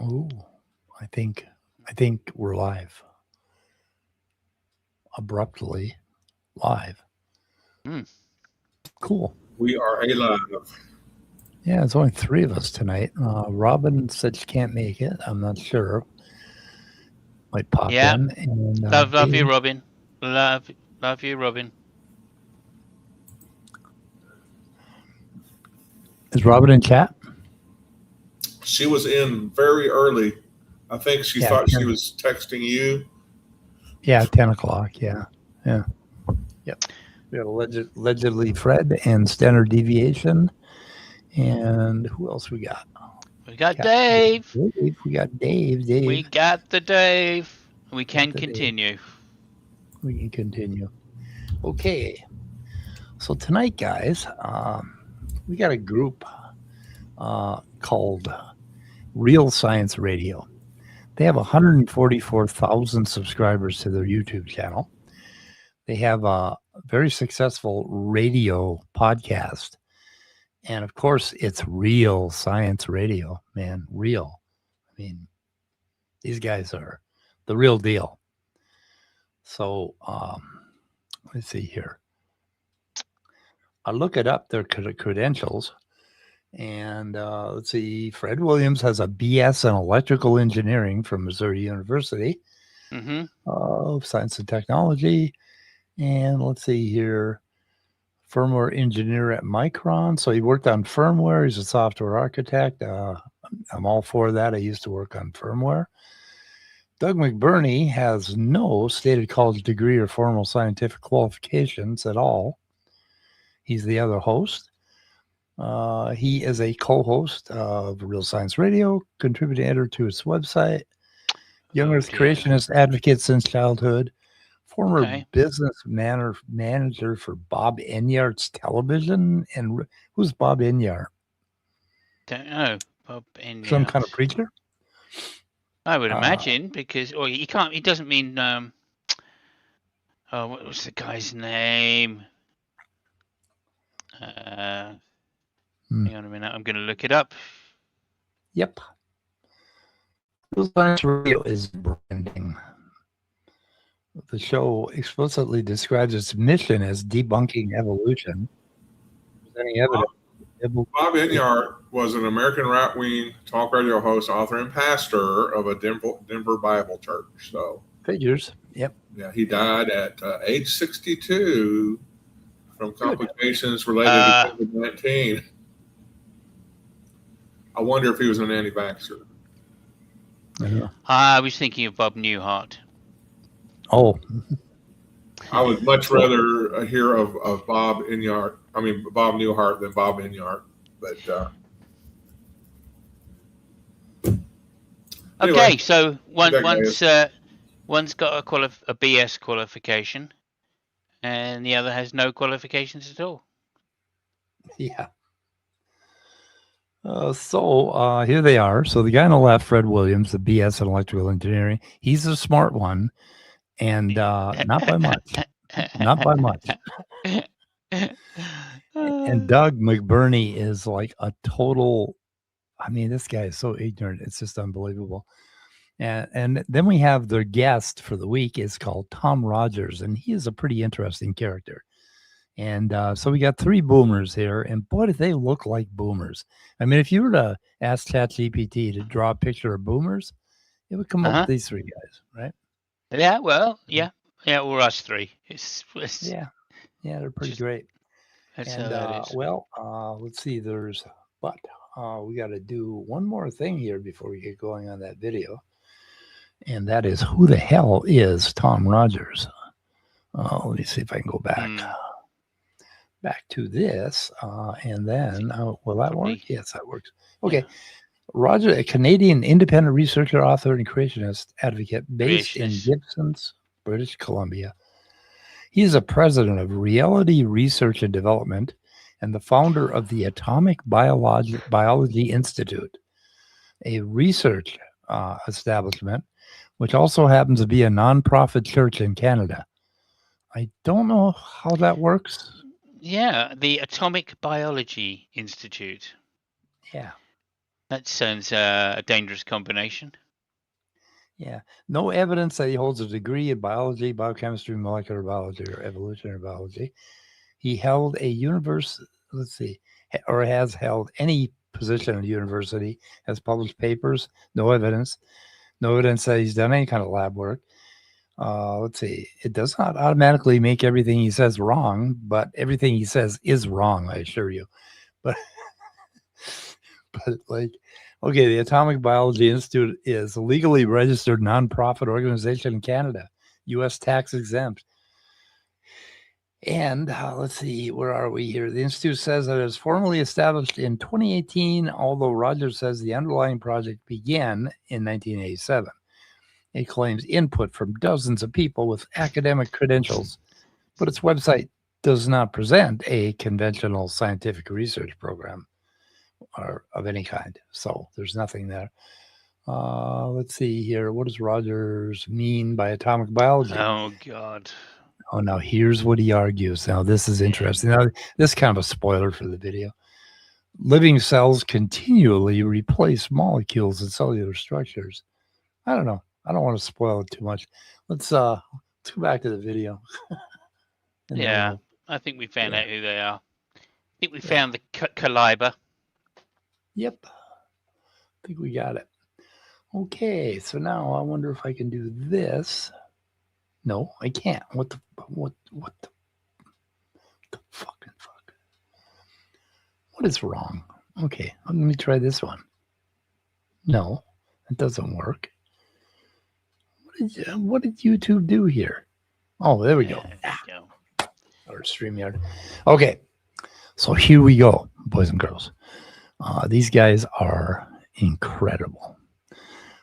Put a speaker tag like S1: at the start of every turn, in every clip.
S1: Ooh, I think we're live. Abruptly live.
S2: Mm.
S1: Cool.
S3: We are alive.
S1: Yeah, there's only 3 of us tonight. Robin said she can't make it. I'm not sure. Might pop
S2: Yeah.
S1: in. And
S2: Love you, Robin. Love you, Robin.
S1: Is Robin in chat?
S3: She was in very early. I think she thought she was texting you.
S1: Yeah, 10 o'clock. Yeah. Yep. We got allegedly Fred and standard deviation. And who else we got?
S2: We got Dave.
S1: We got Dave.
S2: We got the Dave. We can continue.
S1: We can continue. Okay. So tonight, guys, we got a group called Real Science Radio. They have 144,000 subscribers to their YouTube channel. They have a very successful radio podcast. And of course, it's Real Science Radio, man. Real. I mean, these guys are the real deal. So let's see here. I look it up, their credentials. And let's see, Fred Williams has a BS in electrical engineering from Missouri University of Science and Technology. And let's see here, firmware engineer at Micron. So he worked on firmware. He's a software architect. I'm all for that. I used to work on firmware. Doug McBurney has no stated college degree or formal scientific qualifications at all. He's the other host. He is a co-host of Real Science Radio, contributing editor to its website, young Earth creationist advocate since childhood, former business manager for Bob Enyart's television. And who's Bob Enyart?
S2: Don't know. Bob Enyart.
S1: Some kind of preacher?
S2: I would imagine, because he can't. He doesn't mean. What was the guy's name? Hang on a minute. I'm going to look it up.
S1: Yep. Real Science Radio is branding. The show explicitly describes its mission as debunking evolution. Presenting evidence.
S3: Bob Enyart was an American right-wing talk radio host, author, and pastor of a Denver Bible church. So
S1: figures. Yep.
S3: Yeah, he died at age 62 from complications related to COVID-19. I wonder if he was an anti-vaxxer.
S2: I was thinking of Bob Newhart.
S1: Oh.
S3: I would much rather hear of Bob Enyart. I mean, Bob Newhart than Bob Enyart. But
S2: anyway, okay, so one's got a BS qualification, and the other has no qualifications at all.
S1: Yeah. So here they are. So the guy on the left, Fred Williams, the BS in electrical engineering, he's a smart one, and not by much. Not by much. And Doug McBurney is like a total. I mean, this guy is so ignorant. It's just unbelievable. And then we have their guest for the week is called Tom Rogers, and he is a pretty interesting character. And so we got 3 boomers here, and boy, do they look like boomers. I mean, if you were to ask ChatGPT to draw a picture of boomers, it would come up with these 3 guys, right?
S2: Yeah, well, yeah, or us 3. It's
S1: yeah, they're pretty great. And let's see. We got to do one more thing here before we get going on that video, and that is who the hell is Tom Rogers? Let me see if I can go back to this, and then will that work? Yes, that works. Okay. Roger, a Canadian independent researcher, author, and creationist advocate based in Gibsons, British Columbia. He is a president of Reality Research and Development and the founder of the Atomic Biology Institute, a research establishment, which also happens to be a nonprofit church in Canada. I don't know how that works.
S2: Yeah, the Atomic Biology Institute.
S1: Yeah.
S2: That sounds a dangerous combination.
S1: Yeah. No evidence that he holds a degree in biology, biochemistry, molecular biology, or evolutionary biology. He held or has held any position at a university, has published papers, no evidence that he's done any kind of lab work. It does not automatically make everything he says wrong, but everything he says is wrong, I assure you. But the Atomic Biology Institute is a legally registered nonprofit organization in Canada, U.S. tax exempt. And where are we here? The Institute says that it was formally established in 2018, although Rogers says the underlying project began in 1987. It claims input from dozens of people with academic credentials, but its website does not present a conventional scientific research program or of any kind. So there's nothing there. Let's see here. What does Rogers mean by atomic biology?
S2: Oh, God.
S1: Oh, now here's what he argues. Now, this is interesting. Now, this is kind of a spoiler for the video. Living cells continually replace molecules and cellular structures. I don't know. I don't want to spoil it too much. Let's go back to the video.
S2: Yeah, I think we found out who they are. I think we found the caliber.
S1: Yep. I think we got it. Okay, so now I wonder if I can do this. No, I can't. What the fucking fuck? What is wrong? Okay, let me try this one. No, it doesn't work. What did YouTube do here? Oh, there we go. Or StreamYard. Okay, so here we go, boys and girls. These guys are incredible.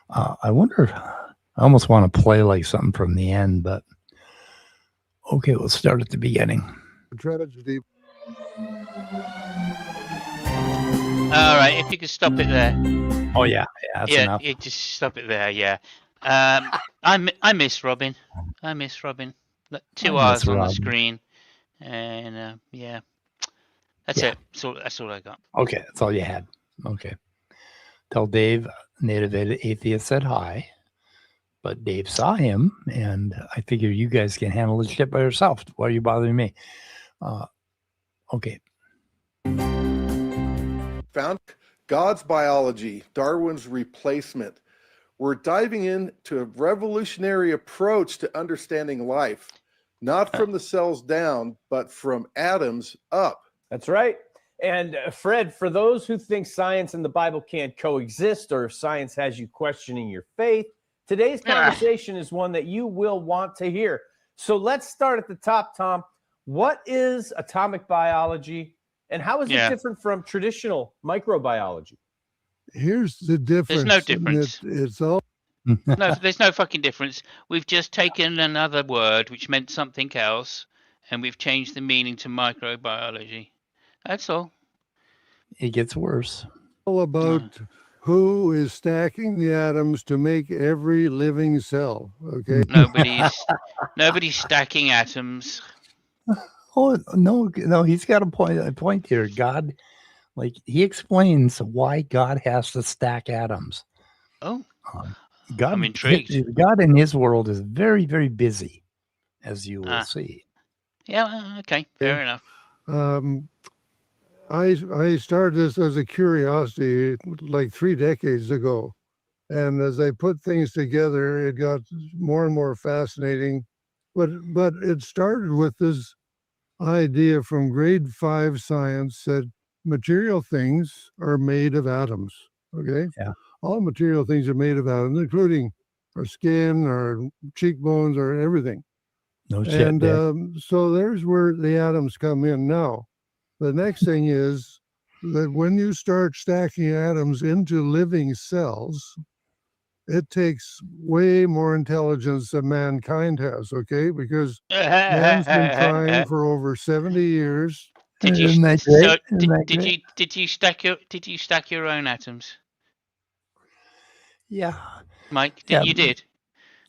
S1: I wonder, I almost want to play like something from the end, but okay, we'll start at the beginning.
S4: Tragedy.
S2: All right, if you could stop it there.
S1: Oh yeah, that's enough.
S2: Yeah, just stop it there. Yeah, I miss Robin. I miss Robin. 2 hours on the screen, and yeah, that's it. That's all I got.
S1: Okay, that's all you had. Okay, tell Dave Native Atheist said hi, but Dave saw him, and I figure you guys can handle this shit by yourself. Why are you bothering me? Okay.
S4: Found God's Biology, Darwin's Replacement. We're diving into a revolutionary approach to understanding life, not from the cells down, but from atoms up.
S5: That's right. And Fred, for those who think science and the Bible can't coexist, or science has you questioning your faith, today's conversation is one that you will want to hear. So let's start at the top, Tom. What is atomic biology, and how is it different from traditional microbiology?
S6: Here's the difference.
S2: There's no difference.
S6: It's all.
S2: No, there's no fucking difference. We've just taken another word which meant something else, and we've changed the meaning to microbiology. That's all.
S1: It gets worse.
S6: All about who is stacking the atoms to make every living cell. Okay.
S2: Nobody's stacking atoms.
S1: Oh no, he's got a point here. God, like he explains why God has to stack atoms.
S2: Oh,
S1: God,
S2: I'm intrigued.
S1: God in his world is very, very busy, as you will see.
S2: Yeah. Okay. Fair enough.
S6: I started this as a curiosity like 3 decades ago. And as I put things together, it got more and more fascinating. But it started with this idea from grade 5 science that material things are made of atoms. Okay?
S1: Yeah.
S6: All material things are made of atoms, including our skin, our cheekbones, or everything.
S1: No shit.
S6: And so there's where the atoms come in now. The next thing is that when you start stacking atoms into living cells, it takes way more intelligence than mankind has, okay? Because man's been trying for over 70 years.
S2: Did you stack your own atoms?
S1: Yeah.
S2: Mike, you did.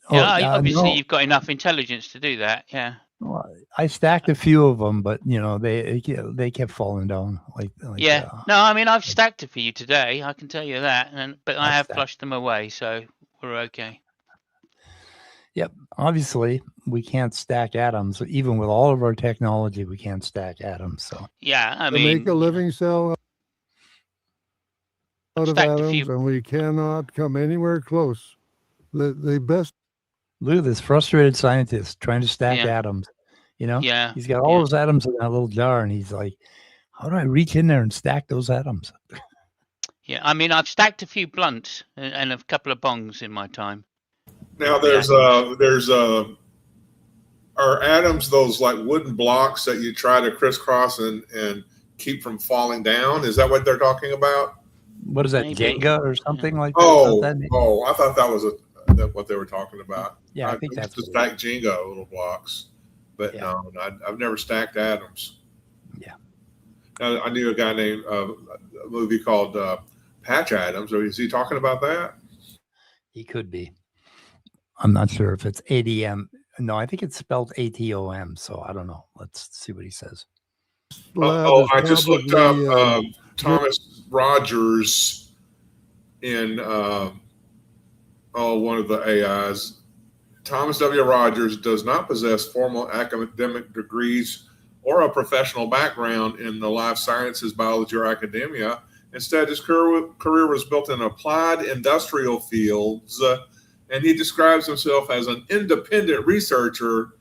S1: Oh,
S2: Yeah, obviously
S1: no.
S2: you've got enough intelligence to do that. Yeah.
S1: Well, I stacked a few of them, but they kept falling down.
S2: Yeah. No, I mean I've stacked it for you today. I can tell you that, but I have
S1: stacked.
S2: flushed them away, so we're okay.
S1: Yep. Obviously, we can't stack atoms. Even with all of our technology, we can't stack atoms. So
S2: yeah, I
S6: to
S2: mean,
S6: make a living cell out of
S2: stacked a
S6: atoms,
S2: few.
S6: and we cannot come anywhere close. The best.
S1: look at this frustrated scientist trying to stack
S2: Yeah.
S1: atoms.
S2: Yeah.
S1: He's got all those atoms in that little jar, and he's like, "How do I reach in there and stack those atoms?"
S2: Yeah, I mean I've stacked a few blunts and a couple of bongs in my time.
S3: Now there's are atoms those like wooden blocks that you try to crisscross and keep from falling down? Is that what they're talking about?
S1: What is that,
S2: Maybe.
S1: Jenga or something like that?
S3: I thought that was what they were talking about.
S1: Yeah, I think that's
S3: to
S1: what
S3: stack Jenga little blocks, but no, I've never stacked atoms.
S1: Yeah.
S3: I knew a guy named a movie called Patch Adams. Is he talking about that?
S1: He could be. I'm not sure if it's ADM. No, I think it's spelled ATOM. So I don't know. Let's see what he says.
S3: I just looked up Thomas Rogers in one of the AIs. Thomas W. Rogers does not possess formal academic degrees or a professional background in the life sciences, biology, or academia. Instead, his career was built in applied industrial fields, and he describes himself as an independent researcher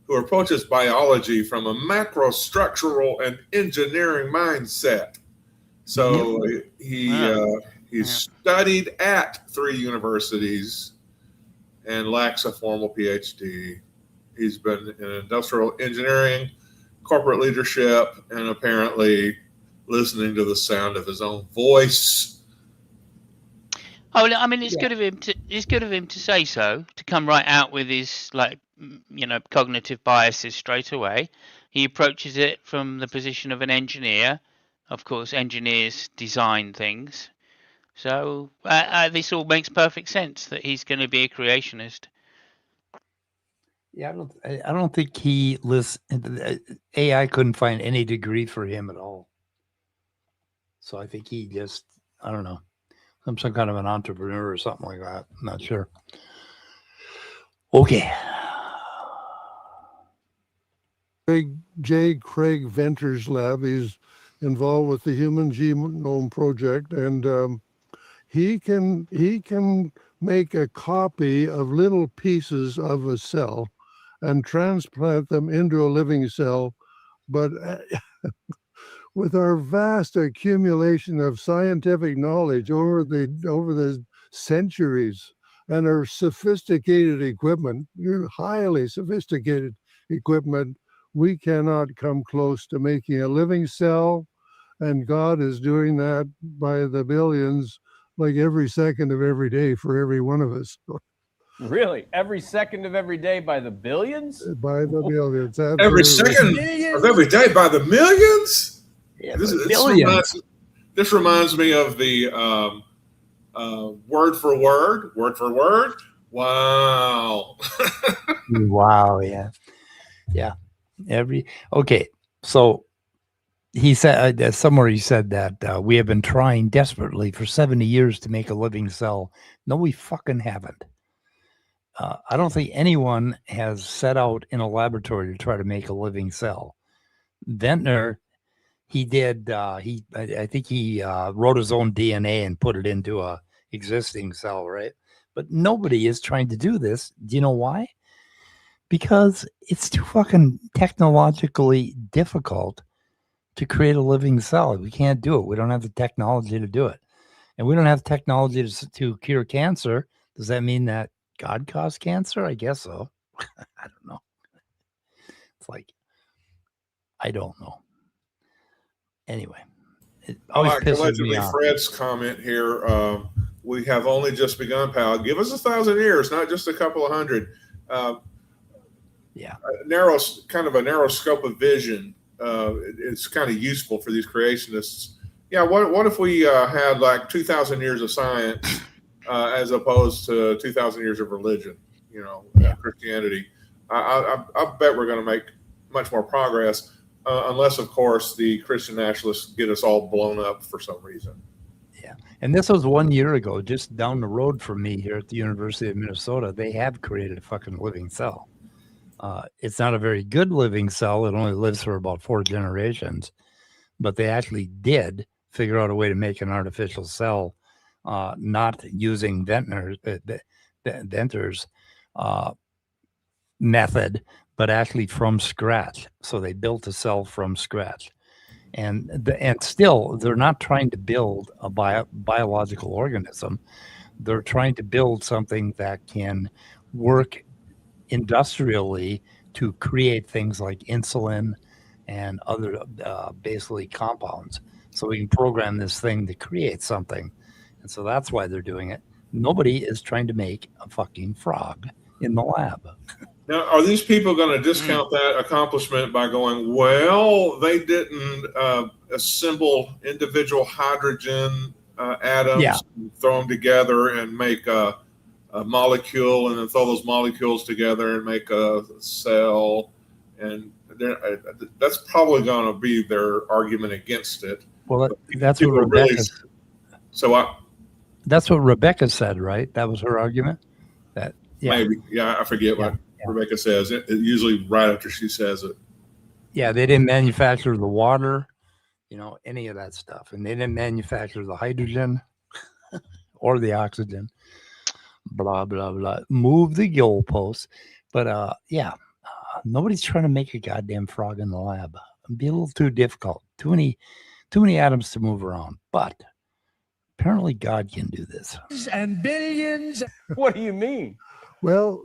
S3: who approaches biology from a macrostructural and engineering mindset. So he studied at 3 universities and lacks a formal PhD. He's been in industrial engineering, corporate leadership, and apparently listening to the sound of his own voice.
S2: Oh, I mean, it's good of him to say so, to come right out with his cognitive biases straight away. He approaches it from the position of an engineer. Of course, engineers design things. So this all makes perfect sense that he's going to be a creationist.
S1: Yeah, I don't think he AI couldn't find any degree for him at all. So I think he just, I don't know, some kind of an entrepreneur or something like that. I'm not sure. Okay.
S6: J. Craig Venter's lab. He's involved with the Human Genome Project, and he can make a copy of little pieces of a cell and transplant them into a living cell. But with our vast accumulation of scientific knowledge over the centuries and our sophisticated equipment, highly sophisticated equipment, we cannot come close to making a living cell. And God is doing that by the billions, like every second of every day for every one of us.
S5: Really? Every second of every day by the billions?
S6: By the billions. Absolutely.
S3: Every second of every day by the millions?
S1: Yeah,
S3: this reminds me of the word for word. Wow.
S1: Wow. Yeah. Okay. So he said somewhere he said that we have been trying desperately for 70 years to make a living cell. No, we fucking haven't. I don't think anyone has set out in a laboratory to try to make a living cell. Ventnor, he did. I think he wrote his own DNA and put it into a existing cell, right? But nobody is trying to do this. Do you know why? Because it's too fucking technologically difficult to create a living cell. We can't do it. We don't have the technology to do it. And we don't have technology to cure cancer. Does that mean that God caused cancer? I guess so. I don't know. It's like, I don't know. Anyway, it always pisses me off.
S3: Fred's comment here. We have only just begun, pal. Give us 1,000 years, not just a couple of hundred.
S1: Yeah.
S3: A narrow scope of vision. It's kind of useful for these creationists. Yeah. What if we had like 2,000 years of science as opposed to 2,000 years of religion? Christianity. I bet we're going to make much more progress, unless, of course, the Christian nationalists get us all blown up for some reason.
S1: Yeah. And this was 1 year ago, just down the road from me here at the University of Minnesota. They have created a fucking living cell. It's not a very good living cell. It only lives for about 4 generations. But they actually did figure out a way to make an artificial cell, not using Ventnor's method, but actually from scratch. So they built a cell from scratch. And still, they're not trying to build a biological organism. They're trying to build something that can work industrially to create things like insulin and other basically compounds. So we can program this thing to create something. And so that's why they're doing it. Nobody is trying to make a fucking frog in the lab.
S3: Now, are these people going to discount that accomplishment by going, well, they didn't assemble individual hydrogen atoms, throw them together and make a molecule, and then throw those molecules together and make a cell? And that's probably going to be their argument against it.
S1: Well, that's what Rebecca. That's what Rebecca said, right? That was her argument.
S3: Maybe, I forget what Rebecca says. It usually right after she says it.
S1: Yeah, they didn't manufacture the water, any of that stuff, and they didn't manufacture the hydrogen or the oxygen. Blah blah blah. Move the goalposts, but nobody's trying to make a goddamn frog in the lab. It'd be a little too difficult. Too many atoms to move around. But apparently, God can do this.
S5: And billions. What do you mean?
S6: Well,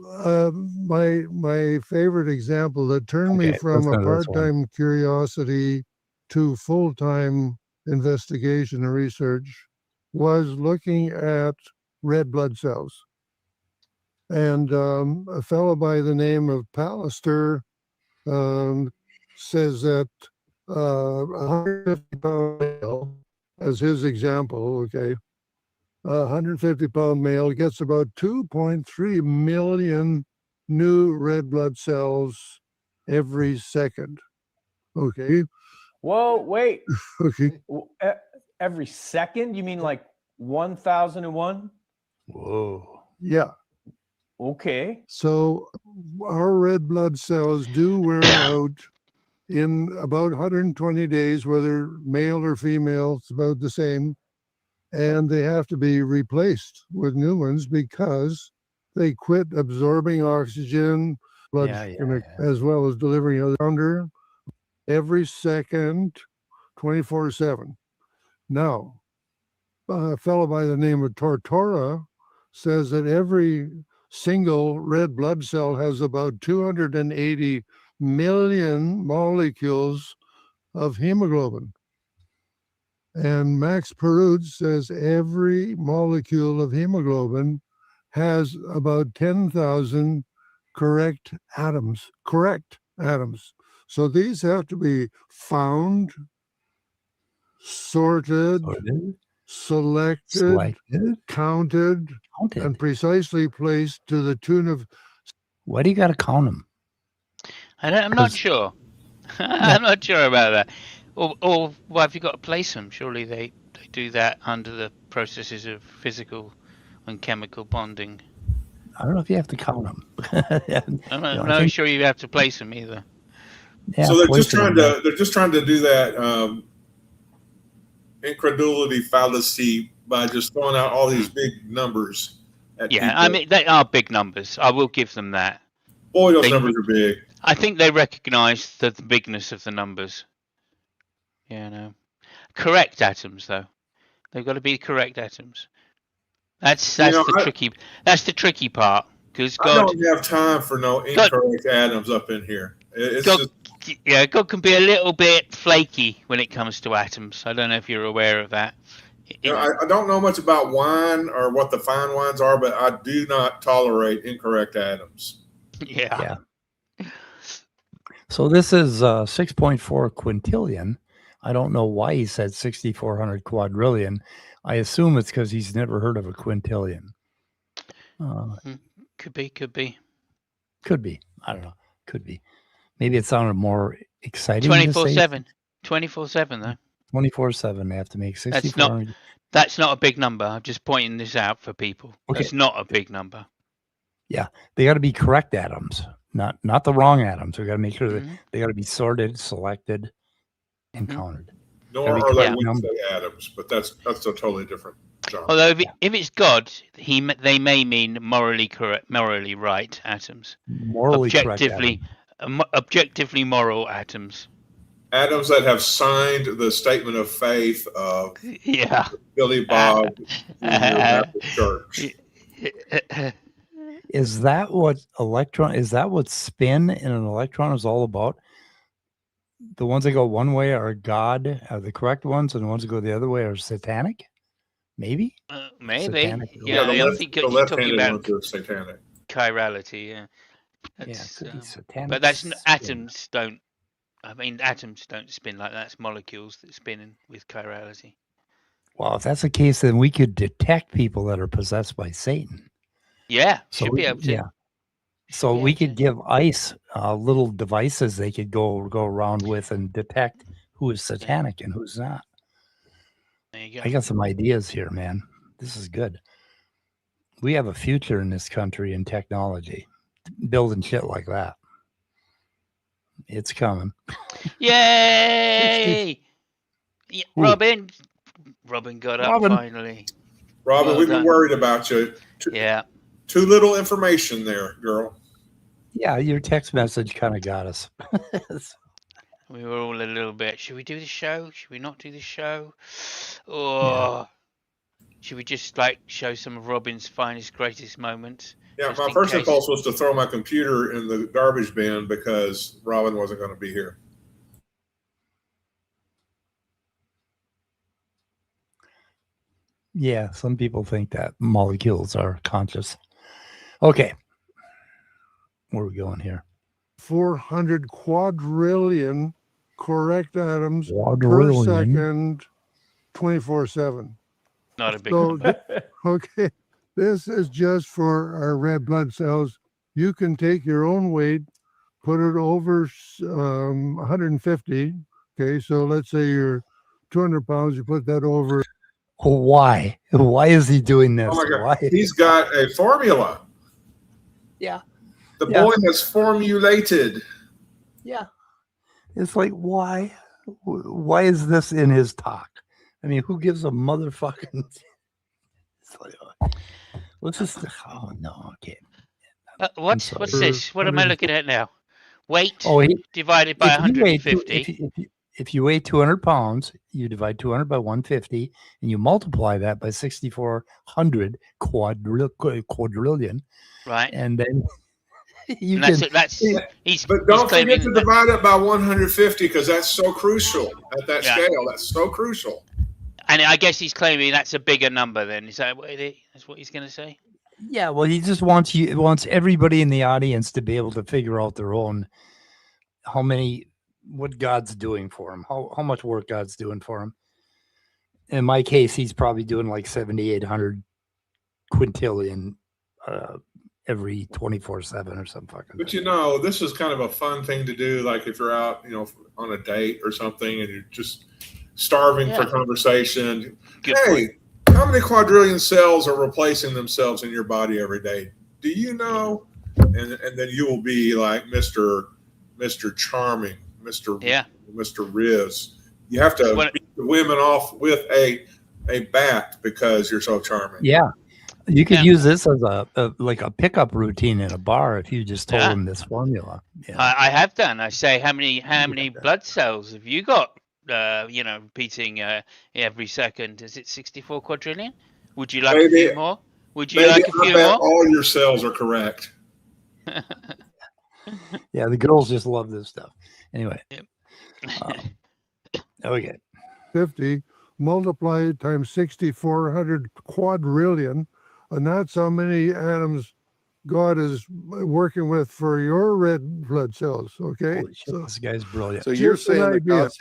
S6: my favorite example that turned me from a part-time curiosity to full-time investigation and research was looking at red blood cells. And a fellow by the name of Pallister says that 150-pound male, as his example, a 150-pound male gets about 2.3 million new red blood cells every second. Okay.
S5: Whoa, wait.
S6: Okay.
S5: Every second? You mean like 1,001?
S1: Whoa.
S6: Yeah.
S5: Okay.
S6: So our red blood cells do wear out in about 120 days, whether male or female, it's about the same. And they have to be replaced with new ones because they quit absorbing oxygen, blood, as well as delivering other under every second, 24/7. Now, a fellow by the name of Tortora says that every single red blood cell has about 280 million molecules of hemoglobin. And Max Perut says every molecule of hemoglobin has about 10,000 correct atoms. So these have to be found, sorted, selected, counted, and precisely placed to the tune of.
S1: Why do you got to count them?
S2: I'm not sure. I'm not sure about that. Or why have you got to place them? Surely they do that under the processes of physical and chemical bonding.
S1: I don't know if you have to count them.
S2: I'm not sure you have to place them either.
S1: Yeah,
S3: so they're just trying to do that incredulity fallacy by just throwing out all these big numbers.
S2: Yeah, I mean they are big numbers. I will give them that.
S3: Boy, those numbers are big.
S2: I think they recognise the bigness of the numbers. Yeah, no. Correct atoms, though. They've got to be correct atoms. That's the tricky part. Because
S3: I don't have time for no incorrect atoms up in here.
S2: God can be a little bit flaky when it comes to atoms. I don't know if you're aware of that.
S3: I don't know much about wine or what the fine wines are, but I do not tolerate incorrect atoms.
S2: Yeah.
S1: So this is 6.4 quintillion. I don't know why he said 6,400 quadrillion. I assume it's because he's never heard of a quintillion.
S2: Could be.
S1: Could be. I don't know. Could be. Maybe it sounded more exciting.
S2: 24/7. 24/7 though.
S1: 24/7. They have to make
S2: That's
S1: 6,400.
S2: That's not a big number. I'm just pointing this out for people.
S1: Okay.
S2: It's not a big number.
S1: They got to be correct atoms, not the wrong atoms. We got to make sure that
S2: Mhm.
S1: they got to be sorted, selected, and
S2: Mhm.
S1: counted.
S3: Nor
S1: Every
S3: are they
S1: correct number.
S3: Wednesday Adams, but that's a totally different genre.
S2: Although if it's God, they may mean morally correct, morally right atoms.
S1: Morally correct.
S2: Objectively moral atoms.
S3: Adams that have signed the statement of faith of
S2: Yeah.
S3: Billy Bob Baptist Church.
S1: Is that what electron? Is that what spin in an electron is all about? The ones that go one way are God, are the correct ones, and the ones that go the other way are satanic. Maybe.
S2: Maybe.
S1: Satanic.
S2: Yeah, I think
S3: the
S2: you're talking
S3: left-handed
S2: about
S3: ones are satanic.
S2: chirality. Yeah.
S1: Yeah, it
S2: That's,
S1: could be satanic.
S2: but that's
S1: spin.
S2: atoms don't. I mean, atoms don't spin like that. It's molecules that spin with chirality.
S1: Well, if that's the case, then we could detect people that are possessed by Satan.
S2: Yeah,
S1: So
S2: should be able to.
S1: Yeah. So
S2: Yeah,
S1: we could give ICE little devices they could go around with and detect who is satanic and who's not.
S2: There you
S1: I
S2: go.
S1: got some ideas here, man. This is good. We have a future in this country in technology, building shit like that. It's coming.
S2: Yay! Yeah,
S1: Ooh.
S2: Robin got up
S1: Robin.
S2: finally.
S3: Robin,
S2: Well
S3: we've been
S2: done.
S3: worried about you.
S2: Yeah.
S3: Too little information there, girl.
S1: Yeah, your text message kind of got us.
S2: We were all a little bit. Should we do the show? Should we not do the show? Or should we just show some of Robin's finest, greatest moments?
S3: Yeah,
S2: Just
S3: my
S2: in
S3: first
S2: case.
S3: impulse was to throw my computer in the garbage bin because Robin wasn't going to be here.
S1: Yeah, some people think that molecules are conscious. Okay. Where are we going here?
S6: 400 quadrillion correct atoms per
S1: Quadrillion.
S6: second, 24/7.
S2: Not a big
S6: So,
S2: number.
S6: okay, this is just for our red blood cells. You can take your own weight, put it over 150. Okay, so let's say you're 200 pounds, you put that over.
S1: Why? Why is he doing this?
S3: Oh my God.
S1: Why?
S3: He's got a formula.
S1: Yeah.
S3: The
S1: Yeah.
S3: boy has formulated.
S1: Yeah. It's like, why? Why is this in his talk? I mean, who gives a motherfucking... It's like, let's just... Oh, no. Okay.
S2: What's
S1: sorry.
S2: this? What am I looking at now? Weight
S1: Oh,
S2: divided by
S1: if you weigh
S2: 150.
S1: if you weigh 200 pounds, you divide 200 by 150, and you multiply that by 6,400 quadrillion,
S2: Right.
S1: and then you
S2: And
S1: can...
S2: he's
S3: But don't
S2: he's claiming
S3: forget to divide it by 150 because that's so crucial at that
S2: Yeah.
S3: scale. That's so crucial.
S2: and I guess he's claiming that's a bigger number then. Is that that's what he's going to say?
S1: Yeah, well, he just wants everybody in the audience to be able to figure out their own what God's doing for him, how much work God's doing for him. In my case, he's probably doing like 7,800 quintillion every 24/7 or something fucking.
S3: But
S1: thing.
S3: you know, this is kind of a fun thing to do. Like if you're out, on a date or something, and you're just starving for
S2: Yeah.
S3: conversation.
S2: Good
S3: Hey, how many quadrillion cells are replacing themselves in your body every day? Do you know? And then you will be like Mr. Charming, Mr. Riz. You have to
S2: What-
S3: beat the women off with a bat because you're so charming.
S1: Yeah, you could
S2: Yeah.
S1: use this as a pickup routine in a bar if you just told
S2: Yeah.
S1: him this formula. Yeah.
S2: I have done. I say, how many blood cells have you got? Repeating every second. Is it 64 quadrillion? Would you like a
S3: Maybe-
S2: few more? Would you
S3: Maybe
S2: like a
S3: I
S2: few
S3: bet
S2: more?
S3: all your cells are correct.
S1: Yeah, the girls just love this stuff. Anyway, okay.
S6: 50 multiplied times 6,400 quadrillion, and that's how many atoms God is working with for your red blood cells. Okay,
S1: Holy shit, this guy's brilliant.
S4: So you're
S6: Just an
S4: saying that
S6: idea.
S4: God's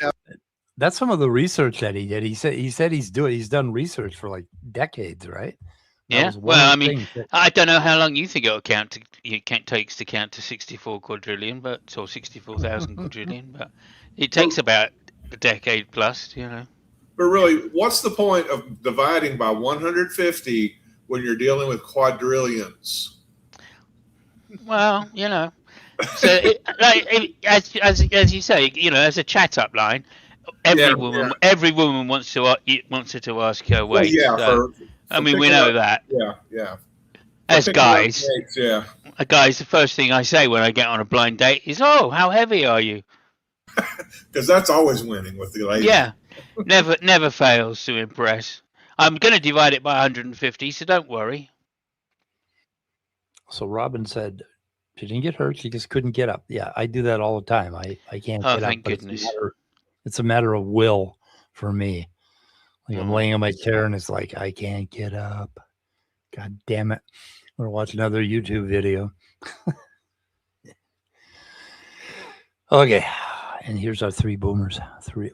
S1: That's some of the research that he did. He said he's done research for like decades, right?
S2: Yeah.
S1: was one
S2: Well,
S1: of the
S2: I mean,
S1: things that-
S2: I don't know how long you think it'll takes to count to 64 quadrillion, or 64,000 quadrillion, but it takes about a decade plus, you know.
S3: But really, what's the point of dividing by 150 when you're dealing with quadrillions?
S2: Well, you know, so as you say, you know, as a chat up line, every woman wants her to ask her weight.
S3: Well,
S2: so, I mean, we know that.
S3: Yeah.
S2: As guys,
S3: yeah.
S2: Guys, the first thing I say when I get on a blind date is, "Oh, how heavy are you?"
S3: Because that's always winning with the ladies.
S2: Yeah, never fails to impress. I'm going to divide it by 150, so don't worry.
S1: So Robin said she didn't get hurt; she just couldn't get up. Yeah, I do that all the time. I can't get up.
S2: Thank
S1: But
S2: goodness.
S1: It's a matter of will for me. Like I'm
S2: Mhm.
S1: laying on my chair and it's like I can't get up. God damn it! I'm gonna watch another YouTube video. Okay, and here's our three boomers.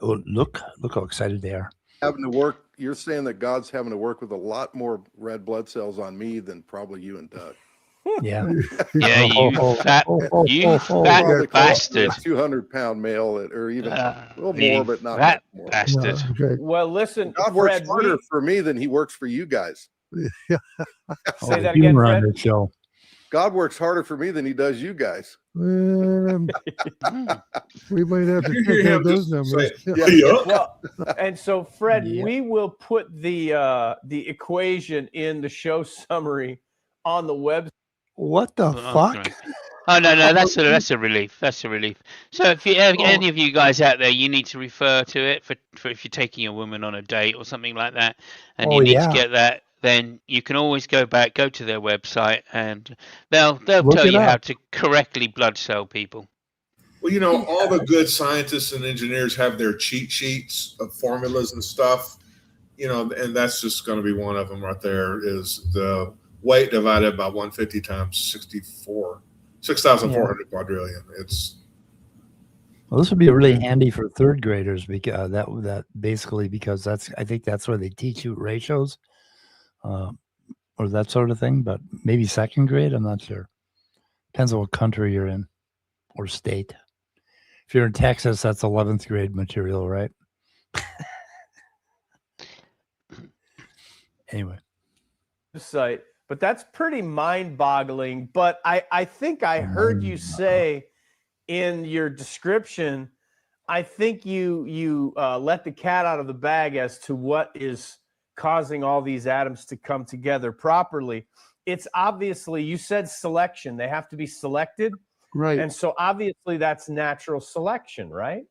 S1: Oh, look how excited they are.
S4: Having to work, you're saying that God's having to work with a lot more red blood cells on me than probably you and Doug.
S1: Yeah.
S2: Yeah, you fat
S4: Probably
S2: bastard.
S4: 200-pound male, or even a little
S2: You
S4: more, but not
S2: fat
S4: much more.
S2: bastard.
S6: Okay.
S5: Well, listen,
S4: God works
S5: Fred,
S4: harder for me than he works for you guys.
S5: say
S1: Oh,
S5: that again,
S1: humor on
S5: Fred.
S1: the show.
S4: God works harder for me than he does you guys.
S6: We might have to
S3: You hear
S6: check out
S3: him
S6: those
S3: just
S6: numbers.
S3: say, yeah.
S5: Well, and so Fred,
S1: Yeah.
S5: we will put the equation in the show summary on the website.
S1: What the
S2: Oh,
S1: fuck?
S2: great. Oh no, that's a relief. That's a relief. So if you any of you guys out there, you need to refer to it for if you're taking a woman on a date or something like that, and
S1: Oh,
S2: you need
S1: yeah.
S2: to get that, then you can always go to their website, and they'll
S1: Look
S2: tell
S1: it
S2: you how
S1: up.
S2: to correctly blood cell people.
S3: Well, you know, all the good scientists and engineers have their cheat sheets of formulas and stuff, you know, and that's just going to be one of them right there is the weight divided by 150 times 6,400 quadrillion.
S1: Well, this would be really handy for third graders because that basically because I think that's where they teach you ratios, or that sort of thing. But maybe second grade, I'm not sure. Depends on what country you're in or state. If you're in Texas, that's 11th grade material, right? Anyway,
S5: Site, but that's pretty mind-boggling. But I think I heard you say in your description, I think you let the cat out of the bag as to what is causing all these atoms to come together properly. It's obviously, you said selection. They have to be selected.
S6: Right.
S5: And so obviously that's natural selection, right?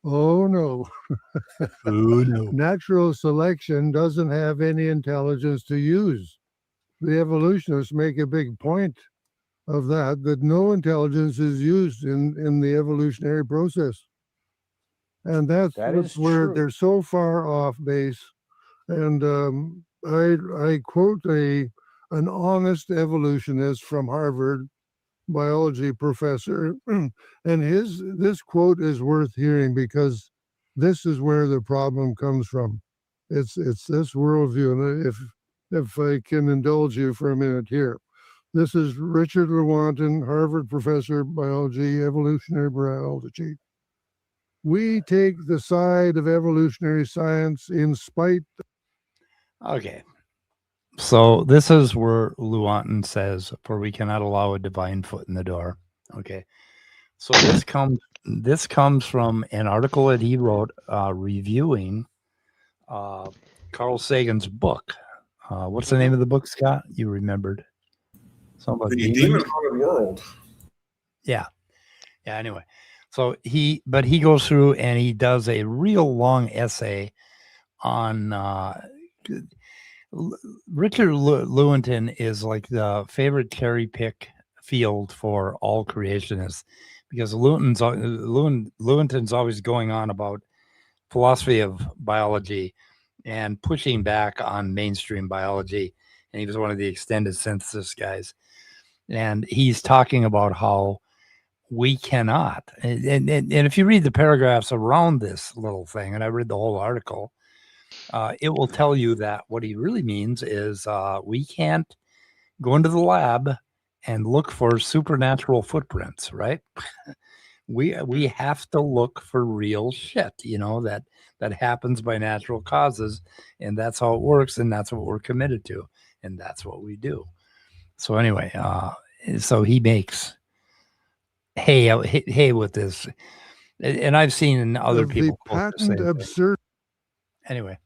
S6: Oh, no.
S1: oh no.
S6: Natural selection doesn't have any intelligence to use. The evolutionists make a big point of that no intelligence is used in the evolutionary process. And that's where
S5: true.
S6: they're so far off base. And I quote an honest evolutionist from Harvard, biology professor, and this quote is worth hearing because this is where the problem comes from. It's this worldview, and if I can indulge you for a minute here, this is Richard Lewontin, Harvard professor of biology, evolutionary biology. We take the side of evolutionary science in spite.
S1: Okay. So this is where Lewontin says, "For we cannot allow a divine foot in the door." Okay. So this comes from an article that he wrote reviewing Carl Sagan's book. What's the name of the book, Scott? You remembered? Something about
S3: The
S1: demons?
S3: demon-haunted world.
S1: Yeah. Anyway, so he goes through and he does a real long essay on Richard Lewontin is like the favorite cherry pick field for all creationists because Lewontin's always going on about philosophy of biology and pushing back on mainstream biology. And he was one of the extended synthesis guys. And he's talking about how we cannot. And if you read the paragraphs around this little thing, and I read the whole article, it will tell you that what he really means is we can't go into the lab and look for supernatural footprints, right? We have to look for real shit, that happens by natural causes, and that's how it works, and that's what we're committed to, and that's what we do. So anyway, so he makes hay with this, and I've seen other people
S6: The
S1: post the same
S6: patent
S1: thing.
S6: absurd.
S1: Anyway,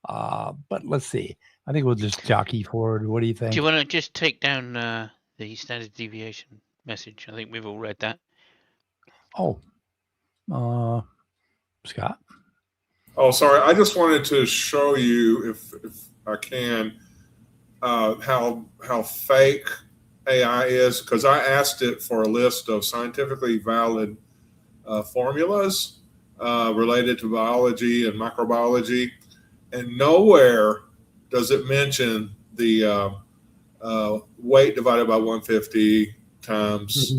S1: but let's see. I think we'll just jockey forward. What do you think?
S2: Do you want to just take down the standard deviation message? I think we've all read that.
S1: Oh, Scott.
S3: Oh, sorry. I just wanted to show you, if I can, how fake AI is, because I asked it for a list of scientifically valid formulas related to biology and microbiology, and nowhere does it mention the weight divided by 150 times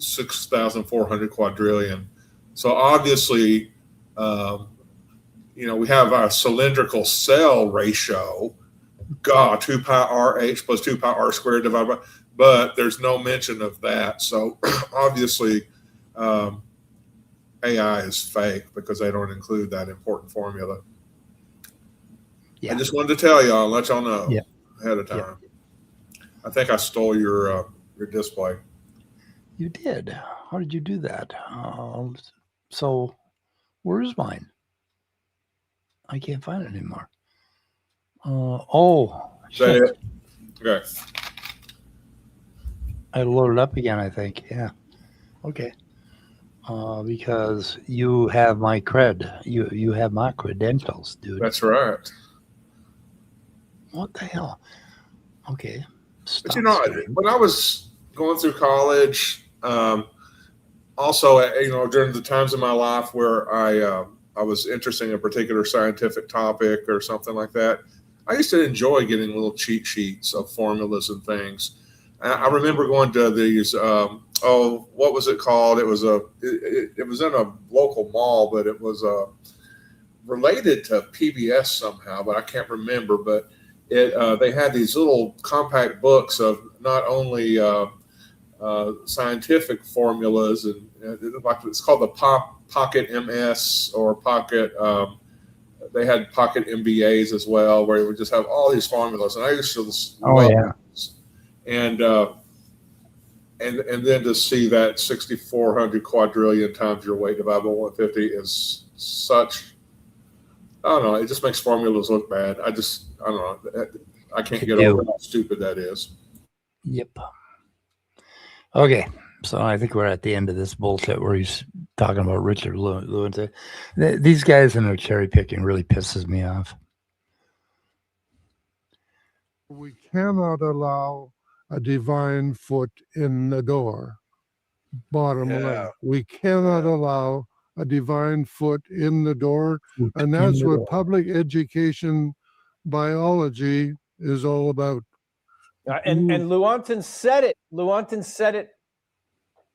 S3: 6,400 quadrillion. So obviously, we have our cylindrical cell ratio, 2 pi RH plus 2 pi R squared divided by, but there's no mention of that. So obviously, AI is fake because they don't include that important formula.
S1: Yeah.
S3: I just wanted to tell y'all, let y'all know ahead of time.
S1: Yeah.
S3: I think I stole your display.
S1: You did. How did you do that? So, where's mine? I can't find it anymore.
S3: Is that it? Okay.
S1: I load it up again, I think. Yeah. Okay. Because you have my cred. You have my credentials, dude.
S3: That's right.
S1: What the hell? Okay.
S3: But when I was going through college, also, during the times of my life where I was interested in a particular scientific topic or something like that, I used to enjoy getting little cheat sheets of formulas and things. I remember going to these. What was it called? It was it was in a local mall, but it was related to PBS somehow, but I can't remember. But they had these little compact books of not only scientific formulas, and it's called the Pocket MS or Pocket. They had Pocket MBAs as well, where you would just have all these formulas, and I used to love those. And then to see that 6,400 quadrillion times your weight divided by 150 is such. I don't know. It just makes formulas look bad. I don't know. I can't get over how stupid that is.
S1: Yep. Okay. So I think we're at the end of this bullshit where he's talking about Richard Lewin. These guys and their cherry picking really pisses me off.
S6: We cannot allow a divine foot in the door. Bottom line. We cannot allow a divine foot in the door. And that's what public education biology is all about.
S5: And Lewontin said it. Lewontin said it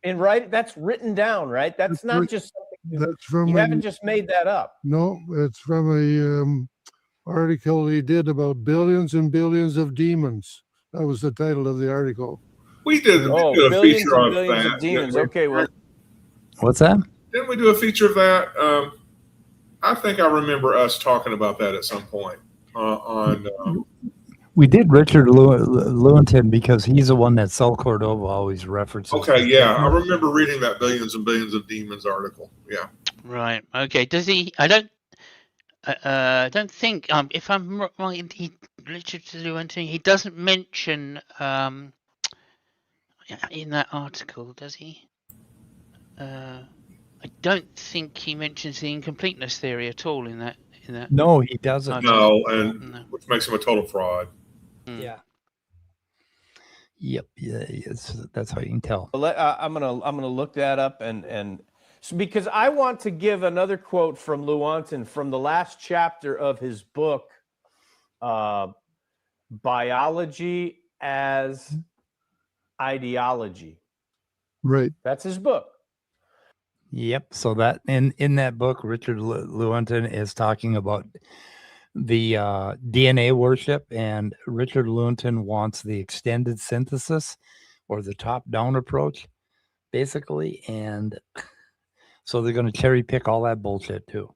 S5: in right. That's written down, right? That's not just something
S6: that's from
S5: you haven't just made that up.
S6: No, it's from a article he did about billions and billions of demons. That was the title of the article.
S3: We did a
S5: billions
S3: feature
S5: and
S3: of
S5: billions
S3: that.
S5: of demons. Okay, well,
S1: what's that?
S3: Didn't we do a feature of that? I think I remember us talking about that at some point
S1: We did Richard Lewontin because he's the one that Saul Cordova always references.
S3: Okay, yeah, I remember reading that billions and billions of demons article. Yeah.
S2: Right. Okay. Does he? I don't think. If I'm right, Richard Lewontin, he doesn't mention in that article, does he? I don't think he mentions the incompleteness theory at all in that.
S1: No, he doesn't.
S3: No, which makes him a total fraud.
S1: Yeah. Yep. Yeah. That's how you can tell.
S5: I'm gonna look that up and so because I want to give another quote from Lewontin from the last chapter of his book, Biology as Ideology.
S6: Right.
S5: That's his book.
S1: Yep. So that in that book, Richard Lewontin is talking about the DNA worship, and Richard Lewontin wants the extended synthesis or the top-down approach, basically, and so they're going to cherry pick all that bullshit too.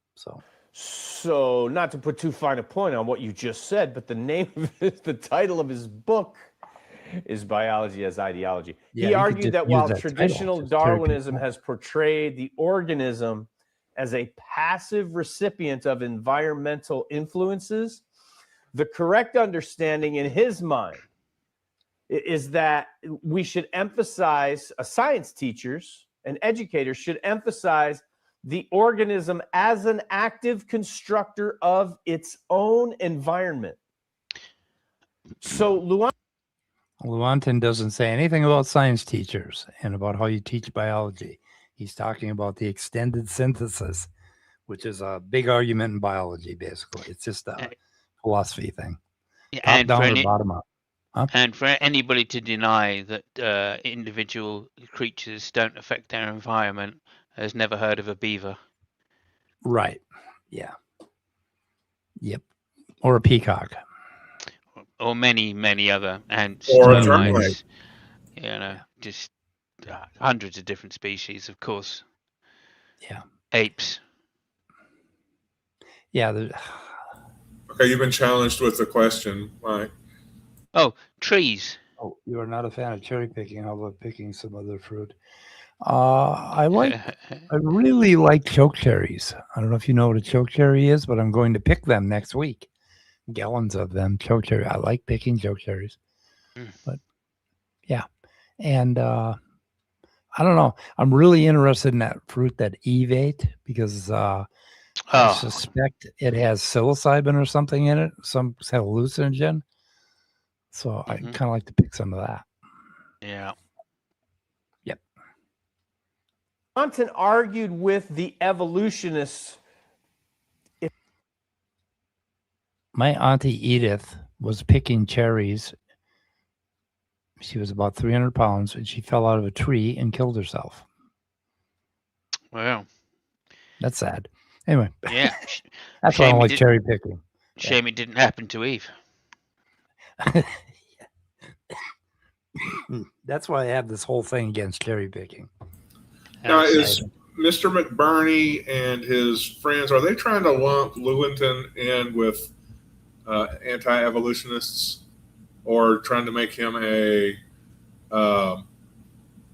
S5: So, not to put too fine a point on what you just said, but the name of the title of his book is Biology as Ideology.
S1: Yeah,
S5: he argued that while traditional
S1: title,
S5: Darwinism has portrayed the organism as a passive recipient of environmental influences, the correct understanding in his mind is that we should emphasize, science teachers and educators should emphasize the organism as an active constructor of its own environment. So
S1: Lewontin doesn't say anything about science teachers and about how you teach biology. He's talking about the extended synthesis, which is a big argument in biology, basically. It's just a philosophy thing. Top down or bottom up. Huh?
S2: And for anybody to deny that individual creatures don't affect their environment has never heard of a beaver.
S1: Right. Yeah. Yep. Or a peacock.
S2: Or many other ants.
S3: Or a termite.
S2: You know, just hundreds of different species, of course.
S1: Yeah.
S2: Apes.
S1: Yeah.
S3: Okay, you've been challenged with the question, Mike.
S2: Oh, trees.
S1: Oh, you are not a fan of cherry picking. How about picking some other fruit? I really like choke cherries. I don't know if you know what a choke cherry is, but I'm going to pick them next week. Gallons of them, choke cherry. I like picking choke cherries. But yeah. And I don't know. I'm really interested in that fruit that Eve ate because I suspect it has psilocybin or something in it, some hallucinogen. So I kind of like to pick some of that.
S2: Yeah.
S1: Yep.
S5: Lewontin argued with the evolutionists.
S1: My auntie Edith was picking cherries. She was about 300 pounds, and she fell out of a tree and killed herself.
S2: Wow.
S1: That's sad. Anyway.
S2: Yeah.
S1: That's why I don't like cherry picking.
S2: Shame it didn't happen to Eve.
S1: That's why I have this whole thing against cherry picking.
S3: Now, is Mr. McBurney and his friends, are they trying to lump Lewontin in with anti-evolutionists, or trying to make him a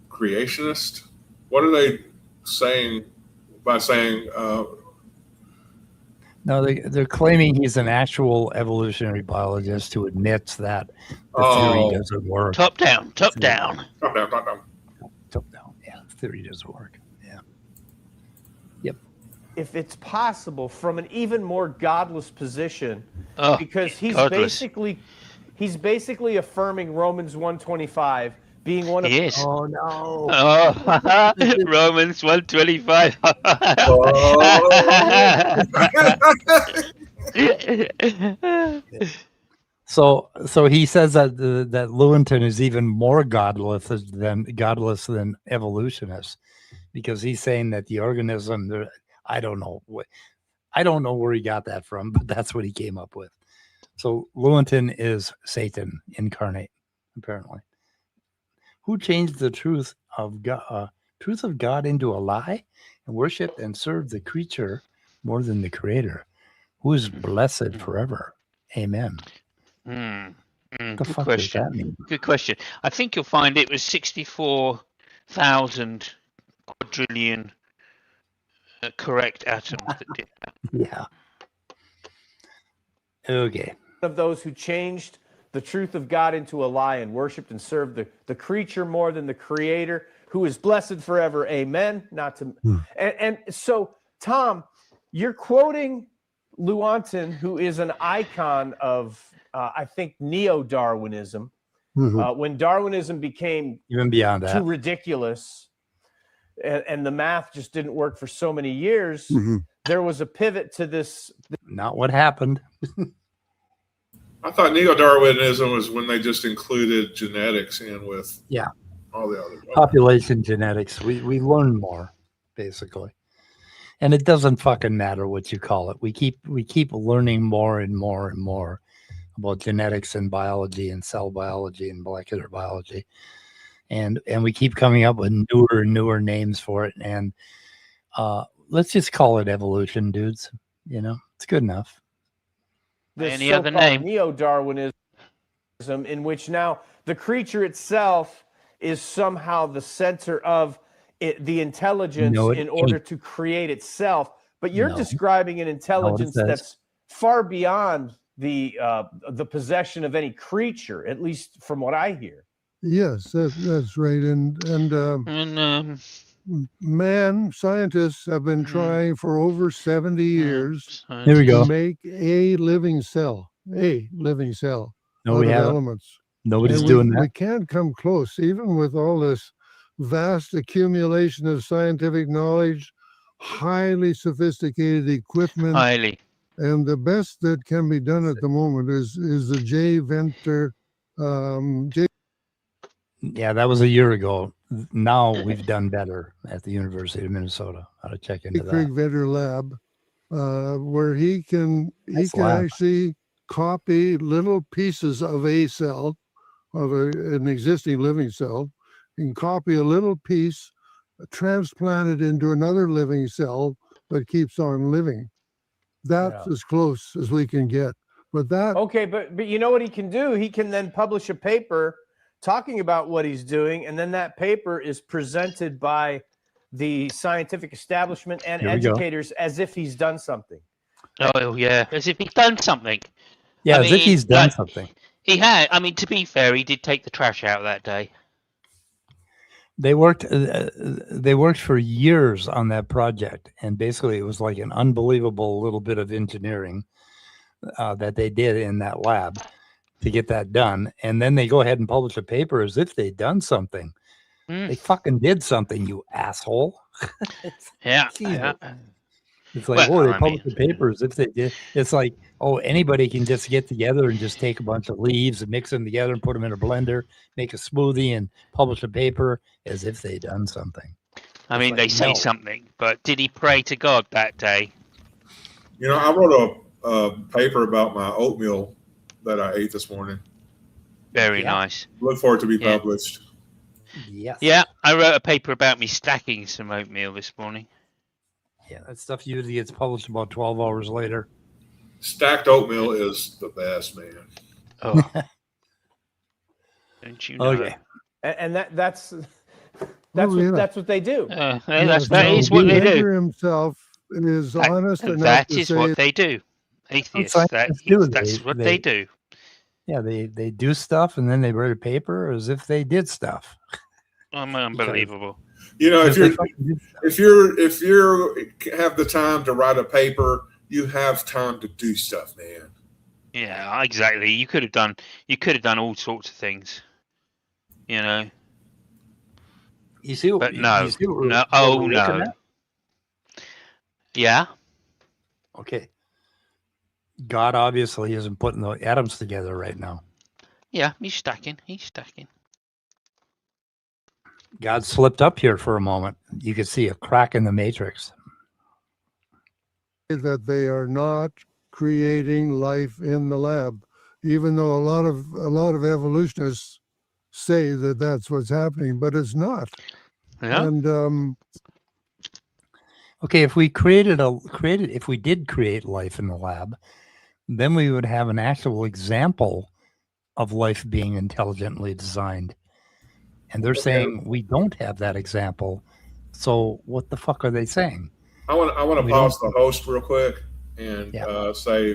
S3: creationist? What are they saying by saying?
S1: No, they're claiming he's an actual evolutionary biologist who admits that the theory doesn't work.
S2: Top down.
S3: Top down.
S1: Yeah, the theory doesn't work. Yeah. Yep.
S5: If it's possible, from an even more godless position, because he's basically affirming Romans 1:25 being one of.
S2: Yes.
S5: Oh no.
S2: Romans 1:25.
S1: So he says that that Lewontin is even more godless than evolutionists, because he's saying that the organism. I don't know where he got that from, but that's what he came up with. So Lewontin is Satan incarnate, apparently. Who changed the truth of God into a lie, and worshipped and served the creature more than the creator, who is blessed forever. Amen.
S2: Good question. Good question. I think you'll find it was 64,000 quadrillion correct atoms that did that.
S1: Yeah. Okay.
S5: Of those who changed the truth of God into a lie and worshipped and served the creature more than the creator, who is blessed forever. Amen. And so, Tom, you're quoting Lewontin, who is an icon of, I think, neo-Darwinism. When Darwinism became
S1: even beyond that
S5: too ridiculous, and the math just didn't work for so many years, there was a pivot to this.
S1: Not what happened.
S3: I thought neo-Darwinism was when they just included genetics in with all the other
S1: population genetics. We learn more. basically. And it doesn't fucking matter what you call it. We keep learning more and more and more about genetics and biology and cell biology and molecular biology. And we keep coming up with newer and newer names for it. And let's just call it evolution, dudes. You know, it's good enough.
S5: This
S2: Any other
S5: so-called
S2: name?
S5: Neo-Darwinism, in which now the creature itself is somehow the center of the intelligence
S1: No, it
S5: in order
S1: ain't.
S5: to create itself. But you're
S1: No.
S5: describing an intelligence
S1: says.
S5: that's far beyond the possession of any creature, at least from what I hear.
S6: Yes, that's right. And scientists have been trying for over 70 years
S1: Here we go.
S6: to make a living cell
S1: No,
S6: out
S1: we
S6: of
S1: haven't.
S6: elements.
S1: Nobody's
S6: And
S1: doing
S6: we
S1: that.
S6: can't come close, even with all this vast accumulation of scientific knowledge, highly sophisticated equipment.
S2: Highly.
S6: And the best that can be done at the moment is the J. Venter.
S1: Yeah, that was a year ago. Now we've done better at the University of Minnesota. How to check into
S6: Craig
S1: that.
S6: Venter lab, where he can
S1: Nice lab.
S6: actually copy little pieces of a cell, of an existing living cell. He can copy a little piece, transplant it into another living cell that keeps on living. That's as close as we can get. But that
S5: Okay, but you know what he can do? He can then publish a paper talking about what he's doing, and then that paper is presented by the scientific establishment and
S1: Here we go.
S5: educators as if he's done something.
S2: Oh yeah, as if he's done something.
S1: Yeah,
S2: I
S1: as if
S2: mean,
S1: he's done
S2: like,
S1: something.
S2: He had. I mean, to be fair, he did take the trash out that day.
S1: They worked for years on that project, and basically it was like an unbelievable little bit of engineering that they did in that lab to get that done. And then they go ahead and publish a paper as if they'd done something. They fucking did something, you asshole.
S2: Yeah.
S1: Jesus.
S2: Yeah.
S1: It's like,
S2: Well,
S1: oh, they
S2: I
S1: published
S2: mean-
S1: the paper as if they did. It's like, oh, anybody can just get together and just take a bunch of leaves and mix them together and put them in a blender, make a smoothie and publish a paper as if they'd done something.
S2: I
S1: It's
S2: mean,
S1: like,
S2: they say
S1: no.
S2: something, but did he pray to God that day?
S3: You know, I wrote a paper about my oatmeal that I ate this morning.
S2: Very
S1: Yeah.
S2: nice.
S3: Look for it to be
S2: Yeah.
S3: published.
S1: Yes.
S2: Yeah, I wrote a paper about me stacking some oatmeal this morning.
S1: Yeah, that stuff usually gets published about 12 hours later.
S3: Stacked oatmeal is the best, man.
S2: Oh. Don't you know?
S1: Okay.
S5: And that's
S6: Oh, yeah.
S5: that's what they do.
S2: That
S6: no,
S2: is what they do.
S6: Venter himself is honest enough
S2: That
S6: to
S2: is
S6: say
S2: what they do. Atheists.
S1: scientists do.
S2: That's what they do.
S1: Yeah, they do stuff and then they write a paper as if they did stuff.
S2: Unbelievable.
S3: You know, if
S1: Because they
S3: you're
S1: fucking did stuff.
S3: if you have the time to write a paper, you have time to do stuff, man.
S2: Yeah, exactly. You could have done all sorts of things. You know.
S1: You see,
S2: But
S1: you
S2: no.
S1: see what we're-
S2: No.
S1: what
S2: Oh
S1: we're looking
S2: no.
S1: at?
S2: Yeah.
S1: Okay. God obviously isn't putting the atoms together right now.
S2: Yeah, he's stacking. He's stacking.
S1: God slipped up here for a moment. You could see a crack in the matrix.
S6: that they are not creating life in the lab, even though a lot of evolutionists say that that's what's happening, but it's not.
S2: Yeah.
S6: And
S1: Okay, if we if we did create life in the lab, then we would have an actual example of life being intelligently designed. And they're saying we don't have that example. So what the fuck are they saying?
S3: I want to
S1: We
S3: pause the host real quick and
S1: Yeah.
S3: say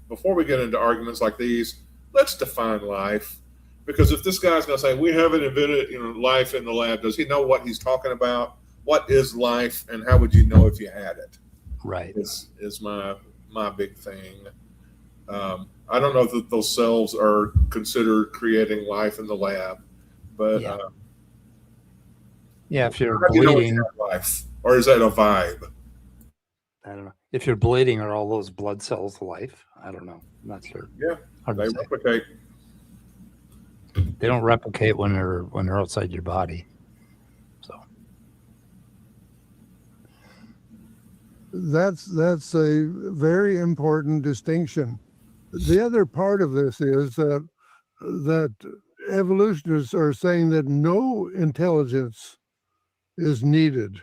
S3: before we get into arguments like these, let's define life. Because if this guy's going to say we haven't invented life in the lab, does he know what he's talking about? What is life, and how would you know if you had it?
S1: Right.
S3: Is my big thing. I don't know that those cells are considered creating life in the lab, but
S1: Yeah. Yeah, if you're
S3: how do you know
S1: bleeding,
S3: you have life, or is that a vibe?
S1: I don't know. If you're bleeding, are all those blood cells life? I don't know. I'm not sure.
S3: Yeah,
S1: Hard to
S3: they
S1: say.
S3: replicate.
S1: They don't replicate when they're outside your body. So
S6: that's a very important distinction. The other part of this is that evolutionists are saying that no intelligence is needed.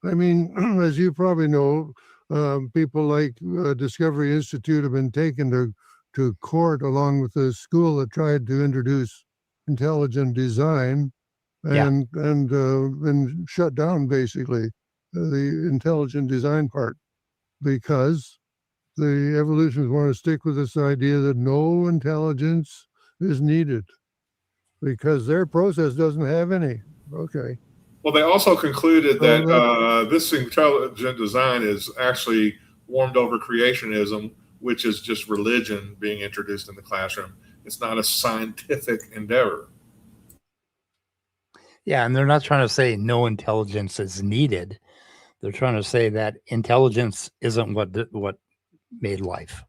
S6: I mean, as you probably know, people like Discovery Institute have been taken to court along with the school that tried to introduce intelligent design, and been shut down, basically, the intelligent design part, because the evolutionists want to stick with this idea that no intelligence is needed because their process doesn't have any. Okay.
S3: Well, they also concluded that this intelligent design is actually warmed over creationism, which is just religion being introduced in the classroom. It's not a scientific endeavor.
S1: Yeah, and they're not trying to say no intelligence is needed. They're trying to say that intelligence isn't what made life.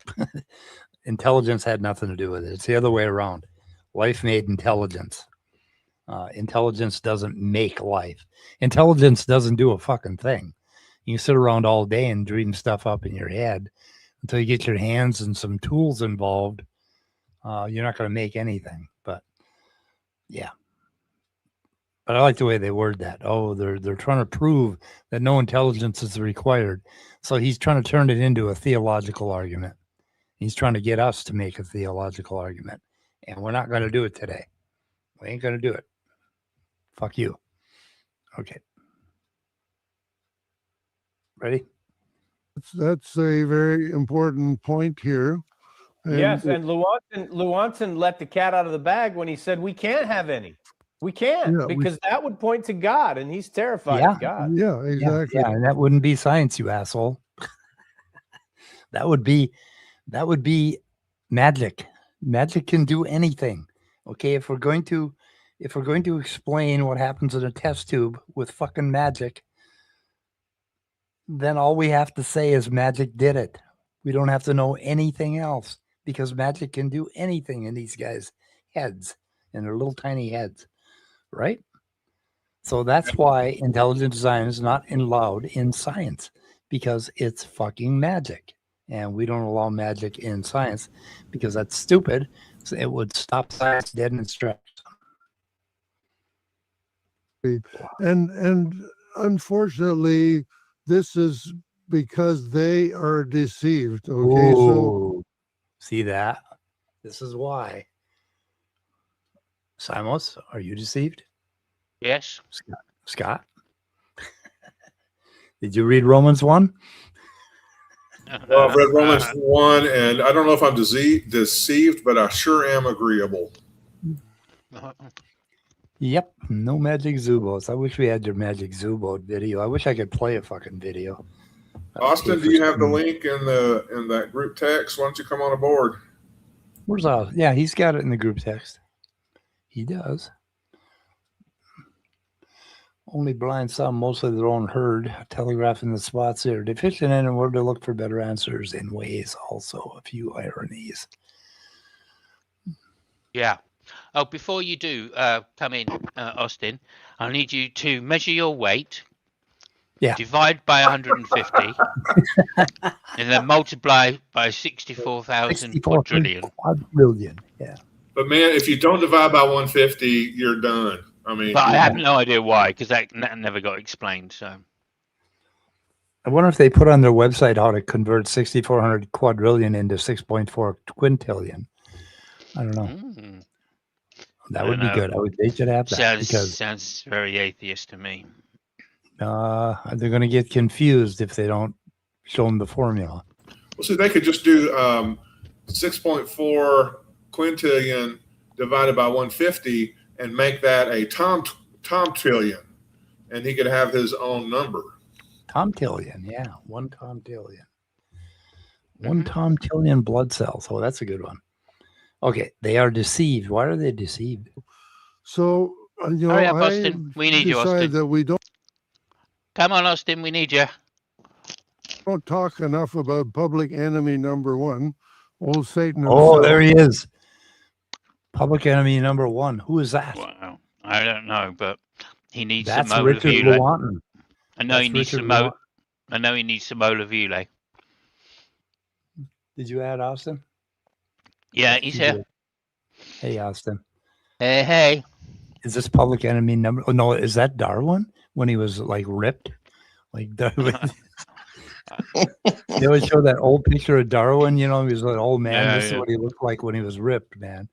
S1: Intelligence had nothing to do with it. It's the other way around. Life made intelligence. Intelligence doesn't make life. Intelligence doesn't do a fucking thing. You sit around all day and dream stuff up in your head until you get your hands and some tools involved. You're not going to make anything. But yeah. But I like the way they word that. Oh, they're trying to prove that no intelligence is required. So he's trying to turn it into a theological argument. He's trying to get us to make a theological argument. And we're not going to do it today. We ain't going to do it. Fuck you. Okay. Ready?
S6: That's a very important point here. And
S5: yes, and Lewontin let the cat out of the bag when he said we can't have any. We can't, because that would point to God, and he's terrified of God.
S6: Yeah, exactly.
S1: Yeah, and that wouldn't be science, you asshole. that would be magic. Magic can do anything. Okay, if we're going to explain what happens in a test tube with fucking magic, then all we have to say is magic did it. We don't have to know anything else, because magic can do anything in these guys' heads, in their little tiny heads. Right? So that's why intelligent design is not allowed in science, because it's fucking magic. And we don't allow magic in science because that's stupid. So it would stop science dead in its tracks.
S6: And unfortunately, this is because they are deceived. Okay,
S1: so see that? This is why. Simos, are you deceived?
S2: Yes.
S1: Scott? Did you read Romans 1?
S3: Well, I've read Romans 1, and I don't know if I'm deceived, but I sure am agreeable.
S1: Yep, no magic Zubos. I wish we had your magic Zubo video. I wish I could play a fucking video.
S3: Austin, do you have the link in that group text? Why don't you come on aboard?
S1: Where's Austin? Yeah, he's got it in the group text. He does. Only blind some, mostly their own herd, telegraphing the spots they're deficient in and where to look for better answers in ways, also a few ironies.
S2: Yeah. Oh, before you do come in, Austin, I need you to measure your weight.
S1: Yeah.
S2: Divide by 150. And then multiply by 64,000 quadrillion.
S1: Quadrillion, yeah.
S3: But man, if you don't divide by 150, you're done. I mean,
S2: but I have no idea why, because that never got explained. So
S1: I wonder if they put on their website how to convert 6,400 quadrillion into 6.4 quintillion. I don't know. That would be good. They should have that.
S2: Sounds very atheist to me.
S1: They're going to get confused if they don't show them the formula.
S3: Well, see, they could just do 6.4 quintillion divided by 150 and make that a tomtillion, and he could have his own number.
S1: Tomtillion, yeah, 1 tomtillion. 1 tomtillion blood cells. Oh, that's a good one. Okay, they are deceived. Why are they deceived?
S6: So,
S2: hurry up, Austin. We need you, Austin.
S6: That we don't.
S2: Come on, Austin. We need you.
S6: Don't talk enough about public enemy number 1, old Satan himself.
S1: Oh, there he is. Public enemy number 1. Who is that?
S2: Well, I don't know, but he needs
S1: That's
S2: some
S1: Richard
S2: overview.
S1: Lewontin.
S2: I know he needs some. I I know he needs some Olavule.
S1: Did you add Austin?
S2: Yeah, he's
S1: You
S2: here.
S1: did. Hey, Austin.
S2: Hey.
S1: Is this Public Enemy number? Oh, no, is that Darwin when he was like ripped? Like Darwin. They always show that old picture of Darwin, he was an old man.
S2: Yeah,
S1: This is
S2: yeah.
S1: what he looked like when he was ripped, man.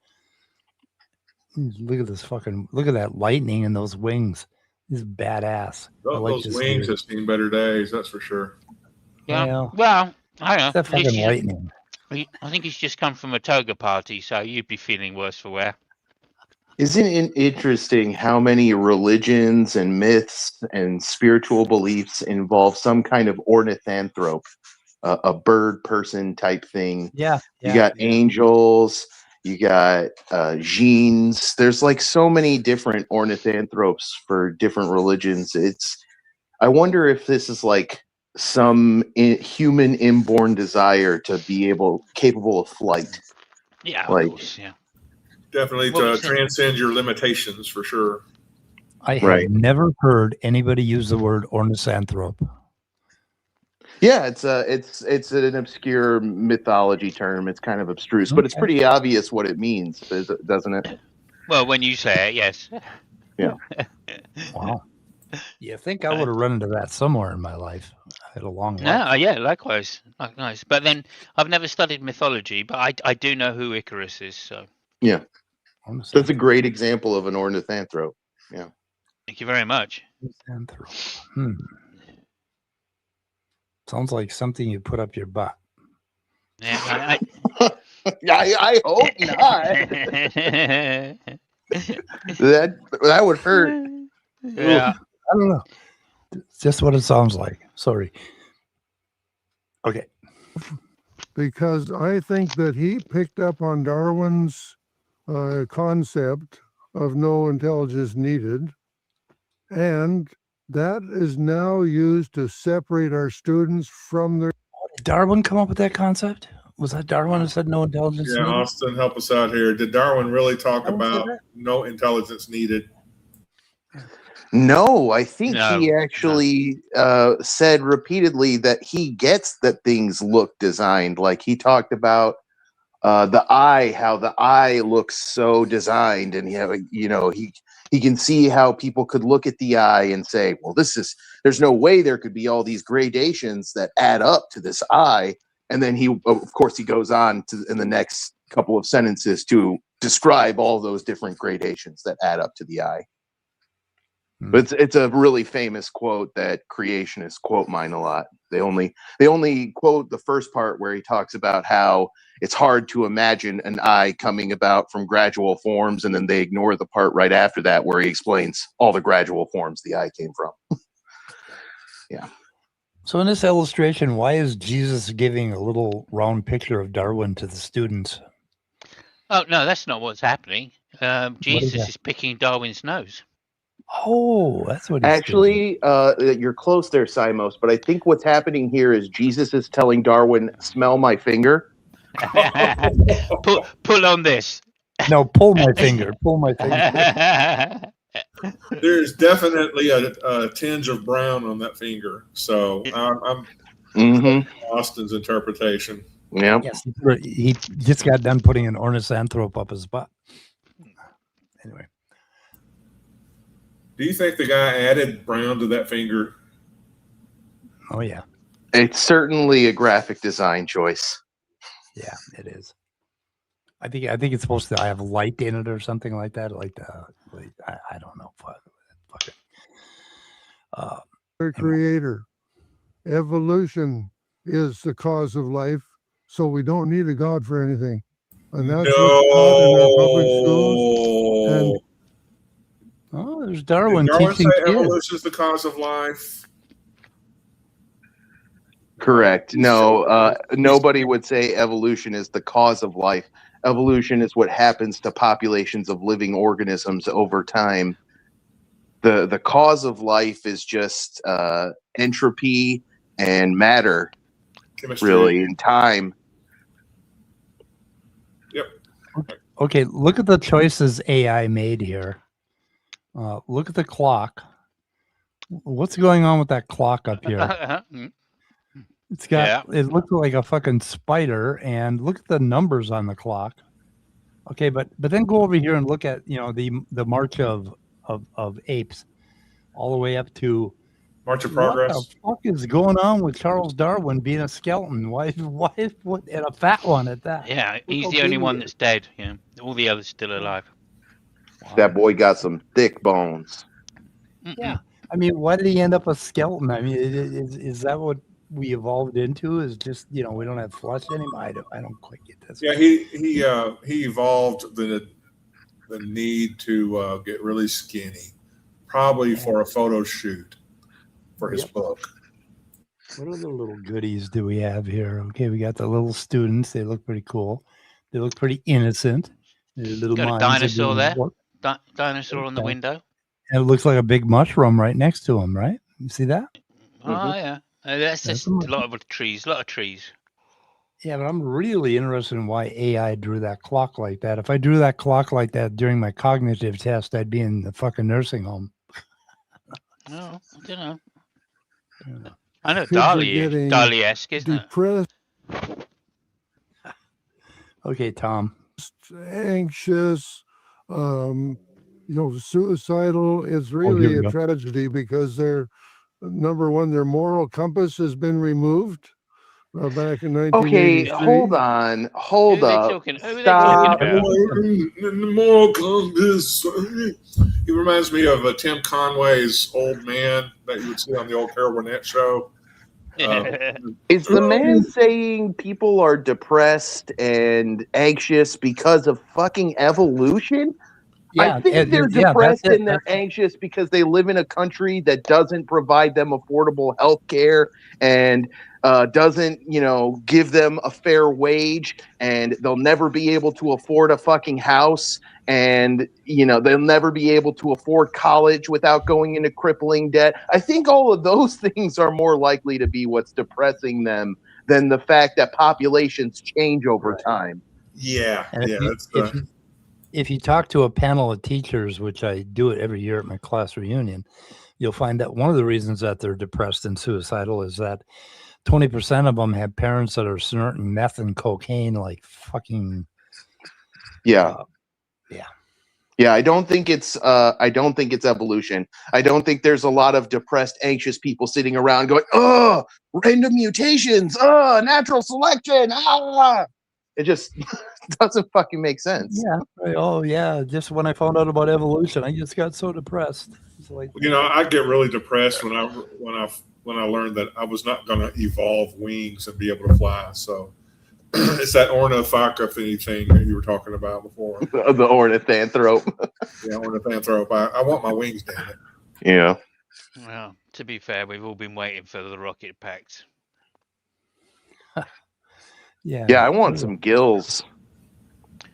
S1: Look at look at that lightning and those wings. He's badass. I like
S3: Those
S1: this
S3: wings
S1: dude.
S3: have seen better days, that's for sure.
S2: Yeah. Well, I don't know.
S1: That fucking lightning.
S2: I think he's just come from a toga party, so you'd be feeling worse for wear.
S7: Isn't it interesting how many religions and myths and spiritual beliefs involve some kind of ornithanthrope, a bird person type thing?
S1: Yeah.
S7: You got angels, you got genes. There's like so many different ornithanthropes for different religions. I wonder if this is like some human inborn desire to be capable of flight.
S2: Yeah,
S7: Like-
S2: of course, yeah.
S3: Definitely
S2: What
S3: to
S2: was it?
S3: transcend your limitations for sure.
S1: I have
S7: Right.
S1: never heard anybody use the word ornithanthrope.
S7: Yeah, it's an obscure mythology term. It's kind of abstruse, but it's
S1: Okay.
S7: pretty obvious what it means, doesn't it?
S2: Well, when you say it, yes.
S1: Wow. You think I would have run into that somewhere in my life? I had a long life.
S2: No, yeah, likewise. But then I've never studied mythology, but I do know who Icarus is, so
S7: That's a great example of an ornithanthrope.
S2: thank you very much.
S1: Ornithanthrope. Sounds like something you put up your butt.
S2: Yeah,
S7: I hope not. That would hurt.
S2: yeah.
S1: I don't know. It's just what it sounds like. Sorry. Okay.
S6: Because I think that he picked up on Darwin's concept of no intelligence needed, and that is now used to separate our students from their.
S1: Did Darwin come up with that concept? Was that Darwin who said no intelligence
S3: Yeah,
S1: needed?
S3: Austin, help us out here. Did Darwin really talk
S1: Darwin said
S3: about
S1: that?
S3: no intelligence needed?
S7: No, I think
S2: No,
S7: he actually said repeatedly that he gets that things look designed. Like he talked about the eye, how the eye looks so designed, and he can see how people could look at the eye and say, well, there's no way there could be all these gradations that add up to this eye. And then he goes on to in the next couple of sentences to describe all those different gradations that add up to the eye. But it's a really famous quote that creationists quote mine a lot. They only quote the first part where he talks about how it's hard to imagine an eye coming about from gradual forms, and then they ignore the part right after that where he explains all the gradual forms the eye came from. Yeah.
S1: So in this illustration, why is Jesus giving a little round picture of Darwin to the students?
S2: Oh no, that's not what's happening. Jesus
S1: that?
S2: is picking Darwin's nose.
S1: Oh, that's what he's doing.
S7: Actually, you're close there, Simos, but I think what's happening here is Jesus is telling Darwin, smell my finger.
S2: Pull on this.
S1: No, pull my finger. Pull my finger.
S3: There's definitely a tinge of brown on that finger. So I'm
S7: Mm-hmm.
S3: Austin's interpretation.
S7: Yeah.
S1: Yes, he just got done putting an ornithanthrope up his butt. Anyway.
S3: Do you think the guy added brown to that finger?
S1: Oh, yeah.
S7: It's certainly a graphic design choice.
S1: Yeah, it is. I think it's supposed to have light in it or something like that. I don't know. Fuck it.
S6: Their creator. Evolution is the cause of life, so we don't need a God for anything. And that's what's taught in our public schools. And
S1: Oh, there's Darwin
S3: Did Darwin
S1: teaching
S3: say
S1: kids.
S3: evolution is the cause of life?
S7: Correct. No, nobody would say evolution is the cause of life. Evolution is what happens to populations of living organisms over time. The cause of life is just entropy and matter,
S3: Chemistry.
S7: really, in time.
S3: Yep.
S1: Okay, look at the choices AI made here. Look at the clock. What's going on with that clock up here? It's got. It looks like a fucking spider, and look at the numbers on the clock. Okay, but then go over here and look at the march of apes, all the way up to
S3: March of Progress.
S1: What the fuck is going on with Charles Darwin being a skeleton? Why what and a fat one at that?
S2: Yeah, he's the only one that's dead. Yeah, all the others still alive.
S7: That boy got some thick bones.
S1: Yeah, I mean, why did he end up a skeleton? I mean, is that what we evolved into? Is just we don't have flesh anymore? I don't quite get this.
S3: Yeah, he evolved the need to get really skinny, probably for a photo shoot for his book.
S1: What other little goodies do we have here? Okay, we got the little students. They look pretty cool. They look pretty innocent. Little
S2: got a dinosaur there. Dinosaur on the window.
S1: And it looks like a big mushroom right next to him, right? You see that?
S2: Oh, yeah. That's just a lot of trees.
S1: Yeah, but I'm really interested in why AI drew that clock like that. If I drew that clock like that during my cognitive test, I'd be in the fucking nursing home.
S2: No, I don't know. I know Dali-esque, isn't
S6: depressed,
S2: it?
S1: Okay, Tom.
S6: Anxious, suicidal. It's really a tragedy because their moral compass has been removed back in 1983.
S7: Okay, hold on. Hold up.
S2: Stop.
S3: The moral compass. He reminds me of Tim Conway's Old Man that you would see on the old Carol Burnett show.
S7: Is the man saying people are depressed and anxious because of fucking evolution?
S1: Yeah,
S7: I think they're depressed and they're anxious because they live in a country that doesn't provide them affordable health care and doesn't, give them a fair wage, and they'll never be able to afford a fucking house, and, they'll never be able to afford college without going into crippling debt. I think all of those things are more likely to be what's depressing them than the fact that populations change over time.
S3: Yeah,
S1: if you talk to a panel of teachers, which I do it every year at my class reunion, you'll find that one of the reasons that they're depressed and suicidal is that 20% of them have parents that are snorting meth and cocaine like fucking.
S7: Yeah. I don't think it's evolution. I don't think there's a lot of depressed, anxious people sitting around going, "Oh, random mutations, natural selection, It just doesn't fucking make sense.
S1: Yeah. Oh yeah. Just when I found out about evolution, I just got so depressed. It's like,
S3: I get really depressed when I learned that I was not going to evolve wings and be able to fly. So it's that ornithopathy thing that you were talking about before.
S7: The ornithanthrope.
S3: Yeah, ornithanthrope. I want my wings, damn it.
S7: Yeah.
S2: Well, to be fair, we've all been waiting for the rocket packs.
S7: Yeah, I want some gills.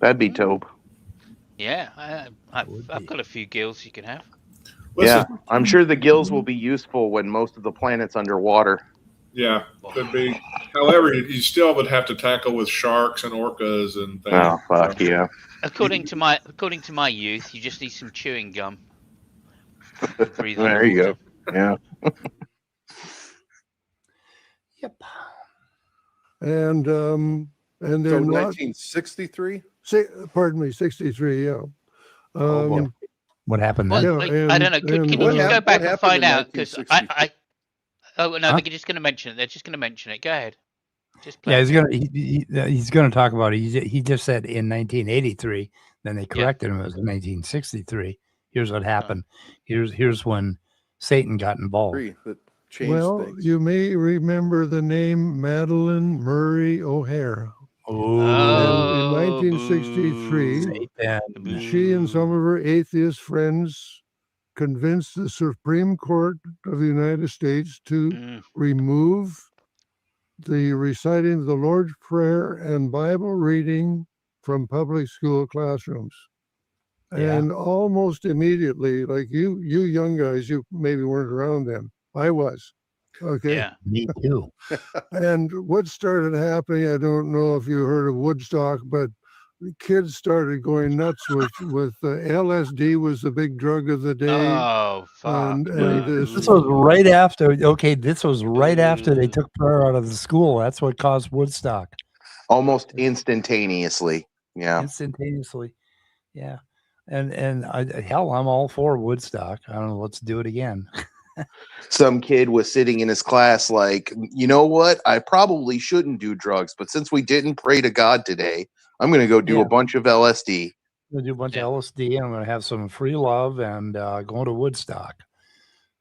S7: That'd be dope.
S2: Yeah, I've got a few gills you can have.
S3: Listen,
S7: yeah, I'm sure the gills will be useful when most of the planet's underwater.
S3: Yeah, could be. However, you still would have to tackle with sharks and orcas and things.
S7: Oh, fuck yeah.
S2: According to my youth, you just need some chewing gum.
S7: There you go. Yeah.
S1: Yep.
S4: So
S6: And they're not
S4: 1963.
S6: Pardon me, 63. Yeah.
S1: What happened then?
S2: I don't know. Can you just go back and find out? Because oh no, they're just going to mention it. They're just going to mention it. Go ahead. Just play.
S1: Yeah, he's going to talk about it. He just said in 1983. Then they corrected him. It was in 1963. Here's what happened. Here's when Satan got involved.
S6: Well, things. You may remember the name Madeleine Murray O'Hare.
S1: Oh,
S6: in 1963, she and some of her atheist friends convinced the Supreme Court of the United States to remove the reciting of the Lord's Prayer and Bible reading from public school classrooms. Yeah. And almost immediately, like you young guys, you maybe weren't around then. I was. Okay.
S2: Yeah.
S1: Me too.
S6: And what started happening, I don't know if you heard of Woodstock, but kids started going nuts with LSD was the big drug of the day.
S2: Oh, fuck.
S6: And
S1: This was right after. Okay, this was right after they
S2: Ooh.
S1: took prayer out of the school. That's what caused Woodstock
S7: Almost instantaneously. Yeah.
S1: instantaneously. Yeah, and hell, I'm all for Woodstock. I don't know. Let's do it again.
S7: Some kid was sitting in his class like, you know what? I probably shouldn't do drugs, but since we didn't pray to God today, I'm going to go do
S1: Yeah.
S7: a bunch of LSD.
S1: I'm gonna do a bunch
S2: Yeah.
S1: of LSD. I'm gonna have some free love and go to Woodstock,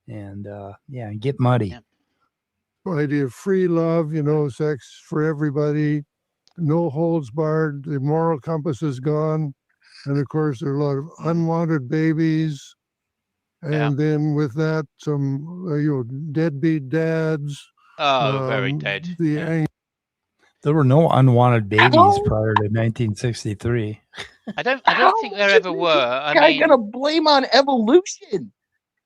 S1: and get muddy.
S2: Yeah.
S6: idea of free love, sex for everybody, no holds barred. The moral compass is gone. And of course, there are a lot of unwanted babies. And then with that, some deadbeat dads.
S2: Very dead.
S1: There were no unwanted babies prior to 1963.
S2: I don't think there ever were. I
S7: Guy
S2: mean,
S7: gonna blame on evolution.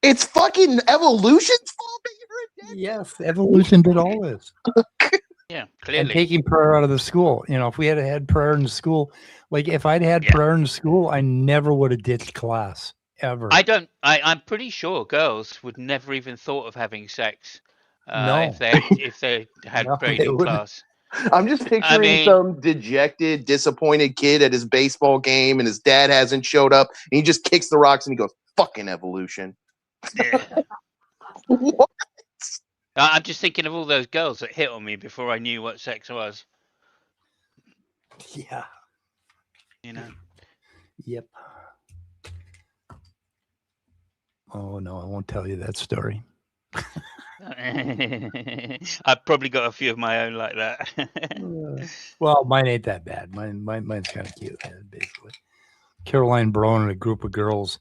S7: It's fucking evolution's fault that you're a dead.
S1: Yes, evolution did all this.
S2: yeah,
S1: And
S2: clearly.
S1: taking prayer out of the school. If we had prayer in school, like if I'd had prayer in school, I never would have ditched class ever.
S2: I'm pretty sure girls would never even thought of having sex.
S1: No.
S2: If they had
S1: No,
S2: prayed
S1: they
S2: in
S1: wouldn't.
S2: class.
S7: I'm just picturing
S2: mean-
S7: some dejected, disappointed kid at his baseball game, and his dad hasn't showed up, and he just kicks the rocks and he goes, "Fucking evolution."
S2: Yeah.
S7: What?
S2: I'm just thinking of all those girls that hit on me before I knew what sex was.
S1: Yeah. Yep. Oh no, I won't tell you that story.
S2: I've probably got a few of my own like that.
S1: Well, mine ain't that bad. Mine's kind of cute, basically. Caroline Brown and a group of girls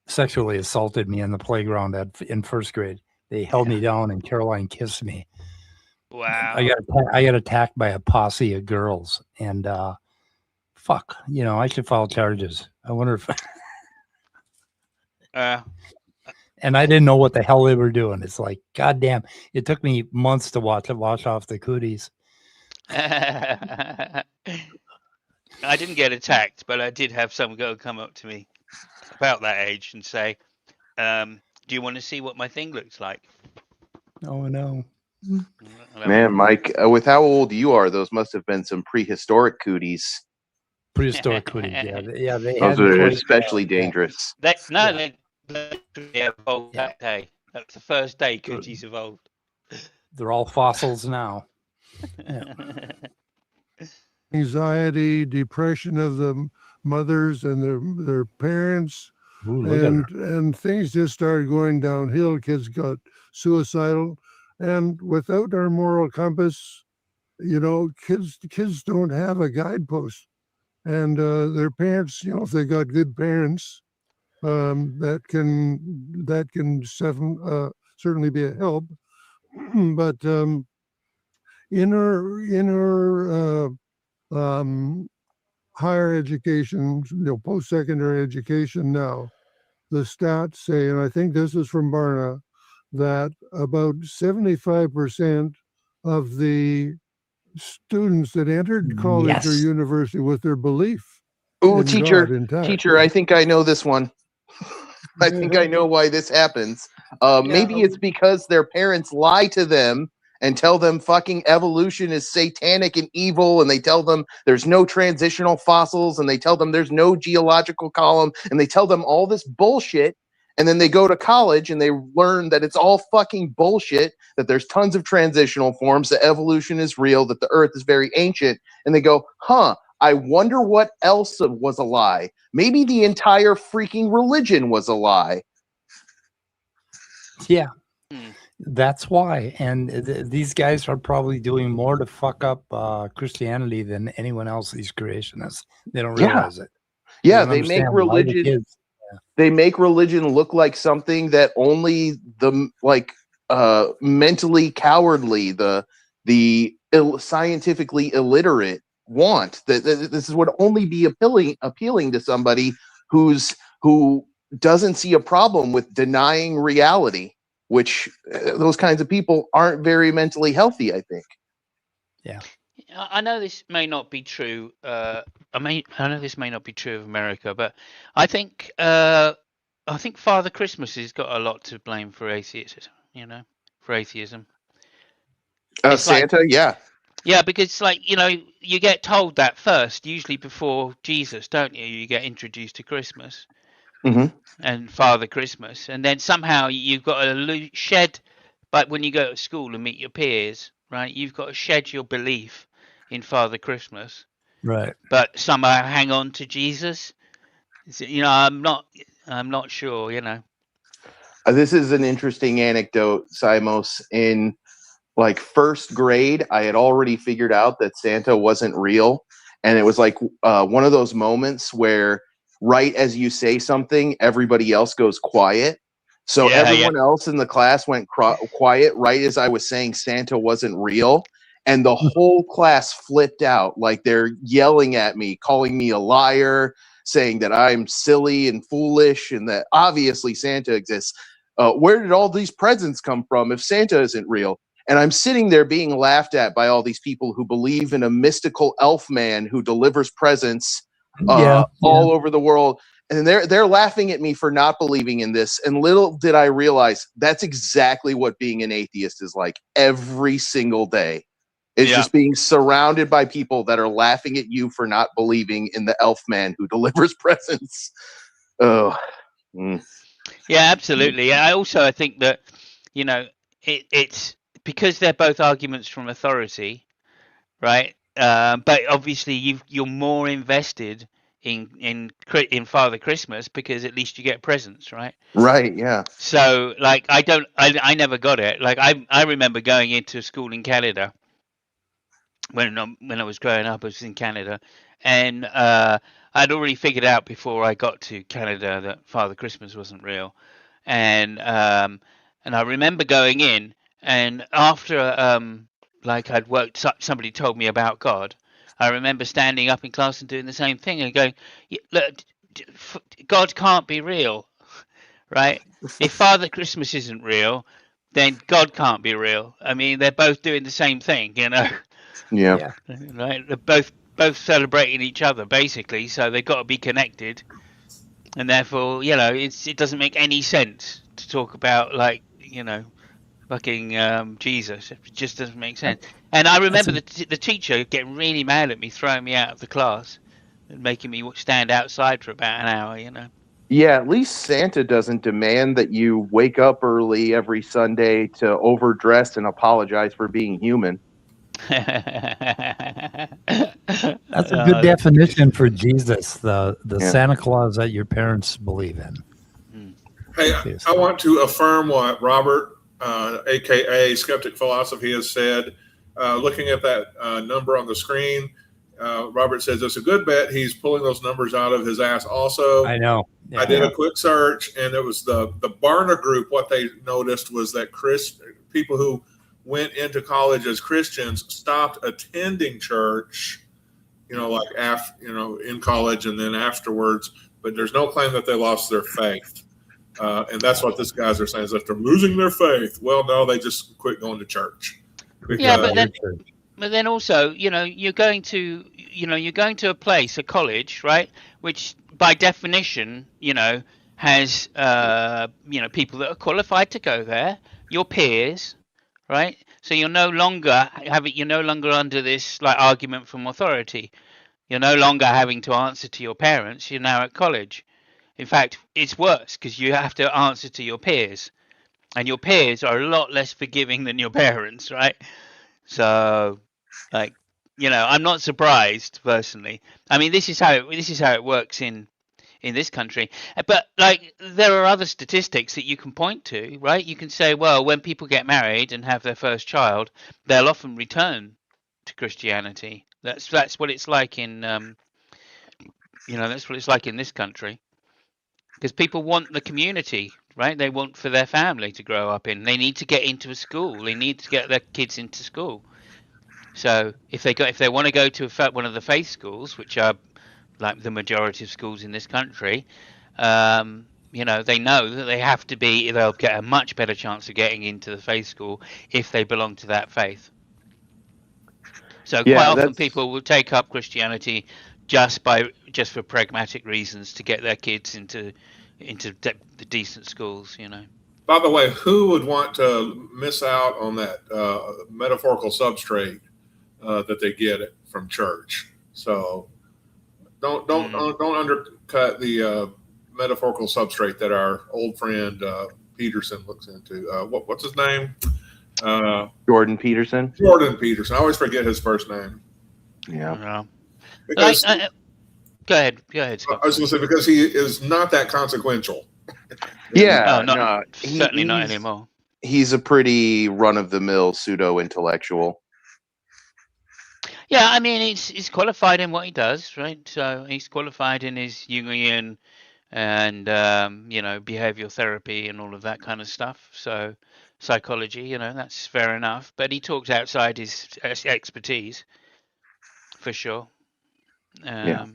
S1: sexually assaulted me on the playground in first grade. They held me down and Caroline kissed me.
S2: Wow.
S1: I got attacked by a posse of girls, and fuck, I should file charges. I wonder if. And I didn't know what the hell they were doing. It's like, goddamn! It took me months to wash off the cooties.
S2: I didn't get attacked, but I did have some girl come up to me about that age and say, "Do you want to see what my thing looks like?"
S1: Oh no,
S7: Man, Mike, with how old you are, those must have been some prehistoric cooties.
S1: prehistoric cooties. Yeah, they
S7: Those
S1: had
S7: are
S1: quite-
S7: especially dangerous.
S2: They evolved that day. That was the first day cooties evolved.
S1: They're all fossils now.
S6: Anxiety, depression of the mothers and their parents.
S1: Ooh, look at her.
S6: And things just started going downhill. Kids got suicidal. And without our moral compass, kids don't have a guidepost. And their parents, if they got good parents, that can certainly be a help. But in our higher education, post-secondary education now, the stats say, and I think this is from Barna, that about 75% of the students that entered college or university with their belief.
S7: Oh,
S6: in
S7: teacher,
S6: God intact.
S7: teacher, I think I know this one. I think I know why this happens. Maybe it's because their parents lie to them and tell them fucking evolution is satanic and evil, and they tell them there's no transitional fossils, and they tell them there's no geological column, and they tell them all this bullshit, and then they go to college and they learn that it's all fucking bullshit, that there's tons of transitional forms, that evolution is real, that the earth is very ancient, and they go, I wonder what else was a lie. Maybe the entire freaking religion was a lie.
S1: Yeah. That's why. And these guys are probably doing more to fuck up Christianity than anyone else, these creationists. They don't realize it.
S7: Yeah,
S1: They
S7: they make
S1: understand why the
S7: religion.
S1: kids-
S7: They make religion look like something that only the mentally cowardly, the scientifically illiterate want. That this would only be appealing to somebody who doesn't see a problem with denying reality, which those kinds of people aren't very mentally healthy, I think.
S1: Yeah.
S2: I know this may not be true. I know this may not be true of America, but I think Father Christmas has got a lot to blame for atheism. For atheism. It's like,
S7: Santa, yeah.
S2: yeah, because it's like, you get told that first, usually before Jesus, don't you? You get introduced to Christmas and Father Christmas, and then somehow you've got to shed, like when you go to school and meet your peers, right? You've got to shed your belief in Father Christmas,
S1: Right.
S2: but somehow hang on to Jesus. I'm not sure.
S7: This is an interesting anecdote, Simos. In like first grade, I had already figured out that Santa wasn't real. And it was like one of those moments where right as you say something, everybody else goes quiet. So everyone else in the class went quiet right as I was saying Santa wasn't real. And the whole class flipped out, like they're yelling at me, calling me a liar, saying that I'm silly and foolish and that obviously Santa exists. Where did all these presents come from if Santa isn't real? And I'm sitting there being laughed at by all these people who believe in a mystical elf man who delivers presents all over the world. And they're laughing at me for not believing in this. And little did I realize that's exactly what being an atheist is like every single day. It's just being surrounded by people that are laughing at you for not believing in the elf man who delivers presents. Oh.
S2: Yeah, absolutely. I think that, it's because they're both arguments from authority, right? But obviously you're more invested in Father Christmas because at least you get presents, right?
S7: Right, yeah.
S2: So like I never got it. Like I remember going into school in Canada when I was growing up. I was in Canada, and I'd already figured out before I got to Canada that Father Christmas wasn't real, and I remember going in, and after like I'd worked, somebody told me about God. I remember standing up in class and doing the same thing and going, "Look, God can't be real, right? If Father Christmas isn't real, then God can't be real. I mean, they're both doing the same thing,
S7: Yeah.
S2: Right? They're both celebrating each other basically, so they've got to be connected, and therefore, it doesn't make any sense to talk about like fucking Jesus. It just doesn't make sense. And I remember the teacher getting really mad at me, throwing me out of the class, and making me stand outside for about an hour.
S7: Yeah, at least Santa doesn't demand that you wake up early every Sunday to overdress and apologize for being human.
S1: That's a good definition for Jesus, the Santa Claus that your parents believe in.
S3: Hey, I want to affirm what Robert, aka Skeptic Philosophy, has said. Looking at that number on the screen, Robert says it's a good bet he's pulling those numbers out of his ass also.
S1: I know. Yeah.
S3: I did a quick search, and it was the Barna Group. What they noticed was that people who went into college as Christians stopped attending church, like in college and then afterwards. But there's no claim that they lost their faith. And that's what these guys are saying, is that they're losing their faith. Well, no, they just quit going to church.
S2: Yeah, but then also, you're going to a place, a college, right, which by definition, has people that are qualified to go there, your peers, right? So you're no longer under this like argument from authority. You're no longer having to answer to your parents. You're now at college. In fact, it's worse because you have to answer to your peers, and your peers are a lot less forgiving than your parents, right? So, like, I'm not surprised personally. I mean, this is how it works in this country. But like, there are other statistics that you can point to, right? You can say, well, when people get married and have their first child, they'll often return to Christianity. That's what it's like in that's what it's like in this country. Because people want the community, right? They want for their family to grow up in. They need to get into a school. They need to get their kids into school. So if they want to go to one of the faith schools, which are like the majority of schools in this country, they know that they'll get a much better chance of getting into the faith school if they belong to that faith. So
S7: Yeah,
S2: quite often
S7: that's-
S2: people will take up Christianity just for pragmatic reasons to get their kids into the decent schools, you know.
S3: By the way, who would want to miss out on that metaphorical substrate that they get it from church? So don't undercut the metaphorical substrate that our old friend Peterson looks into. What's his name?
S7: Jordan Peterson.
S3: Jordan Peterson. I always forget his first name.
S7: Yeah.
S3: Because
S2: Go ahead, Scott.
S3: I was going to say because he is not that consequential.
S7: Yeah.
S2: No, certainly not
S7: he's-
S2: anymore.
S7: He's a pretty run-of-the-mill pseudo-intellectual.
S2: Yeah, I mean, he's qualified in what he does, right? So he's qualified in his Jungian and behavioral therapy and all of that kind of stuff. So psychology, that's fair enough. But he talks outside his expertise, for sure.
S7: Yeah.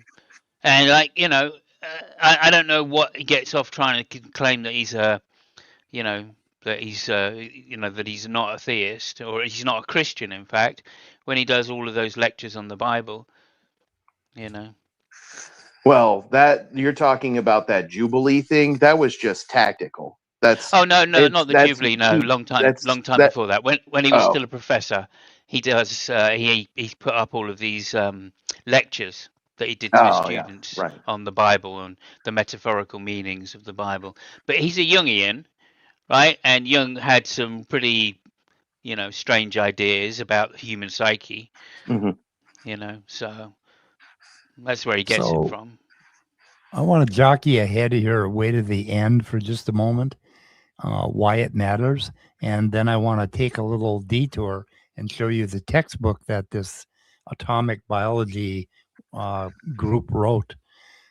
S2: And I don't know what he gets off trying to claim that he's that he's not a theist or he's not a Christian, in fact, when he does all of those lectures on the Bible,
S7: Well, that you're talking about that Jubilee thing, that was just tactical. That's
S2: not the Jubilee. No, long time before that. When he was still a professor, he does he put up all of these lectures that he did to his students on the Bible and the metaphorical meanings of the Bible. But he's a Jungian, right? And Jung had some pretty, strange ideas about the human psyche.
S7: Mhm.
S2: So that's where he gets it from.
S1: I want to jockey ahead here, way to the end for just a moment, why it matters. And then I want to take a little detour and show you the textbook that this atomic biology group wrote,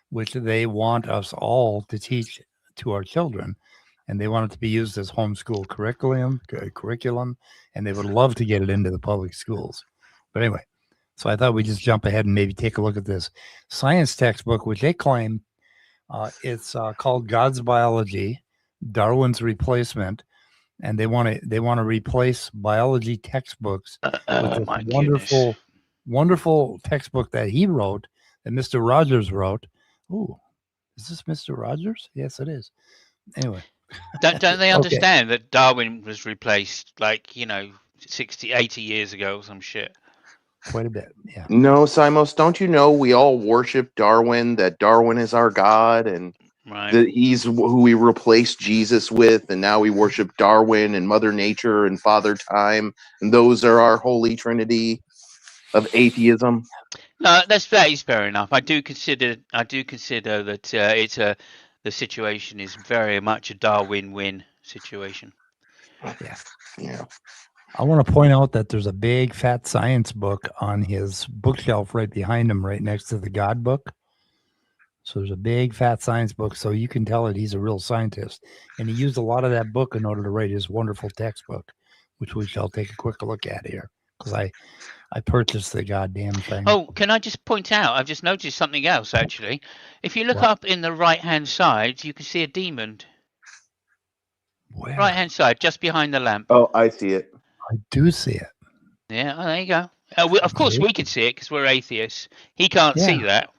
S1: which they want us all to teach to our children. And they want it to be used as homeschool curriculum, and they would love to get it into the public schools. But anyway, so I thought we'd just jump ahead and maybe take a look at this science textbook, which they claim it's called God's Biology, Darwin's Replacement, and they want to replace biology textbooks with this wonderful textbook that he wrote, that Mr. Rogers wrote. Oh, is this Mr. Rogers? Yes, it is. Anyway.
S2: Don't they understand that Darwin was replaced 60, 80 years ago or some shit?
S1: Quite a bit, yeah.
S7: No, Simos, don't you know we all worship Darwin, that Darwin is our God, and that he's who we replaced Jesus with, and now we worship Darwin and Mother Nature and Father Time, and those are our holy trinity of atheism?
S2: No, that is fair enough. I do consider that the situation is very much a Darwin win situation.
S7: Yeah.
S1: I want to point out that there's a big fat science book on his bookshelf right behind him, right next to the God book. So there's a big fat science book, so you can tell that he's a real scientist. And he used a lot of that book in order to write his wonderful textbook, which we shall take a quick look at here, because I purchased the goddamn thing.
S2: Oh, can I just point out, I've just noticed something else, actually. If you look up in the right-hand side, you can see a demon.
S1: Where?
S2: Right-hand side, just behind the lamp.
S7: Oh, I see it.
S1: I do see it.
S2: Yeah, there you go. Of course, we can see it because we're atheists. He can't see that.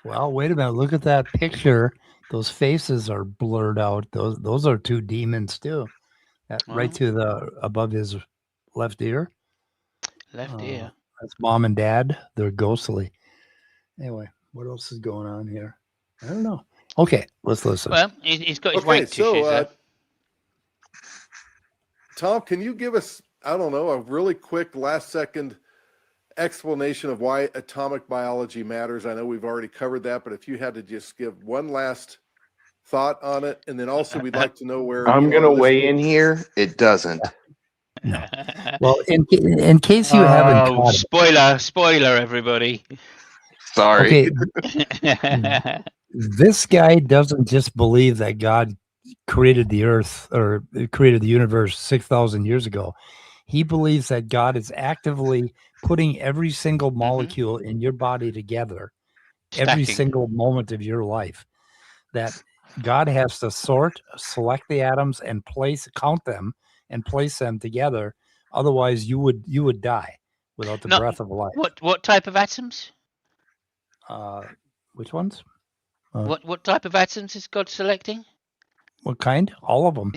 S1: Well, wait a minute. Look at that picture. Those faces are blurred out. Those are two demons too. Right to the above his left ear.
S2: Left ear.
S1: That's mom and dad. They're ghostly. Anyway, what else is going on here? I don't know. Okay, let's listen.
S2: Well, he's got his wank tissues there.
S4: Tom, can you give us, I don't know, a really quick last second explanation of why atomic biology matters? I know we've already covered that, but if you had to just give one last thought on it, and then also we'd like to know where
S7: I'm going to weigh in here. It doesn't.
S1: No. Well, in case you haven't caught
S2: spoiler, everybody.
S7: Sorry.
S1: Okay. This guy doesn't just believe that God created the earth or created the universe 6,000 years ago. He believes that God is actively putting every single molecule in your body together, every single moment of your life. That God has to select the atoms and count them and place them together. Otherwise, you would die without the
S2: No,
S1: breath of life.
S2: What type of atoms?
S1: Which ones?
S2: What type of atoms is God selecting?
S1: What kind? All of them.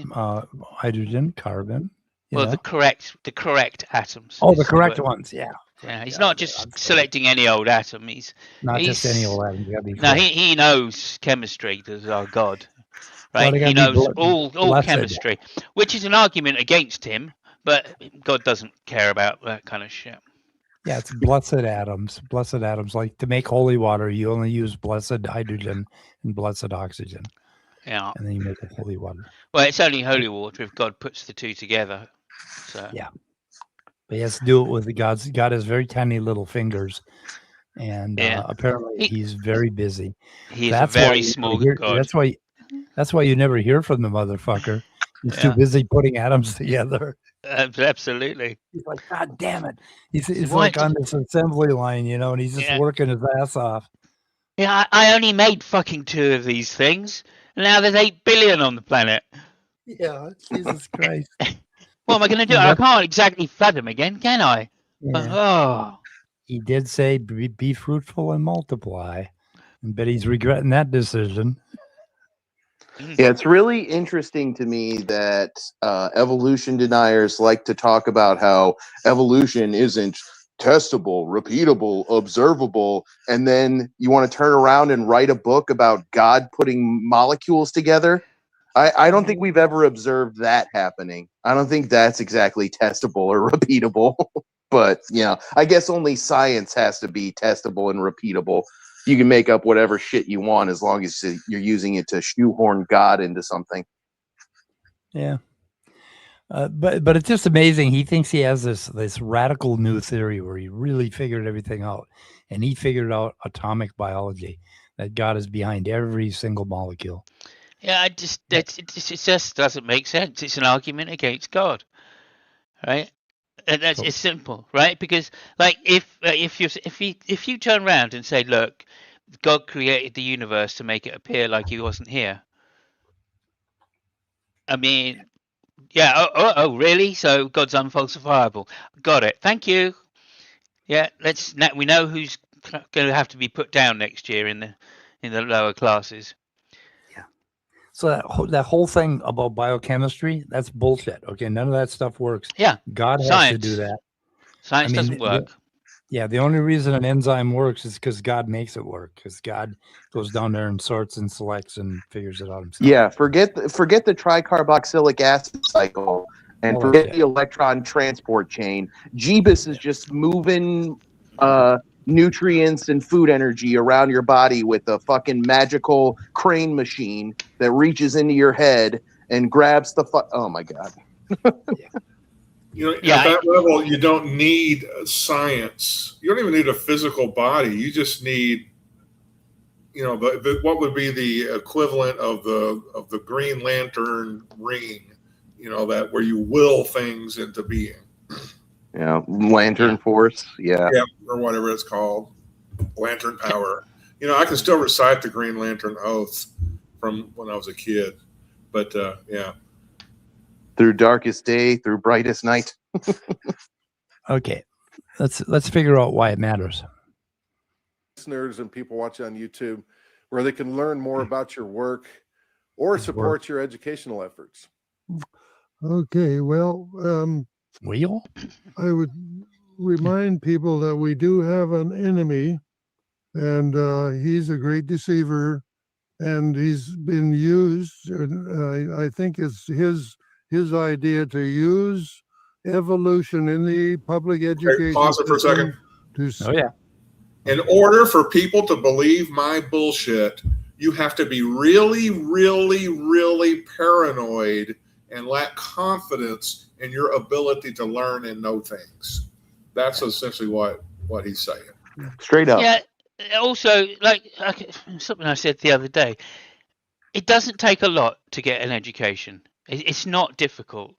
S1: Hydrogen, carbon.
S2: Well, the correct atoms.
S1: Oh,
S2: is
S1: the correct
S2: word.
S1: ones. Yeah.
S2: Yeah, he's
S1: Yeah,
S2: not just
S1: I'm sorry.
S2: selecting any old atom.
S1: Not just any
S2: he's-
S1: old atom. You gotta be
S2: No,
S1: correct.
S2: he knows chemistry. As our God,
S1: Well,
S2: right?
S1: they
S2: He
S1: gotta be
S2: knows all
S1: blessed.
S2: chemistry, which is an argument against him. But God doesn't care about that kind of shit.
S1: Yeah, it's blessed atoms. Blessed atoms. Like to make holy water, you only use blessed hydrogen and blessed oxygen,
S2: Yeah.
S1: and then you make a holy water.
S2: Well, it's only holy water if God puts the two together. So
S1: Yeah. But he has to do it with God has very tiny little fingers, and
S2: Yeah.
S1: apparently he's very busy.
S2: he is
S1: That's
S2: a very
S1: why
S2: small
S1: you
S2: God.
S1: That's why you never hear from the motherfucker. He's too
S2: Yeah.
S1: busy putting atoms together.
S2: Absolutely.
S1: He's like, God damn it! He's
S2: Why
S1: like on this assembly line, and he's just
S2: Yeah.
S1: working his ass off.
S2: Yeah, I only made fucking 2 of these things. And now there's 8 billion on the planet.
S1: Yeah, Jesus Christ.
S2: What am I going to do?
S1: And
S2: I
S1: that's-
S2: can't exactly flood them again, can I?
S1: Yeah.
S2: Oh,
S1: He did say, be fruitful and multiply. But he's regretting that decision.
S7: Yeah, it's really interesting to me that evolution deniers like to talk about how evolution isn't testable, repeatable, observable, and then you want to turn around and write a book about God putting molecules together. I don't think we've ever observed that happening. I don't think that's exactly testable or repeatable. But, I guess only science has to be testable and repeatable. You can make up whatever shit you want as long as you're using it to shoehorn God into something.
S1: Yeah. But it's just amazing. He thinks he has this radical new theory where he really figured everything out. And he figured out atomic biology, that God is behind every single molecule.
S2: yeah, it just doesn't make sense. It's an argument against God, right? And it's simple, right? Because like if you turn around and say, look, God created the universe to make it appear like he wasn't here. I mean, yeah. Oh, really? So God's unfalsifiable. Got it. Thank you. Yeah. We know who's going to have to be put down next year in the lower classes.
S1: So that whole thing about biochemistry, that's bullshit. Okay, none of that stuff works.
S2: Yeah.
S1: God has
S2: Science.
S1: to do that.
S2: Science doesn't work.
S1: The only reason an enzyme works is because God makes it work. Because God goes down there and sorts and selects and figures it out himself.
S7: Yeah, forget the tricarboxylic acid cycle and forget the electron transport chain. Jeebus is just moving nutrients and food energy around your body with a fucking magical crane machine that reaches into your head and grabs the oh my God.
S3: At that level, you don't need science. You don't even need a physical body. You just need, what would be the equivalent of the Green Lantern ring, that where you will things into being.
S7: Yeah, Lantern Force. Yeah,
S3: or whatever it's called, Lantern Power. I can still recite the Green Lantern Oath from when I was a kid, but yeah.
S7: Through darkest day, through brightest night.
S1: Okay, let's figure out why it matters.
S4: Listeners and people watching on YouTube, where they can learn more about your work or support your educational efforts.
S6: Okay, well, I would remind people that we do have an enemy, and he's a great deceiver, and he's been used. I think it's his idea to use evolution in the public education.
S3: Pause it for a second. In order for people to believe my bullshit, you have to be really, really, really paranoid and lack confidence in your ability to learn and know things. That's essentially what he's saying.
S7: Straight up.
S2: Yeah. Also, like something I said the other day, it doesn't take a lot to get an education. It's not difficult,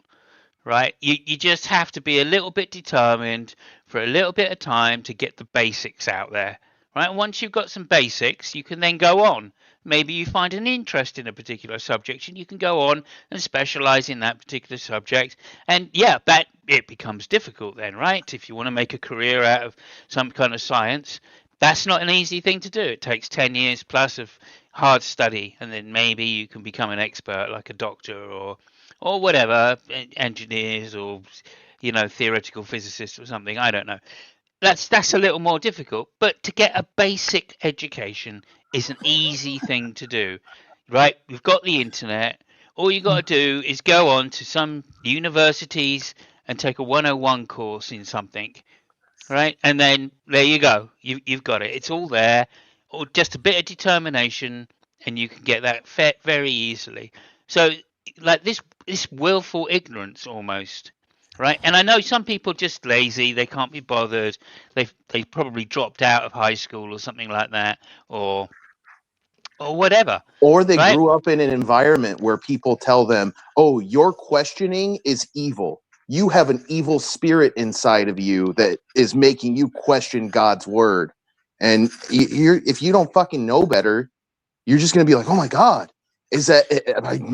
S2: right? You just have to be a little bit determined for a little bit of time to get the basics out there, right? Once you've got some basics, you can then go on maybe you find an interest in a particular subject and you can go on and specialize in that particular subject. And yeah, that it becomes difficult then, right? If you want to make a career out of some kind of science, that's not an easy thing to do. It takes 10 years plus of hard study, and then maybe you can become an expert like a doctor or whatever, engineers or theoretical physicists or something. I don't know. That's a little more difficult, but to get a basic education is an easy thing to do, right? We've got the internet. All you got to do is go on to some universities and take a 101 course in something, right? And then there you go. You've got it. It's all there, or just a bit of determination, and you can get that very easily. So, like this willful ignorance almost. Right, and I know some people just lazy; they can't be bothered. They've probably dropped out of high school or something like that, or whatever.
S7: Or they
S2: Right?
S7: grew up in an environment where people tell them, "Oh, your questioning is evil. You have an evil spirit inside of you that is making you question God's word." And if you don't fucking know better, you're just going to be like, "Oh my God, is that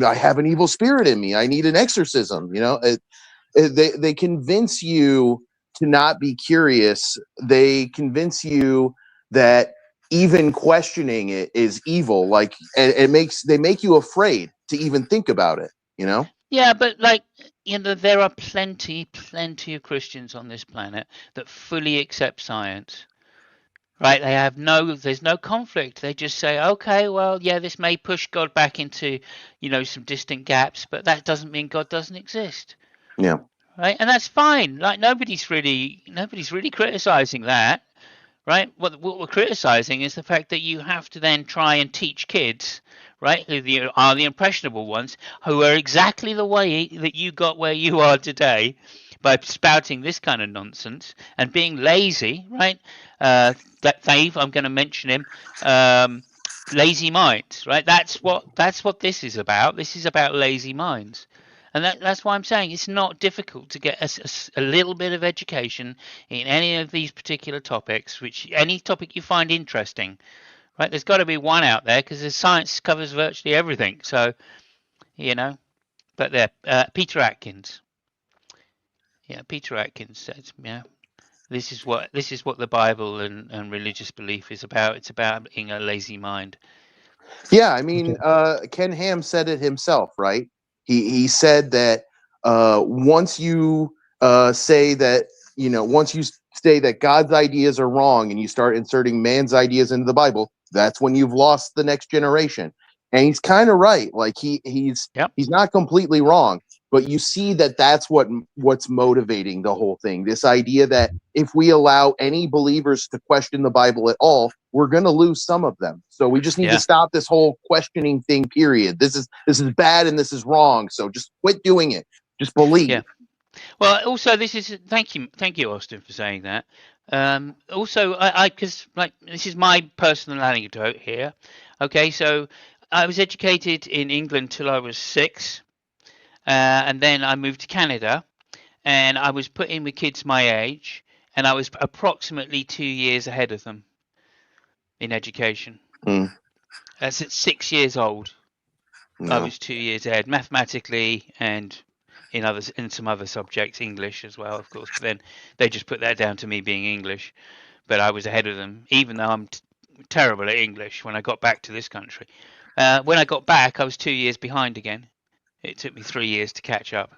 S7: I have an evil spirit in me? I need an exorcism." They convince you to not be curious. They convince you that even questioning it is evil. Like they make you afraid to even think about it.
S2: Yeah, but there are plenty of Christians on this planet that fully accept science. Right? There's no conflict. They just say, okay, well, yeah, this may push God back into, some distant gaps, but that doesn't mean God doesn't exist.
S7: Yeah.
S2: Right, and that's fine. Like nobody's really criticizing that, right? What we're criticizing is the fact that you have to then try and teach kids, right, who are the impressionable ones, who are exactly the way that you got where you are today, by spouting this kind of nonsense and being lazy, right? That Dave, I'm going to mention him. Lazy minds, right? That's what this is about. This is about lazy minds. And that's why I'm saying it's not difficult to get a little bit of education in any of these particular topics, any topic you find interesting, right? There's got to be one out there because the science covers virtually everything. So, but there, Peter Atkins. Yeah, Peter Atkins says, this is what the Bible and religious belief is about. It's about being a lazy mind.
S7: Yeah, I mean, Ken Ham said it himself, right? He said that once you say that God's ideas are wrong and you start inserting man's ideas into the Bible, that's when you've lost the next generation. And he's kind of right. Like he's not completely wrong, but you see that's what's motivating the whole thing. This idea that if we allow any believers to question the Bible at all, we're going to lose some of them. So we just need to stop this whole questioning thing, period. This is bad and this is wrong. So just quit doing it. Just believe.
S2: Yeah. Well, also thank you, Austin, for saying that. Also, because this is my personal anecdote here. Okay, so I was educated in England till I was 6, and then I moved to Canada, and I was put in with kids my age, and I was approximately 2 years ahead of them in education. That's at 6 years old. No. I was 2 years ahead mathematically, and in some other subjects, English as well, of course. But then they just put that down to me being English. But I was ahead of them, even though I'm terrible at English when I got back to this country. When I got back, I was 2 years behind again. It took me 3 years to catch up.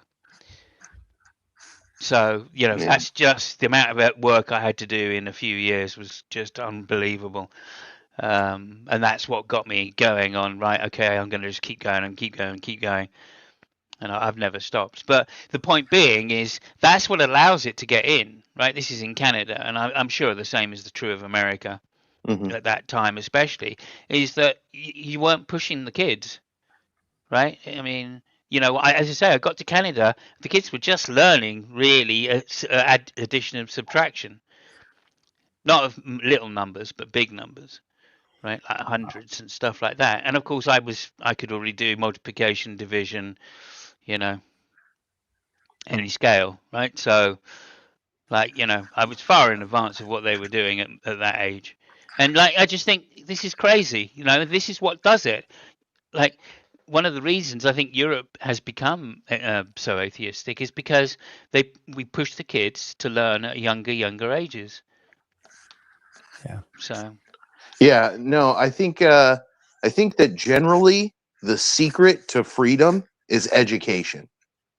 S2: So, that's just the amount of work I had to do in a few years was just unbelievable. And that's what got me going on, right, okay, I'm going to just keep going and keep going and keep going. And I've never stopped. But the point being is that's what allows it to get in, right? This is in Canada, and I'm sure the same is true of America at that time especially, is that you weren't pushing the kids, right? I mean, as I say, I got to Canada, the kids were just learning, really, addition and subtraction. Not of little numbers, but big numbers. Right, like hundreds and stuff like that. And of course, I could already do multiplication, division, any scale, right? So, I was far in advance of what they were doing at that age. And like, I just think this is crazy. You know, this is what does it. Like, one of the reasons I think Europe has become so atheistic is because we push the kids to learn at younger ages.
S1: Yeah.
S2: So.
S7: Yeah, no, I think that generally the secret to freedom is education.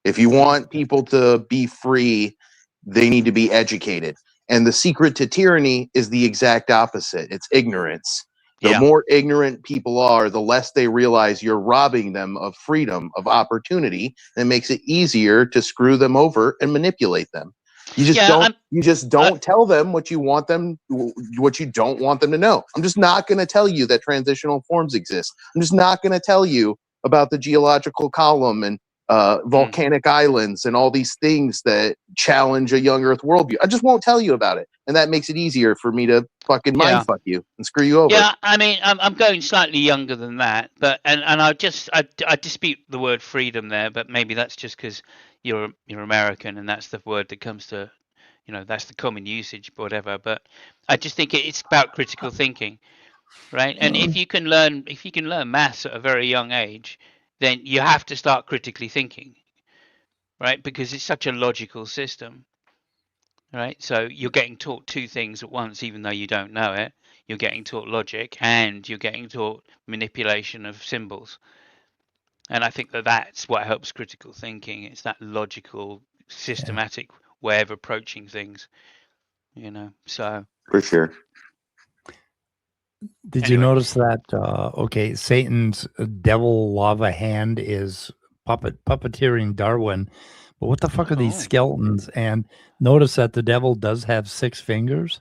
S7: If you want people to be free, they need to be educated. And the secret to tyranny is the exact opposite. It's ignorance. The
S2: Yeah.
S7: more ignorant people are, the less they realize you're robbing them of freedom, of opportunity, and it makes it easier to screw them over and manipulate them. You just don't tell them what you want them, what you don't want them to know. I'm just not going to tell you that transitional forms exist. I'm just not going to tell you about the geological column and volcanic islands and all these things that challenge a young Earth worldview. I just won't tell you about it, and that makes it easier for me to fucking mindfuck you and screw you over.
S2: Yeah, I mean, I'm going slightly younger than that, but and I dispute the word freedom there, but maybe that's just because you're American and that's the word that comes to, you know, that's the common usage, whatever. But I just think it's about critical thinking, right? And if you can learn maths at a very young age, then you have to start critically thinking, right? Because it's such a logical system, right? So you're getting taught two things at once, even though you don't know it. You're getting taught logic and you're getting taught manipulation of symbols. And I think that that's what helps critical thinking. It's that logical, systematic way of approaching things, you know, so.
S7: For sure.
S1: Did you notice that, Satan's devil lava hand is puppeteering Darwin, but what the fuck are these skeletons? And notice that the devil does have 6 fingers.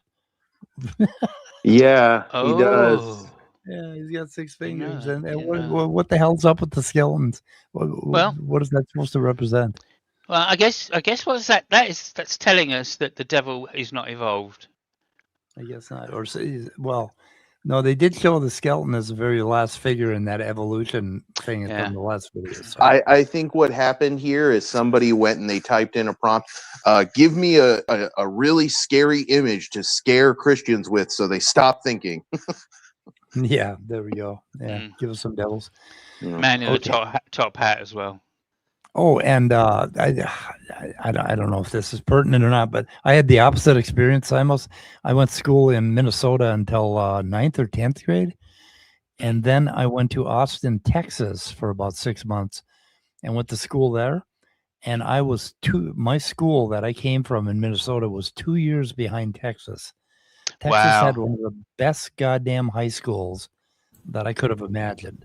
S7: Yeah, he does.
S1: Yeah, he's got 6 fingers. And what the hell's up with the skeletons? What is that supposed to represent?
S2: Well, I guess what's that's telling us that the devil is not evolved.
S1: I guess not. Or well, no, they did show the skeleton as the very last figure in that evolution thing from the last video. So.
S7: I think what happened here is somebody went and they typed in a prompt, give me a really scary image to scare Christians with so they stop thinking.
S1: Yeah, there we go. Yeah, give us some devils.
S2: Man in the top hat as well.
S1: Oh, and I don't know if this is pertinent or not, but I had the opposite experience. I went to school in Minnesota until 9th or 10th grade. And then I went to Austin, Texas for about 6 months and went to school there. And my school that I came from in Minnesota was 2 years behind Texas. Texas had one of the best goddamn high schools that I could have imagined.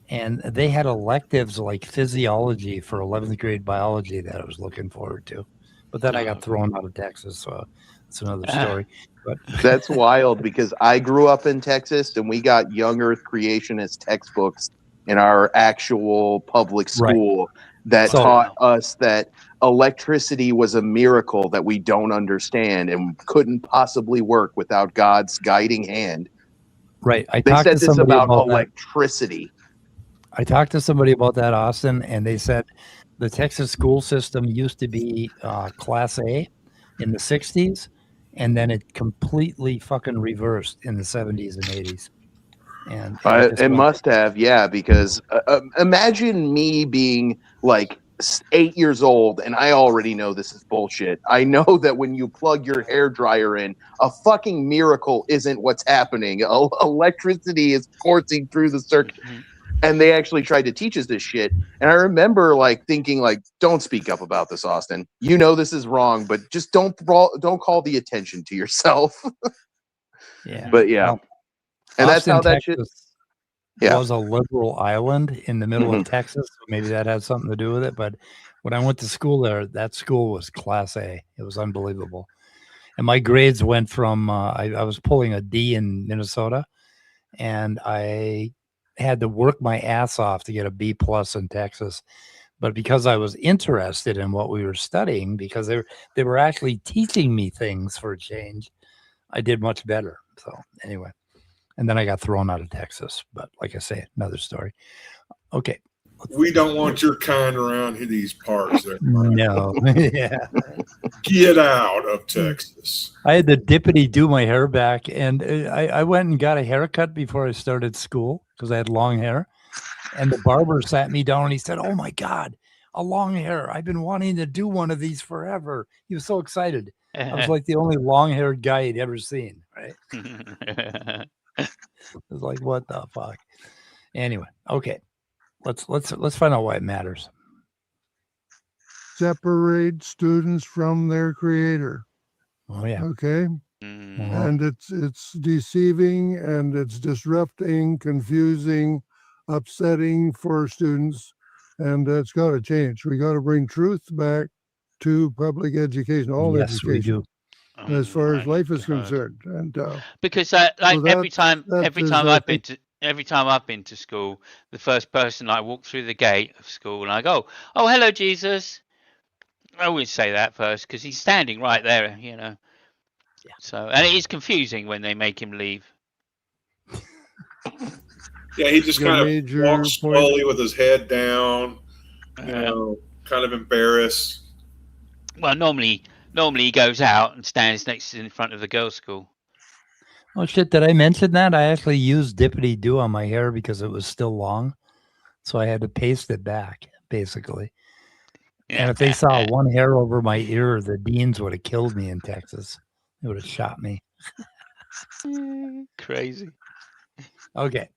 S1: And they had electives like physiology for 11th grade biology that I was looking forward to. But then I got thrown out of Texas, so that's another story. But
S7: that's wild because I grew up in Texas and we got young Earth creationist textbooks in our actual public school that taught us that electricity was a miracle that we don't understand and couldn't possibly work without God's guiding hand.
S1: Right.
S7: They said this about electricity.
S1: I talked to somebody about that, Austin, and they said the Texas school system used to be Class A in the 60s, and then it completely fucking reversed in the 70s and 80s. And
S7: it must have, because imagine me being like 8 years old, and I already know this is bullshit. I know that when you plug your hair dryer in, a fucking miracle isn't what's happening. Electricity is coursing through the circuit. And they actually tried to teach us this shit. And I remember like thinking like, don't speak up about this, Austin. You know this is wrong, but just don't call the attention to yourself.
S1: Yeah.
S7: But yeah.
S1: Well,
S7: and
S1: Austin,
S7: that's how that
S1: Texas
S7: shit
S1: was a liberal island in the middle of Texas. So maybe that had something to do with it. But when I went to school there, that school was Class A. It was unbelievable. And my grades went from I was pulling a D in Minnesota, and I had to work my ass off to get a B+ in Texas. But because I was interested in what we were studying, because they were actually teaching me things for a change, I did much better. So anyway, and then I got thrown out of Texas. But like I say, another story. Okay,
S3: We don't want your kind around these parts. There.
S1: No. Yeah.
S3: Get out of Texas.
S1: I had to dippity do my hair back, and I went and got a haircut before I started school because I had long hair. And the barber sat me down and he said, "Oh my God, a long hair. I've been wanting to do one of these forever." He was so excited. I was like the only long-haired guy he'd ever seen, right? It was like, what the fuck? Anyway, okay. Let's find out why it matters.
S6: Separate students from their creator.
S1: Oh yeah.
S6: Okay. And it's deceiving and it's disrupting, confusing, upsetting for students, and it's got to change. We got to bring truth back to public education, all
S1: Yes, we
S6: education,
S1: do.
S6: as far as life is concerned. And
S2: Because every time I've been to school, the first person I walk through the gate of school and I go, "Oh, hello, Jesus." I always say that first because he's standing right there, you know.
S1: Yeah.
S2: So, and it is confusing when they make him leave.
S3: Yeah, he just kind of walks slowly with his head down, you know, kind of embarrassed.
S2: Well, normally he goes out and stands in front of the girls' school.
S1: Oh shit! Did I mention that? I actually used dippity do on my hair because it was still long, so I had to paste it back, basically. And if they saw one hair over my ear, the deans would have killed me in Texas. They would have shot me.
S2: Crazy.
S1: Okay.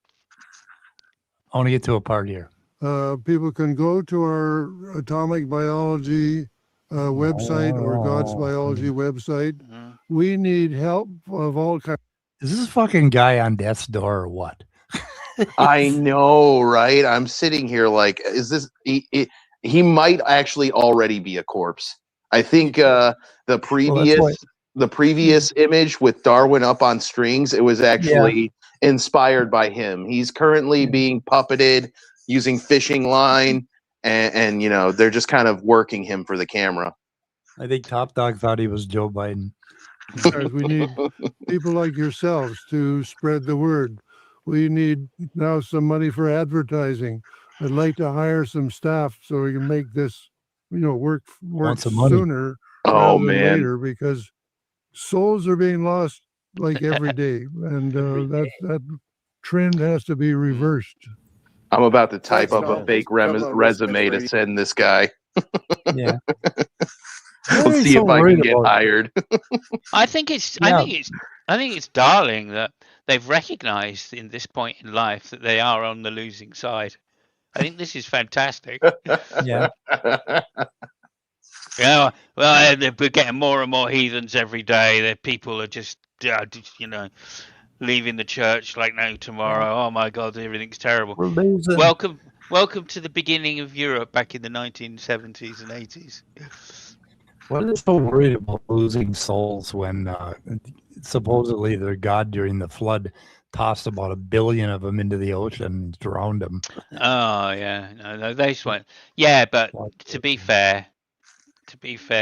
S1: I want to get to a part here.
S6: People can go to our atomic biology website or God's biology website. We need help of all kinds.
S1: Is this fucking guy on death's door or what?
S7: I know, right? I'm sitting here like, is this? He might actually already be a corpse. I think the previous image with Darwin up on strings, it was actually inspired by him. He's currently being puppeted using fishing line, and you know, they're just kind of working him for the camera.
S1: I think Top Dog thought he was Joe Biden.
S6: We need people like yourselves to spread the word. We need now some money for advertising. I'd like to hire some staff so we can make this, you know, work sooner rather than later, because souls are being lost like every day, and that trend has to be reversed.
S7: I'm about to type up a fake resume to send this guy.
S1: Yeah.
S7: Let's see if I can get hired.
S2: I think it's darling that they've recognized in this point in life that they are on the losing side. I think this is fantastic.
S1: Yeah.
S2: Yeah. Well, we're getting more and more heathens every day. That people are just, you know, leaving the church like no tomorrow. Oh my God, everything's terrible. Welcome to the beginning of Europe back in the 1970s and 80s.
S1: What are they so worried about losing souls when supposedly their God during the flood tossed about 1 billion of them into the ocean and drowned them?
S2: Oh yeah, no, they just went. Yeah, but to be fair,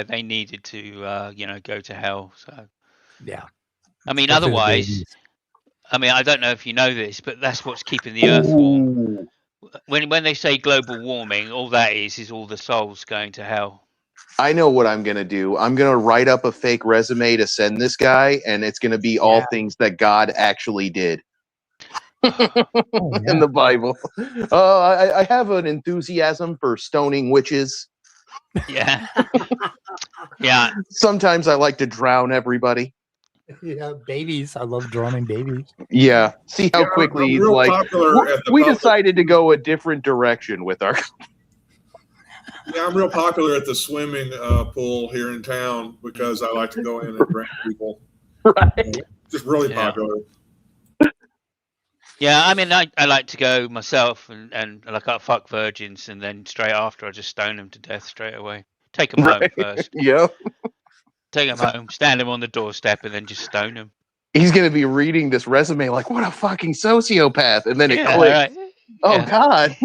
S2: they needed to, you know, go to hell. So
S1: yeah,
S2: I mean, otherwise, I mean, I don't know if you know this, but that's what's keeping the Earth warm. When they say global warming, all that is all the souls going to hell.
S7: I know what I'm going to do. I'm going to write up a fake resume to send this guy, and it's going to be all things that God actually did in the Bible. I have an enthusiasm for stoning witches.
S2: Yeah. Yeah.
S7: Sometimes I like to drown everybody.
S1: Yeah, babies. I love drowning babies.
S7: Yeah. See how quickly he's like, we decided to go a different direction with our...
S3: Yeah, I'm real popular at the swimming pool here in town because I like to go in and drink people.
S7: Right.
S3: Just really popular.
S2: Yeah, I mean, I like to go myself and like I fuck virgins, and then straight after I just stone them to death straight away. Take them home first.
S7: Yeah.
S2: Take them home, stand them on the doorstep, and then just stone them.
S7: He's going to be reading this resume like, what a fucking sociopath. And then it clicks.
S2: Right.
S7: Oh, God.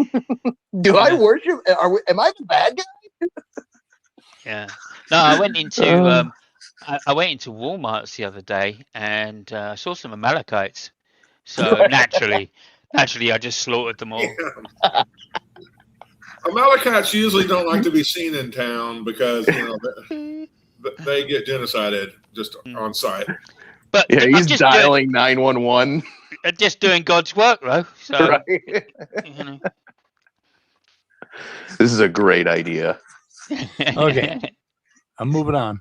S7: Do I worship? Am I the bad guy?
S2: Yeah. No, I went into I went into Walmart's the other day and saw some Amalekites. So naturally, I just slaughtered them all.
S3: Amalekites usually don't like to be seen in town because they get genocided just on sight.
S2: But
S7: Yeah,
S2: I'm
S7: he's
S2: just
S7: dialing 911.
S2: just doing God's work, though. So
S7: Right.
S2: you know.
S7: This is a great idea.
S1: Okay. I'm moving on.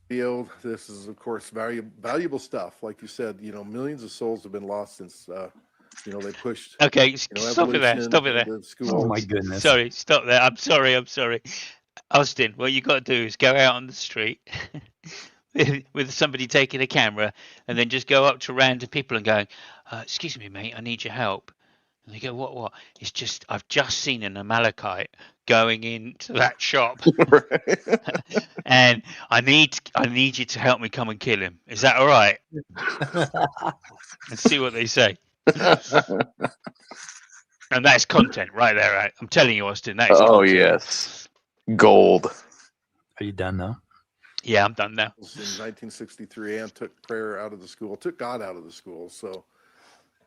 S4: This is, of course, valuable stuff. Like you said, millions of souls have been lost since, they pushed.
S2: Okay, stop it there. Stop it there.
S1: Oh my goodness.
S2: Sorry, stop there. I'm sorry. Austin, what you got to do is go out on the street with somebody taking a camera and then just go up to random people and going, excuse me, mate, I need your help. And they go, what? It's just, I've just seen an Amalekite going into that shop and I need you to help me come and kill him. Is that all right? And see what they say. And that's content right there, right? I'm telling you, Austin, that is content.
S7: Yes. Gold.
S1: Are you done now?
S2: Yeah, I'm done now.
S4: In 1963, and took prayer out of the school, took God out of the school. So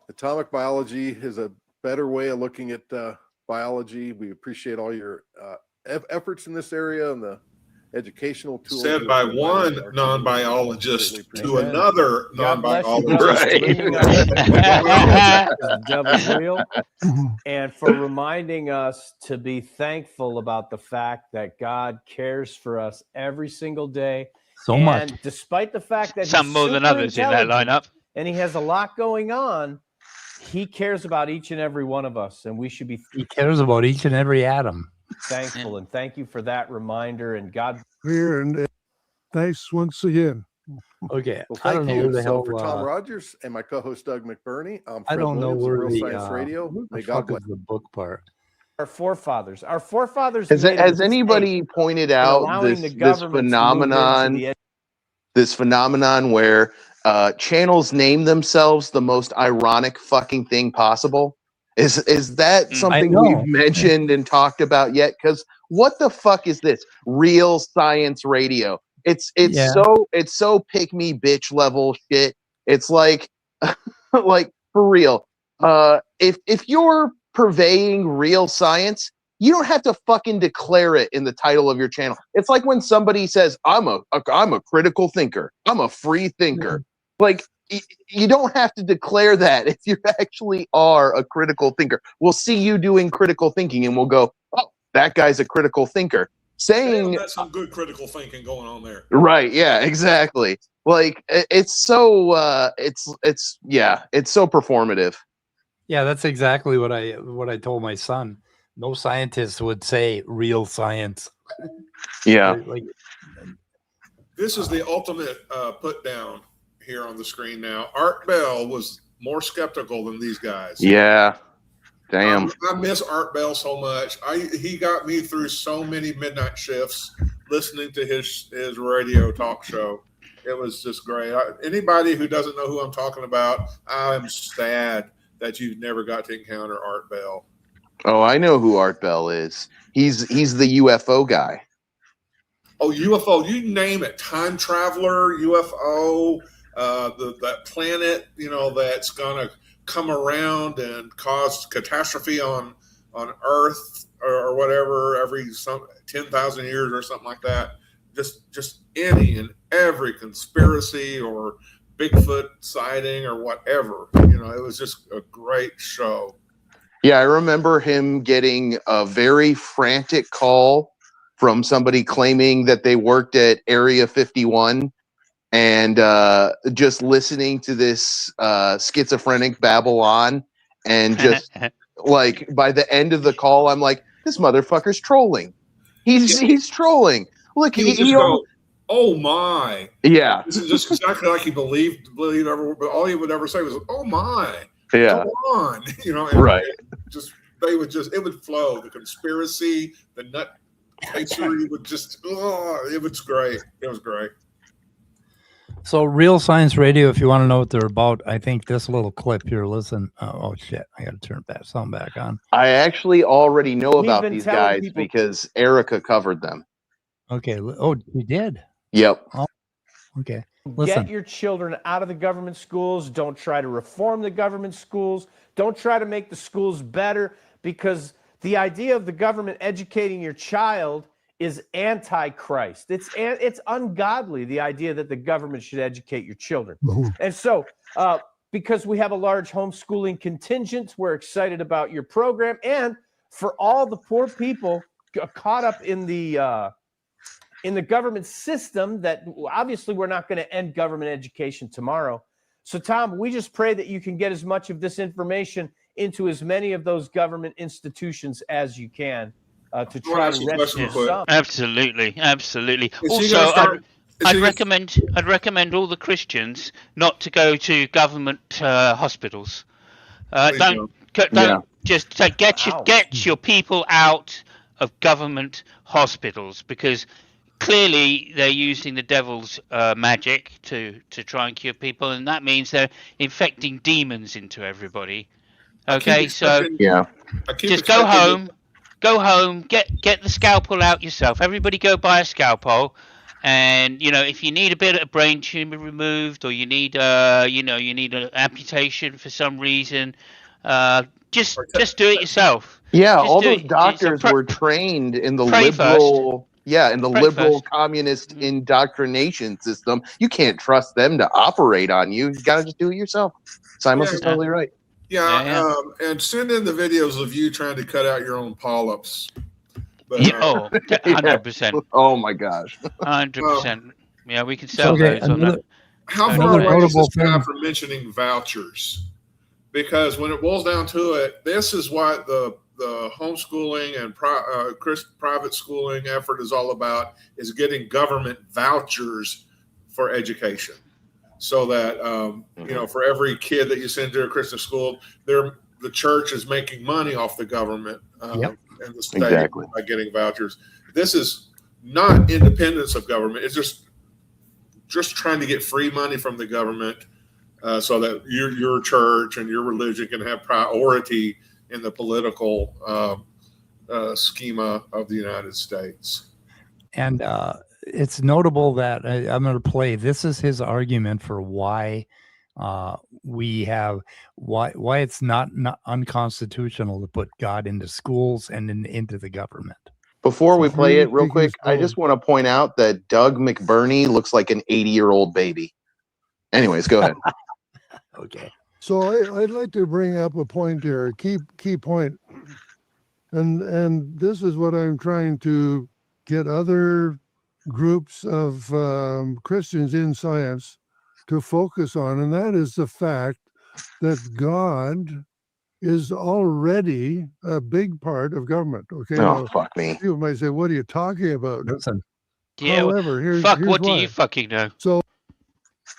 S4: atomic biology is a better way of looking at biology. We appreciate all your efforts in this area and the educational tools.
S3: Said by one non-biologist to another non-biologist.
S5: Right. And for reminding us to be thankful about the fact that God cares for us every single day.
S1: So much.
S5: And despite the fact that
S2: some more than others in that lineup,
S5: and he has a lot going on, he cares about each and every one of us, and we should be.
S1: He cares about each and every atom.
S5: Thankful, and thank you for that reminder. And God,
S6: Here and thanks once again.
S1: Okay,
S4: Well,
S1: I don't know where the hell.
S4: for Tom Rogers and my co-host Doug McBurney, I'm
S1: I
S4: Fred
S1: don't know
S4: Williams of
S1: where
S4: Real
S1: the
S4: Science Radio. May God bless.
S1: the book part.
S5: our forefathers
S7: Has anybody pointed out this phenomenon where channels name themselves the most ironic fucking thing possible? Is that something we've mentioned and talked about yet? Because what the fuck is this? Real Science Radio. It's so pick me bitch level shit. It's like like for real. If you're purveying real science, you don't have to fucking declare it in the title of your channel. It's like when somebody says, I'm a critical thinker. I'm a free thinker. Like, you don't have to declare that if you actually are a critical thinker. We'll see you doing critical thinking and we'll go, oh, that guy's a critical thinker. Saying
S3: that's some good critical thinking going on there.
S7: Right, yeah, exactly. Like it's so it's so performative.
S1: Yeah, that's exactly what I told my son. No scientist would say real science.
S7: Yeah.
S1: Like,
S3: this is the ultimate put down here on the screen now. Art Bell was more skeptical than these guys.
S7: Yeah. Damn.
S3: I miss Art Bell so much. He got me through so many midnight shifts listening to his radio talk show. It was just great. Anybody who doesn't know who I'm talking about, I'm sad that you've never got to encounter Art Bell.
S7: Oh, I know who Art Bell is. He's the UFO guy.
S3: Oh, UFO, you name it. Time traveler, UFO, that planet, that's gonna come around and cause catastrophe on Earth or whatever every 10,000 years or something like that. Just any and every conspiracy or Bigfoot sighting or whatever. It was just a great show.
S7: Yeah, I remember him getting a very frantic call from somebody claiming that they worked at Area 51 and just listening to this schizophrenic babble on, and just like by the end of the call, I'm like, this motherfucker's trolling. He's trolling. Look,
S3: he would just go, oh my.
S7: Yeah.
S3: This is just exactly like he believed ever, but all he would ever say was, oh my.
S7: Yeah.
S3: Go on.
S7: Right.
S3: It would flow. The conspiracy, the nut casery would just, it was great. It was great.
S1: So Real Science Radio, if you want to know what they're about, I think this little clip here, listen. Oh shit, I got to turn that sound back on.
S7: I actually already know about these guys because Erica covered them.
S1: Okay. Oh, you did?
S7: Yep.
S1: Oh, okay. Listen.
S5: Get your children out of the government schools. Don't try to reform the government schools. Don't try to make the schools better, because the idea of the government educating your child is anti-Christ. It's ungodly, the idea that the government should educate your children. And so, because we have a large homeschooling contingent, we're excited about your program. And for all the poor people caught up in the government system, that obviously we're not going to end government education tomorrow. So, Tom, we just pray that you can get as much of this information into as many of those government institutions as you can to try to rescue some.
S2: Absolutely. Also, I'd recommend all the Christians not to go to government hospitals. Don't just get your people out of government hospitals, because clearly they're using the devil's magic to try and cure people, and that means they're infecting demons into everybody. Okay, so just go home, get the scalpel out yourself. Everybody go buy a scalpel, and if you need a bit of a brain tumor removed, or you need an amputation for some reason, just do it yourself.
S7: Yeah, all those doctors were trained in the liberal. Yeah, in the liberal communist indoctrination system. You can't trust them to operate on you. You got to just do it yourself. Simon's is totally right.
S3: Yeah. And send in the videos of you trying to cut out your own polyps. But,
S2: 100%.
S7: Oh my gosh.
S2: 100%. Yeah, we can sell those on that.
S3: How far away is this guy from mentioning vouchers? Because when it boils down to it, this is what the homeschooling and private schooling effort is all about, is getting government vouchers for education. So that, for every kid that you send to a Christian school, the church is making money off the government and the state by getting vouchers. This is not independence of government. It's just trying to get free money from the government so that your church and your religion can have priority in the political schema of the United States.
S1: And it's notable that I'm going to play. This is his argument for why why it's not unconstitutional to put God into schools and into the government.
S7: Before we play it real quick, I just want to point out that Doug McBurney looks like an 80-year-old baby. Anyways, go ahead.
S1: Okay.
S6: So I'd like to bring up a point here, a key point. And this is what I'm trying to get other groups of Christians in science to focus on, and that is the fact that God is already a big part of government. Okay.
S7: Oh, fuck me.
S6: People might say, "What are you talking about?"
S1: Listen.
S2: Yeah.
S6: However, here's
S2: what
S6: why.
S2: do you fucking know?
S6: So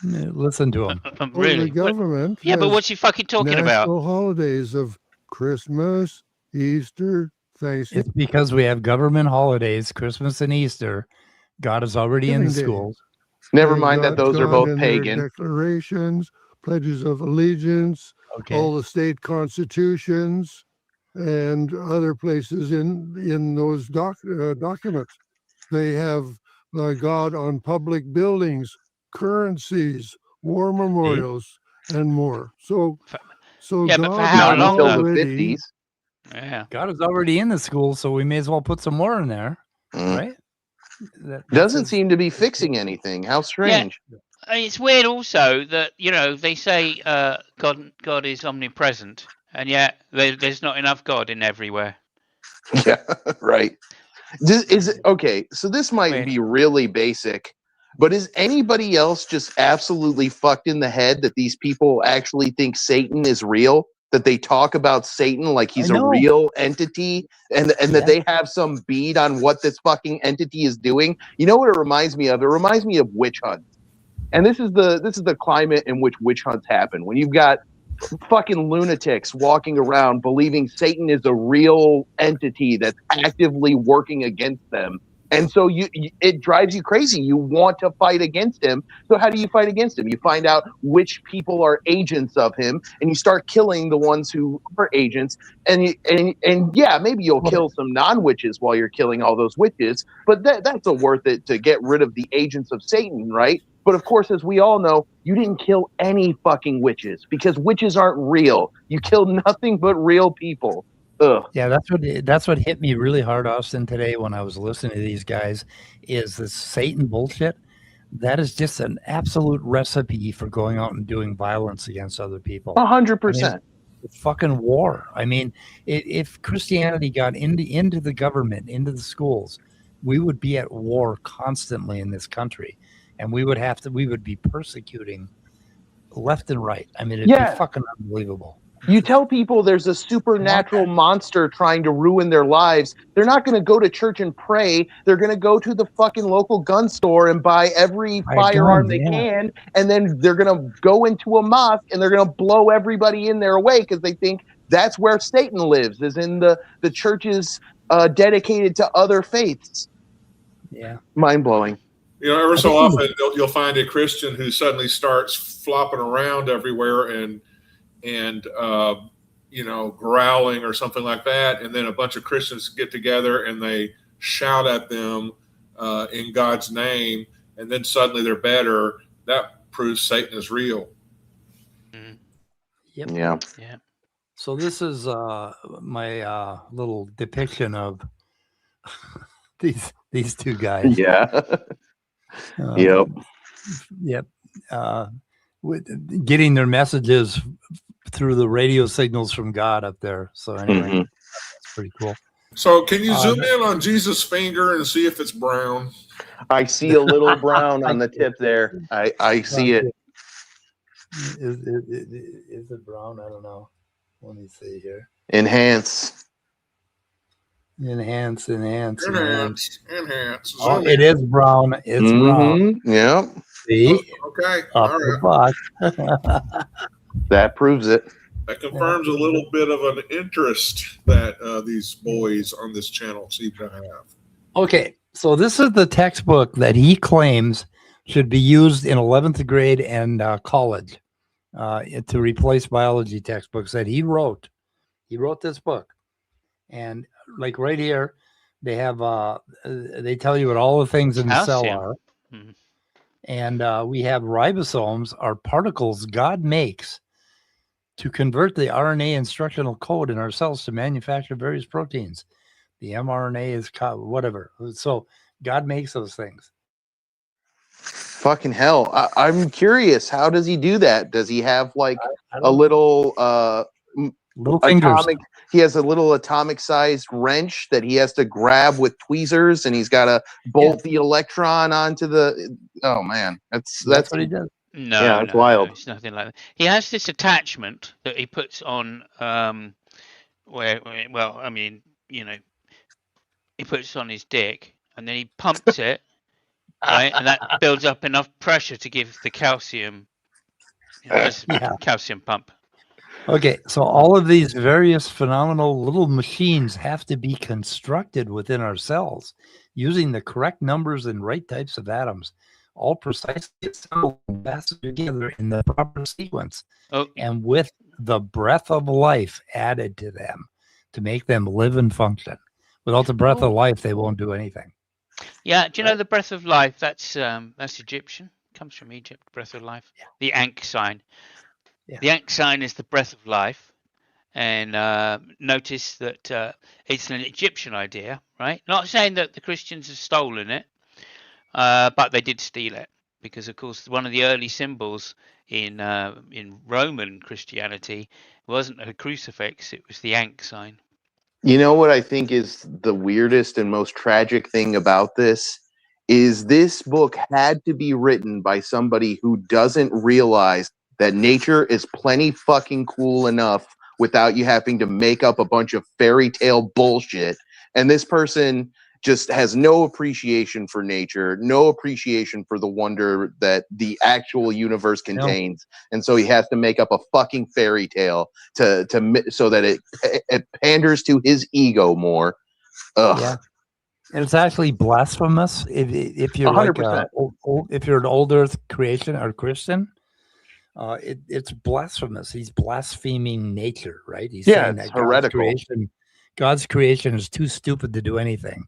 S1: listen to him.
S2: Really?
S6: The government.
S2: Yeah, but what's he fucking talking about?
S6: National holidays of Christmas, Easter, Thanksgiving.
S1: It's because we have government holidays, Christmas and Easter. God is already in the schools.
S7: Never mind that those are both pagan.
S6: Declarations, pledges of allegiance, all the state constitutions, and other places in those documents. They have God on public buildings, currencies, war memorials, and more. So
S2: yeah,
S6: God
S2: but for how long?
S7: Until the 50s.
S2: Yeah.
S1: God is already in the school, so we may as well put some more in there, right?
S7: Doesn't seem to be fixing anything. How strange.
S2: Yeah. It's weird also that, they say God is omnipresent, and yet there's not enough God in everywhere.
S7: Yeah, right. Okay, so this might be really basic, but is anybody else just absolutely fucked in the head that these people actually think Satan is real? That they talk about Satan like he's a real entity, and that they have some bead on what this fucking entity is doing? You know what it reminds me of? It reminds me of witch hunts. And this is the climate in which witch hunts happen. When you've got fucking lunatics walking around believing Satan is a real entity that's actively working against them. And so it drives you crazy. You want to fight against him. So how do you fight against him? You find out which people are agents of him, and you start killing the ones who are agents. And yeah, maybe you'll kill some non-witches while you're killing all those witches, but that's worth it to get rid of the agents of Satan, right? But of course, as we all know, you didn't kill any fucking witches, because witches aren't real. You killed nothing but real people. Ugh.
S1: Yeah, that's what hit me really hard, Austin, today when I was listening to these guys. Is this Satan bullshit? That is just an absolute recipe for going out and doing violence against other people.
S7: 100%.
S1: It's fucking war. I mean, if Christianity got into the government, into the schools, we would be at war constantly in this country, and we would be persecuting left and right. I mean, it'd be fucking unbelievable.
S7: You tell people there's a supernatural monster trying to ruin their lives. They're not going to go to church and pray. They're going to go to the fucking local gun store and buy every firearm they can. And then they're going to go into a mosque and they're going to blow everybody in there away because they think that's where Satan lives, is in the churches dedicated to other faiths.
S1: Yeah.
S7: Mind blowing.
S3: You know, ever so often you'll find a Christian who suddenly starts flopping around everywhere and you know, growling or something like that, and then a bunch of Christians get together and they shout at them in God's name, and then suddenly they're better. That proves Satan is real.
S2: Mm.
S1: Yep.
S7: Yeah.
S2: Yeah.
S1: So this is my little depiction of these two guys.
S7: Yeah. Yep.
S1: Yep. With getting their messages through the radio signals from God up there. So anyway, that's pretty cool.
S3: So can you zoom in on Jesus' finger and see if it's brown?
S7: I see a little brown on the tip there. I see it.
S1: Is it brown? I don't know. Let me see here.
S7: Enhance.
S3: Enhance.
S1: Oh, it is brown. It's brown.
S7: Yep.
S1: See?
S3: Okay.
S1: Up
S3: All
S1: the
S3: right.
S1: butt.
S7: That proves it.
S3: That confirms a little bit of an interest that these boys on this channel seem to have.
S1: Okay, so this is the textbook that he claims should be used in 11th grade and college to replace biology textbooks that he wrote. He wrote this book. And like right here, they have they tell you what all the things in the cell are.
S2: Mm-hmm.
S1: And we have ribosomes are particles God makes to convert the RNA instructional code in our cells to manufacture various proteins. The mRNA is whatever. So God makes those things.
S7: Fucking hell. I'm curious. How does he do that? Does he have like a little
S1: fingers?
S7: He has a little atomic sized wrench that he has to grab with tweezers, and he's got to bolt the electron onto the. Oh man, that's
S1: what he does.
S2: No,
S7: it's wild.
S2: No, it's nothing like that. He has this attachment that he puts on well, I mean, you know, he puts it on his dick and then he pumps it, right? And that builds up enough pressure to give the calcium, calcium pump.
S1: Okay, so all of these various phenomenal little machines have to be constructed within our cells using the correct numbers and right types of atoms, all precisely assembled and fastened together in the proper sequence, and with the breath of life added to them to make them live and function. Without the breath of life, they won't do anything.
S2: Yeah, do you know the breath of life? That's Egyptian. Comes from Egypt. Breath of life. Yeah. The Ankh sign. Yeah. The Ankh sign is the breath of life, and notice that it's an Egyptian idea, right? Not saying that the Christians have stolen it. But they did steal it because, of course, one of the early symbols in Roman Christianity wasn't a crucifix; it was the Ankh sign.
S7: You know what I think is the weirdest and most tragic thing about this is this book had to be written by somebody who doesn't realize that nature is plenty fucking cool enough without you having to make up a bunch of fairy tale bullshit. And this person just has no appreciation for nature, no appreciation for the wonder that the actual universe contains. No. And so he has to make up a fucking fairy tale so that it panders to his ego more. Ugh.
S1: Yeah. And it's actually blasphemous if you're 100%. If you're an old earth creation or Christian, it's blasphemous. He's blaspheming nature, right? He's saying that God's creation is too stupid to do anything.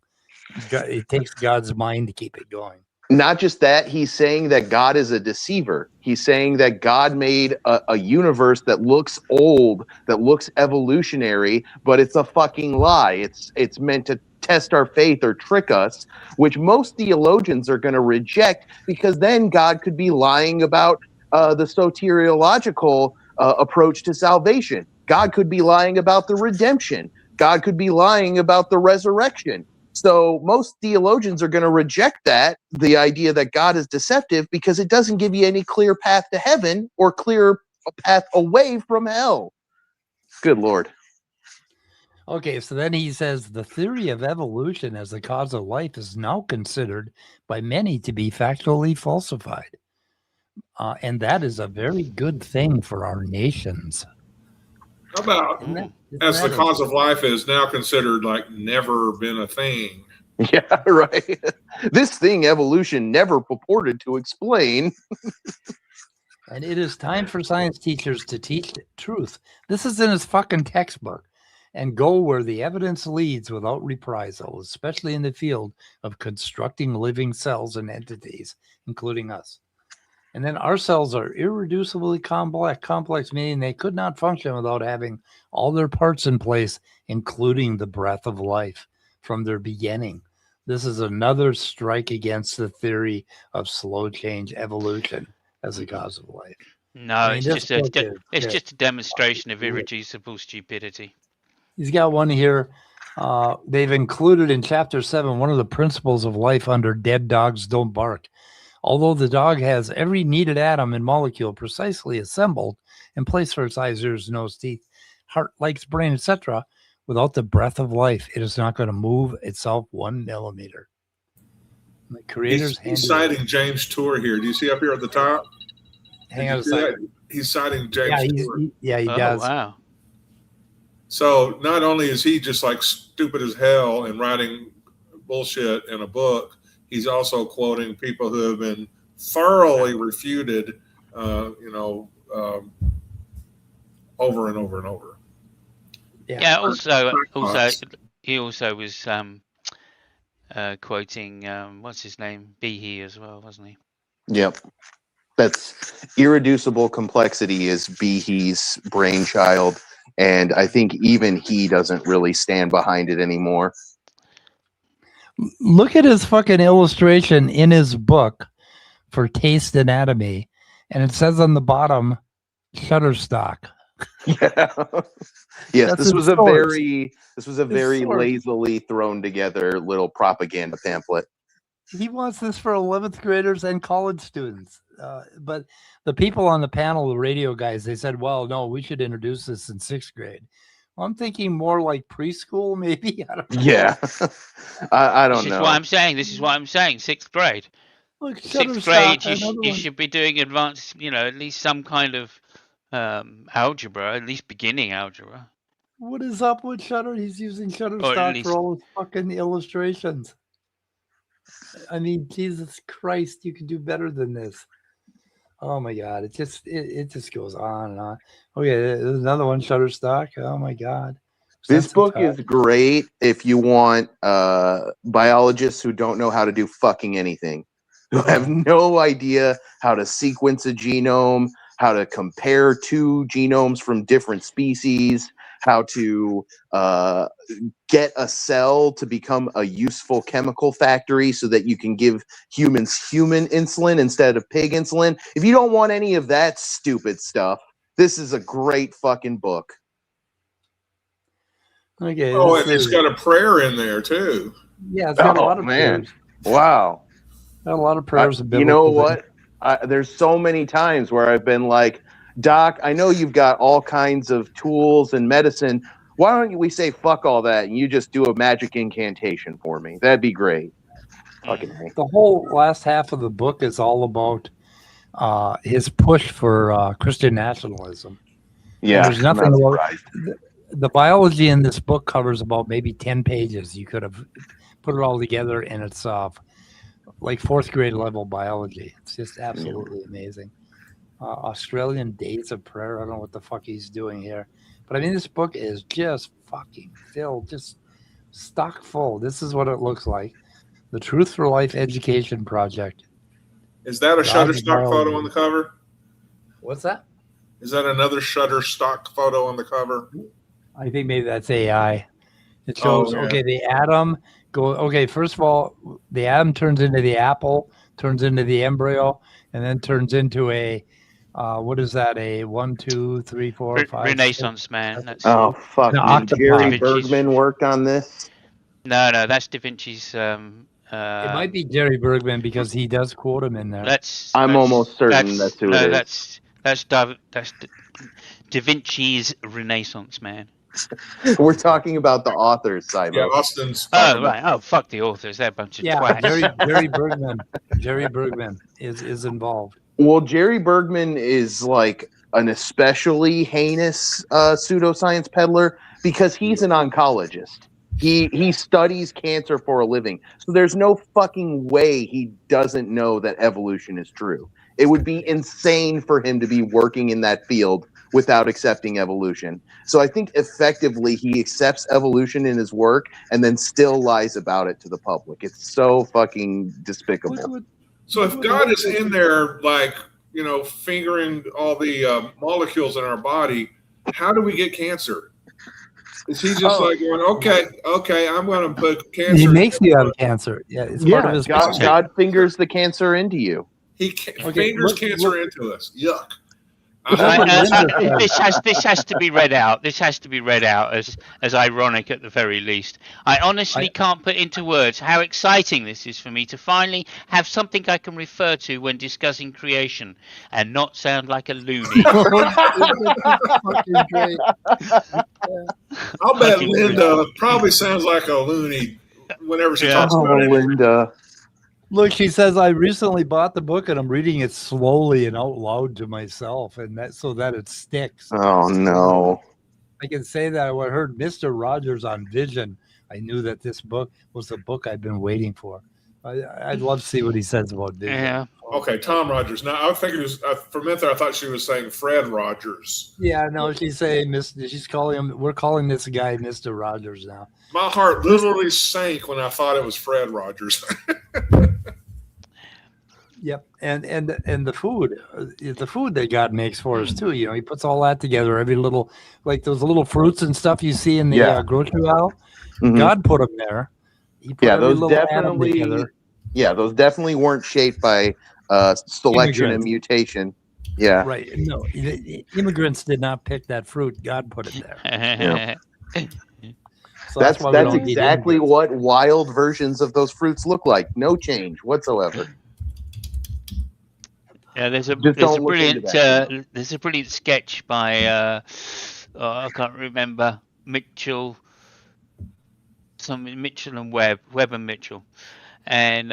S1: It takes God's mind to keep it going.
S7: Not just that, he's saying that God is a deceiver. He's saying that God made a universe that looks old, that looks evolutionary, but it's a fucking lie. It's meant to test our faith or trick us, which most theologians are going to reject, because then God could be lying about the soteriological approach to salvation. God could be lying about the redemption. God could be lying about the resurrection. So most theologians are going to reject that, the idea that God is deceptive, because it doesn't give you any clear path to heaven or clear path away from hell. Good Lord.
S1: Okay, so then he says the theory of evolution as the cause of life is now considered by many to be factually falsified. And that is a very good thing for our nations.
S3: How about as the cause of life is now considered like never been a thing?
S7: Yeah, right. This thing evolution never purported to explain.
S1: And it is time for science teachers to teach truth. This is in his fucking textbook. And go where the evidence leads without reprisal, especially in the field of constructing living cells and entities, including us. And then our cells are irreducibly complex, meaning they could not function without having all their parts in place, including the breath of life from their beginning. This is another strike against the theory of slow change evolution as a cause of life.
S2: No, it's just a demonstration of irreducible stupidity.
S1: He's got one here. They've included in chapter 7 one of the principles of life under dead dogs don't bark. Although the dog has every needed atom and molecule precisely assembled and placed for its eyes, ears, nose, teeth, heart, legs, brain, etc., without the breath of life, it is not going to move itself 1 millimeter. The creator's
S3: he's citing James Tour here. Do you see up here at the top?
S1: Hang on a second.
S3: He's citing James Tour.
S1: He does.
S2: Wow.
S3: So not only is he just like stupid as hell and writing bullshit in a book, he's also quoting people who have been thoroughly refuted, over and over and over.
S2: Yeah. Also, he also was quoting what's his name, Behe as well, wasn't he?
S7: Yep. That's irreducible complexity is Behe's brainchild, and I think even he doesn't really stand behind it anymore.
S1: Look at his fucking illustration in his book for Taste Anatomy, and it says on the bottom, Shutterstock.
S7: Yeah. Yes, this was a very lazily thrown together little propaganda pamphlet.
S1: He wants this for 11th graders and college students. But the people on the panel, the radio guys, they said, well, no, we should introduce this in 6th grade. Well, I'm thinking more like preschool, maybe. I don't know.
S7: Yeah. I don't know.
S2: This is what I'm saying. 6th grade.
S1: Look,
S2: 6th grade, you should be doing advanced, at least some kind of algebra, at least beginning algebra.
S1: What is up with Shutter? He's using Shutterstock for all his fucking illustrations. I mean, Jesus Christ, you can do better than this. Oh my God, it just goes on and on. Okay, there's another one, Shutterstock. Oh my God.
S7: This book is great if you want biologists who don't know how to do fucking anything, who have no idea how to sequence a genome, how to compare 2 genomes from different species, how to get a cell to become a useful chemical factory so that you can give humans human insulin instead of pig insulin. If you don't want any of that stupid stuff, this is a great fucking book.
S1: Okay.
S3: Oh, and it's got a prayer in there too.
S1: Yeah, it's got a lot of prayers.
S7: Wow.
S1: Got a lot of prayers.
S7: You know what? There's so many times where I've been like, Doc, I know you've got all kinds of tools and medicine. Why don't we say fuck all that and you just do a magic incantation for me? That'd be great. Fucking hell.
S1: The whole last half of the book is all about his push for Christian nationalism.
S7: Yeah,
S1: and there's nothing about the biology in this book covers about maybe 10 pages. You could have put it all together, and it's like 4th grade level biology. It's just absolutely amazing. Australian Days of Prayer. I don't know what the fuck he's doing here. But I mean, this book is just fucking filled, just stock full. This is what it looks like. the Truth for Life Education Project.
S3: Is that a Shutterstock photo on the cover?
S1: What's that?
S3: Is that another Shutterstock photo on the cover?
S1: I think maybe that's AI. It shows,
S3: yeah.
S1: okay, the atom okay, first of all, the atom turns into the apple, turns into the embryo, and then turns into a, what is that, a 1, 2, 3, 4, 5,
S2: Renaissance
S1: 6,
S2: man. That's
S7: Oh fuck!
S1: An
S7: Did
S1: octopus.
S7: Jerry
S2: Da Vinci's-
S7: Bergman worked on this?
S2: no, that's Da Vinci's.
S1: it might be Jerry Bergman because he does quote him in there.
S7: I'm almost certain that's who it is.
S2: That's Da Vinci's Renaissance man.
S7: We're talking about the authors, Simon.
S3: Yeah, Austin's.
S2: Oh right. Oh fuck the authors. They're a bunch of
S1: Yeah,
S2: twats.
S1: Jerry Bergman is involved.
S7: Well, Jerry Bergman is like an especially heinous pseudoscience peddler because he's an oncologist. He studies cancer for a living. So there's no fucking way he doesn't know that evolution is true. It would be insane for him to be working in that field without accepting evolution. So I think effectively he accepts evolution in his work and then still lies about it to the public. It's so fucking despicable.
S3: So if God is in there, like, you know, fingering all the molecules in our body, how do we get cancer? Is he just like going, okay, I'm going to put cancer?
S1: He makes you have cancer. Yeah, it's part of his project.
S7: God fingers the cancer into you.
S3: He fingers cancer into us. Yuck.
S2: This has to be read out. This has to be read out as ironic at the very least. I honestly can't put into words how exciting this is for me to finally have something I can refer to when discussing creation and not sound like a loony.
S3: I'll bet Linda probably sounds like a loony whenever she talks about it.
S7: Linda.
S1: Look, she says, I recently bought the book and I'm reading it slowly and out loud to myself, and that so that it sticks.
S7: Oh no.
S1: I can say that when I heard Mr. Rogers on Vision, I knew that this book was the book I've been waiting for. I'd love to see what he says about Vision.
S2: Yeah.
S3: Okay, Tom Rogers. Now, I was thinking it was, for a minute there, I thought she was saying Fred Rogers.
S1: Yeah, no, she's saying she's calling him, we're calling this guy Mr. Rogers now.
S3: My heart literally sank when I thought it was Fred Rogers.
S1: Yep, and the food that God makes for us too. You know, He puts all that together. Every little, like those little fruits and stuff you see in the grocery aisle.
S7: Mhm.
S1: God put them there. He put every
S7: those
S1: little atom
S7: definitely.
S1: together.
S7: Yeah, those definitely weren't shaped by selection and mutation. Yeah,
S1: Right. No, the immigrants did not pick that fruit. God put it there. So
S7: that's
S1: why we don't eat
S7: exactly
S1: immigrants.
S7: what wild versions of those fruits look like. No change whatsoever.
S2: Yeah, there's a
S7: Just don't look into
S2: brilliant sketch by I can't remember Mitchell and Webb and Mitchell, and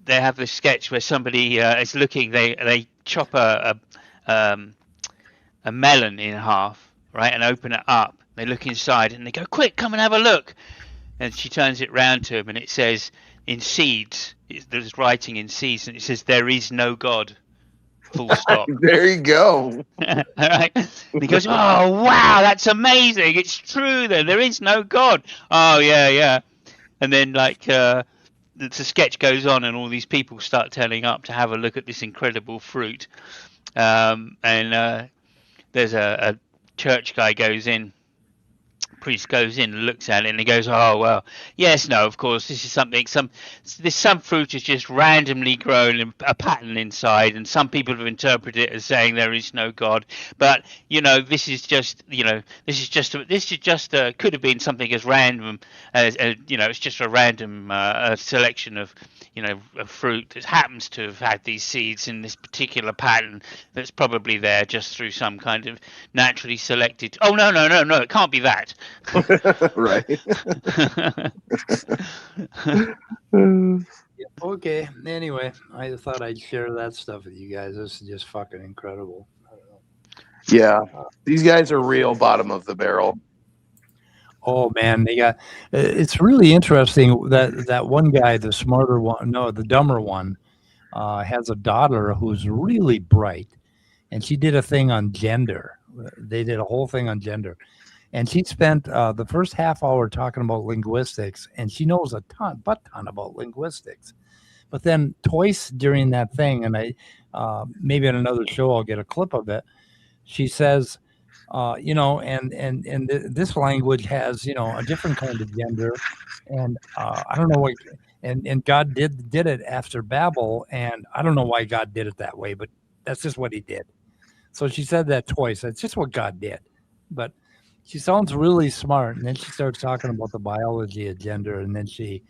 S2: they have this sketch where somebody is looking. They chop a melon in half, right, and open it up. They look inside and they go, "Quick, come and have a look." And she turns it round to him, and it says in seeds. There's writing in seeds, and it says, "There is no God." Full stop.
S7: There you go.
S2: All right. And he goes, "Oh wow, that's amazing! It's true. Then there is no God." Oh yeah. And then like the sketch goes on, and all these people start turning up to have a look at this incredible fruit. And there's a church guy priest goes in and looks at it, and he goes, "Oh well, yes, no, of course, this is something. Some fruit is just randomly grown in a pattern inside, and some people have interpreted it as saying there is no God. But this is just could have been something as random as it's just a random selection of a fruit that happens to have had these seeds in this particular pattern that's probably there just through some kind of naturally selected. Oh no, it can't be that."
S7: Right.
S1: Okay. Anyway, I thought I'd share that stuff with you guys. This is just fucking incredible.
S7: Yeah, these guys are real bottom of the barrel.
S1: Oh man, they got. It's really interesting that one guy, the smarter one, no, the dumber one, has a daughter who's really bright, and she did a thing on gender. They did a whole thing on gender, And she spent the first half hour talking about linguistics, and she knows a ton about linguistics. But then twice during that thing, and I maybe on another show I'll get a clip of it. She says, this language has a different kind of gender, and I don't know what. And God did it after Babel, and I don't know why God did it that way, but that's just what He did. So she said that twice. That's just what God did. But she sounds really smart, and then she starts talking about the biology of gender, and then she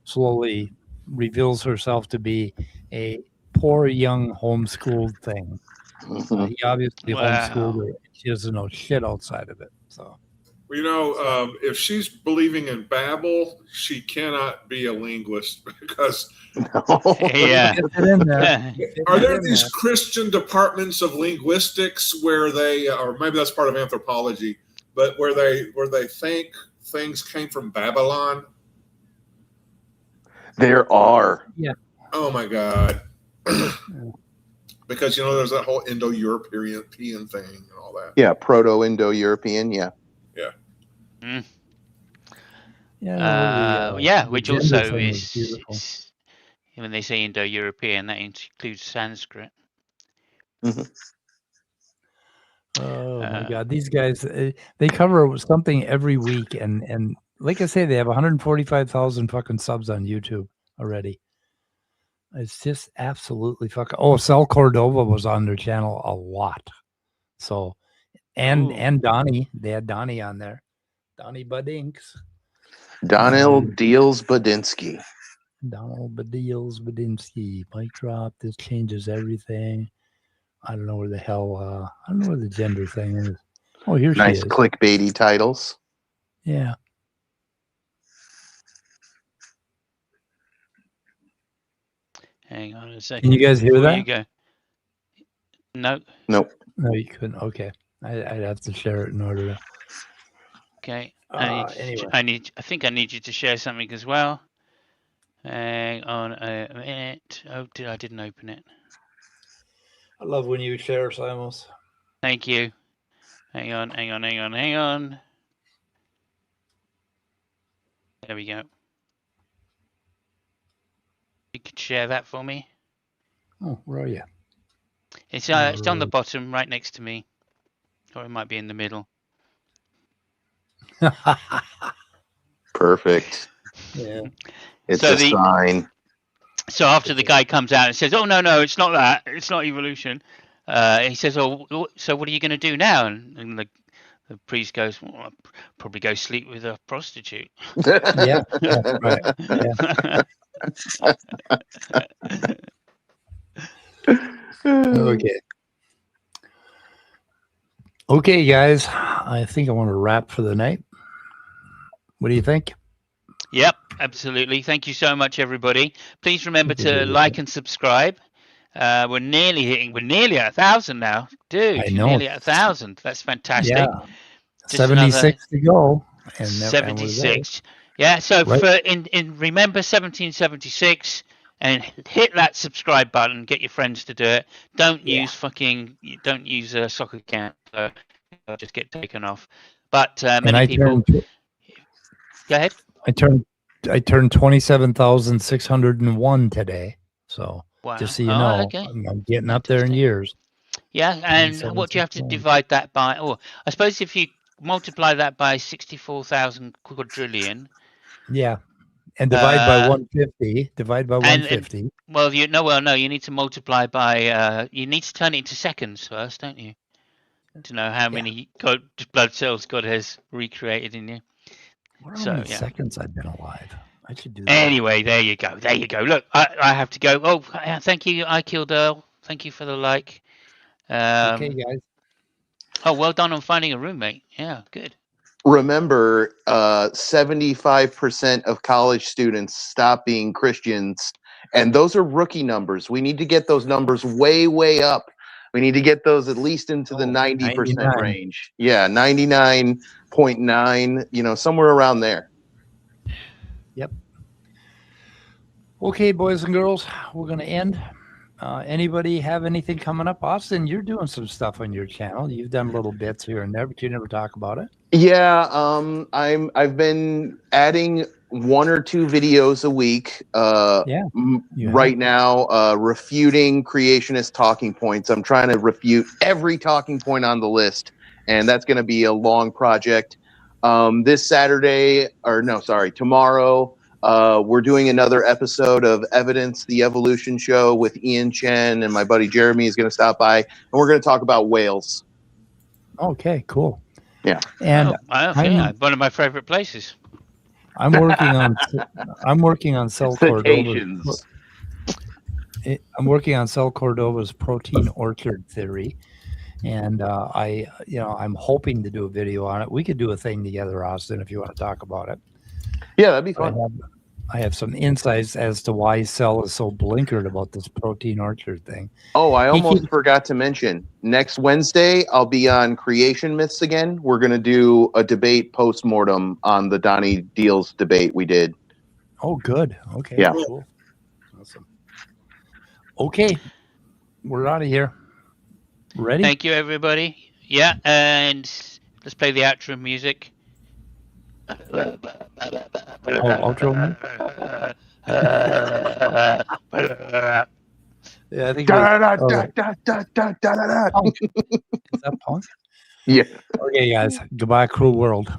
S1: slowly reveals herself to be a poor young homeschooled thing. He obviously homeschooled her. She doesn't know shit outside of it. So,
S3: if she's believing in Babel, she cannot be a linguist because
S2: Yeah.
S3: Are there these Christian departments of linguistics where they, or maybe that's part of anthropology, but where they think things came from Babylon?
S7: There are.
S1: Yeah.
S3: Oh my God. Because there's that whole Indo-European thing and all that.
S7: Yeah, Proto-Indo-European. Yeah.
S3: Yeah.
S2: Mm.
S1: Yeah,
S2: which also is when they say Indo-European, that includes Sanskrit.
S7: Mm-hmm.
S1: Oh my God, these guys, they cover something every week, and like I say, they have 145,000 fucking subs on YouTube already. It's just absolutely fucking. Oh, Sal Cordova was on their channel a lot. So, and Donnie, they had Donnie on there. Donnie Budinks.
S7: Donald Deals Badinsky.
S1: Donald Badinsky. Mic drop. This changes everything. I don't know where the hell. I don't know where the gender thing is. Oh, here she is.
S7: Nice clickbaity titles.
S1: Yeah.
S2: Hang on a second.
S1: Can you guys hear that?
S2: You go. No.
S7: Nope.
S1: No, you couldn't. Okay, I'd have to share it in order to.
S2: Okay.
S1: Anyway.
S2: I think I need you to share something as well. Hang on a minute. Oh, I didn't open it.
S1: I love when you share, Simons.
S2: Thank you. Hang on. There we go. You could share that for me.
S1: Oh, where are you?
S2: It's on the bottom, right next to me, or it might be in the middle.
S7: Perfect.
S1: Yeah.
S7: It's a sign.
S2: So after the guy comes out and says, "Oh no, it's not that. It's not evolution," he says, "Oh, so what are you going to do now?" And the priest goes, "Well, I'll probably go sleep with a prostitute."
S1: Yeah. Right. Yeah. Okay, guys. I think I want to wrap for the night. What do you think?
S2: Yep, absolutely. Thank you so much, everybody. Please remember to like and subscribe. We're nearly at 1,000 now, dude.
S1: I know.
S2: Nearly at 1,000. That's fantastic.
S1: Yeah. 76 to go. And
S2: 76. Yeah. So right. Remember 1776. And hit that subscribe button. Get your friends to do it. Don't use a soccer account. Just get taken off. But many people. Go ahead.
S1: I turned 27,601 today. So just so you know, okay. I'm getting up there in years.
S2: Yeah, and what do you have to divide that by? Oh, I suppose if you multiply that by 64,000 quadrillion.
S1: Yeah. And divide by 150. Divide by 150.
S2: No. You need to multiply by. You need to turn it into seconds first, don't you? To know how many blood cells God has recreated in you.
S1: How many seconds I've been alive? I should do that.
S2: Anyway, there you go. Look, I have to go. Oh, thank you, I Killed Earl. Thank you for the like.
S1: Okay, guys.
S2: Oh, well done on finding a roommate. Yeah, good.
S7: Remember, 75% of college students stop being Christians, and those are rookie numbers. We need to get those numbers way, way up. We need to get those at least into the 90%
S1: 99.
S7: range. Yeah, 99.9, somewhere around there.
S1: Yep. Okay, boys and girls, we're going to end. Anybody have anything coming up? Austin, you're doing some stuff on your channel. You've done little bits here and there, but you never talk about it.
S7: Yeah, I've been adding 1 or 2 videos a week. Right now, refuting creationist talking points. I'm trying to refute every talking point on the list, and that's going to be a long project. This Saturday, tomorrow, we're doing another episode of Evidence, the Evolution Show with Ian Chen, and my buddy Jeremy is going to stop by, and we're going to talk about whales.
S1: Okay, cool.
S7: Yeah,
S1: and
S2: one of my favorite places.
S1: I'm working on Cell Cordova's. I'm working on Cell Cordova's protein orchard theory, and I'm hoping to do a video on it. We could do a thing together, Austin, if you want to talk about it.
S7: Yeah, that'd be fun.
S1: I have some insights as to why Cell is so blinkered about this protein orchard thing.
S7: Oh, I almost forgot to mention. Next Wednesday, I'll be on Creation Myths again. We're going to do a debate post-mortem on the Donnie Deals debate we did.
S1: Oh, good. Okay.
S7: Yeah.
S1: Cool. Awesome. Okay. We're out of here. Ready?
S2: Thank you, everybody. Yeah, and let's play the outro music.
S1: Outro. Yeah, I think. Is that punk?
S7: Yeah.
S1: Okay, guys. Goodbye, cruel world.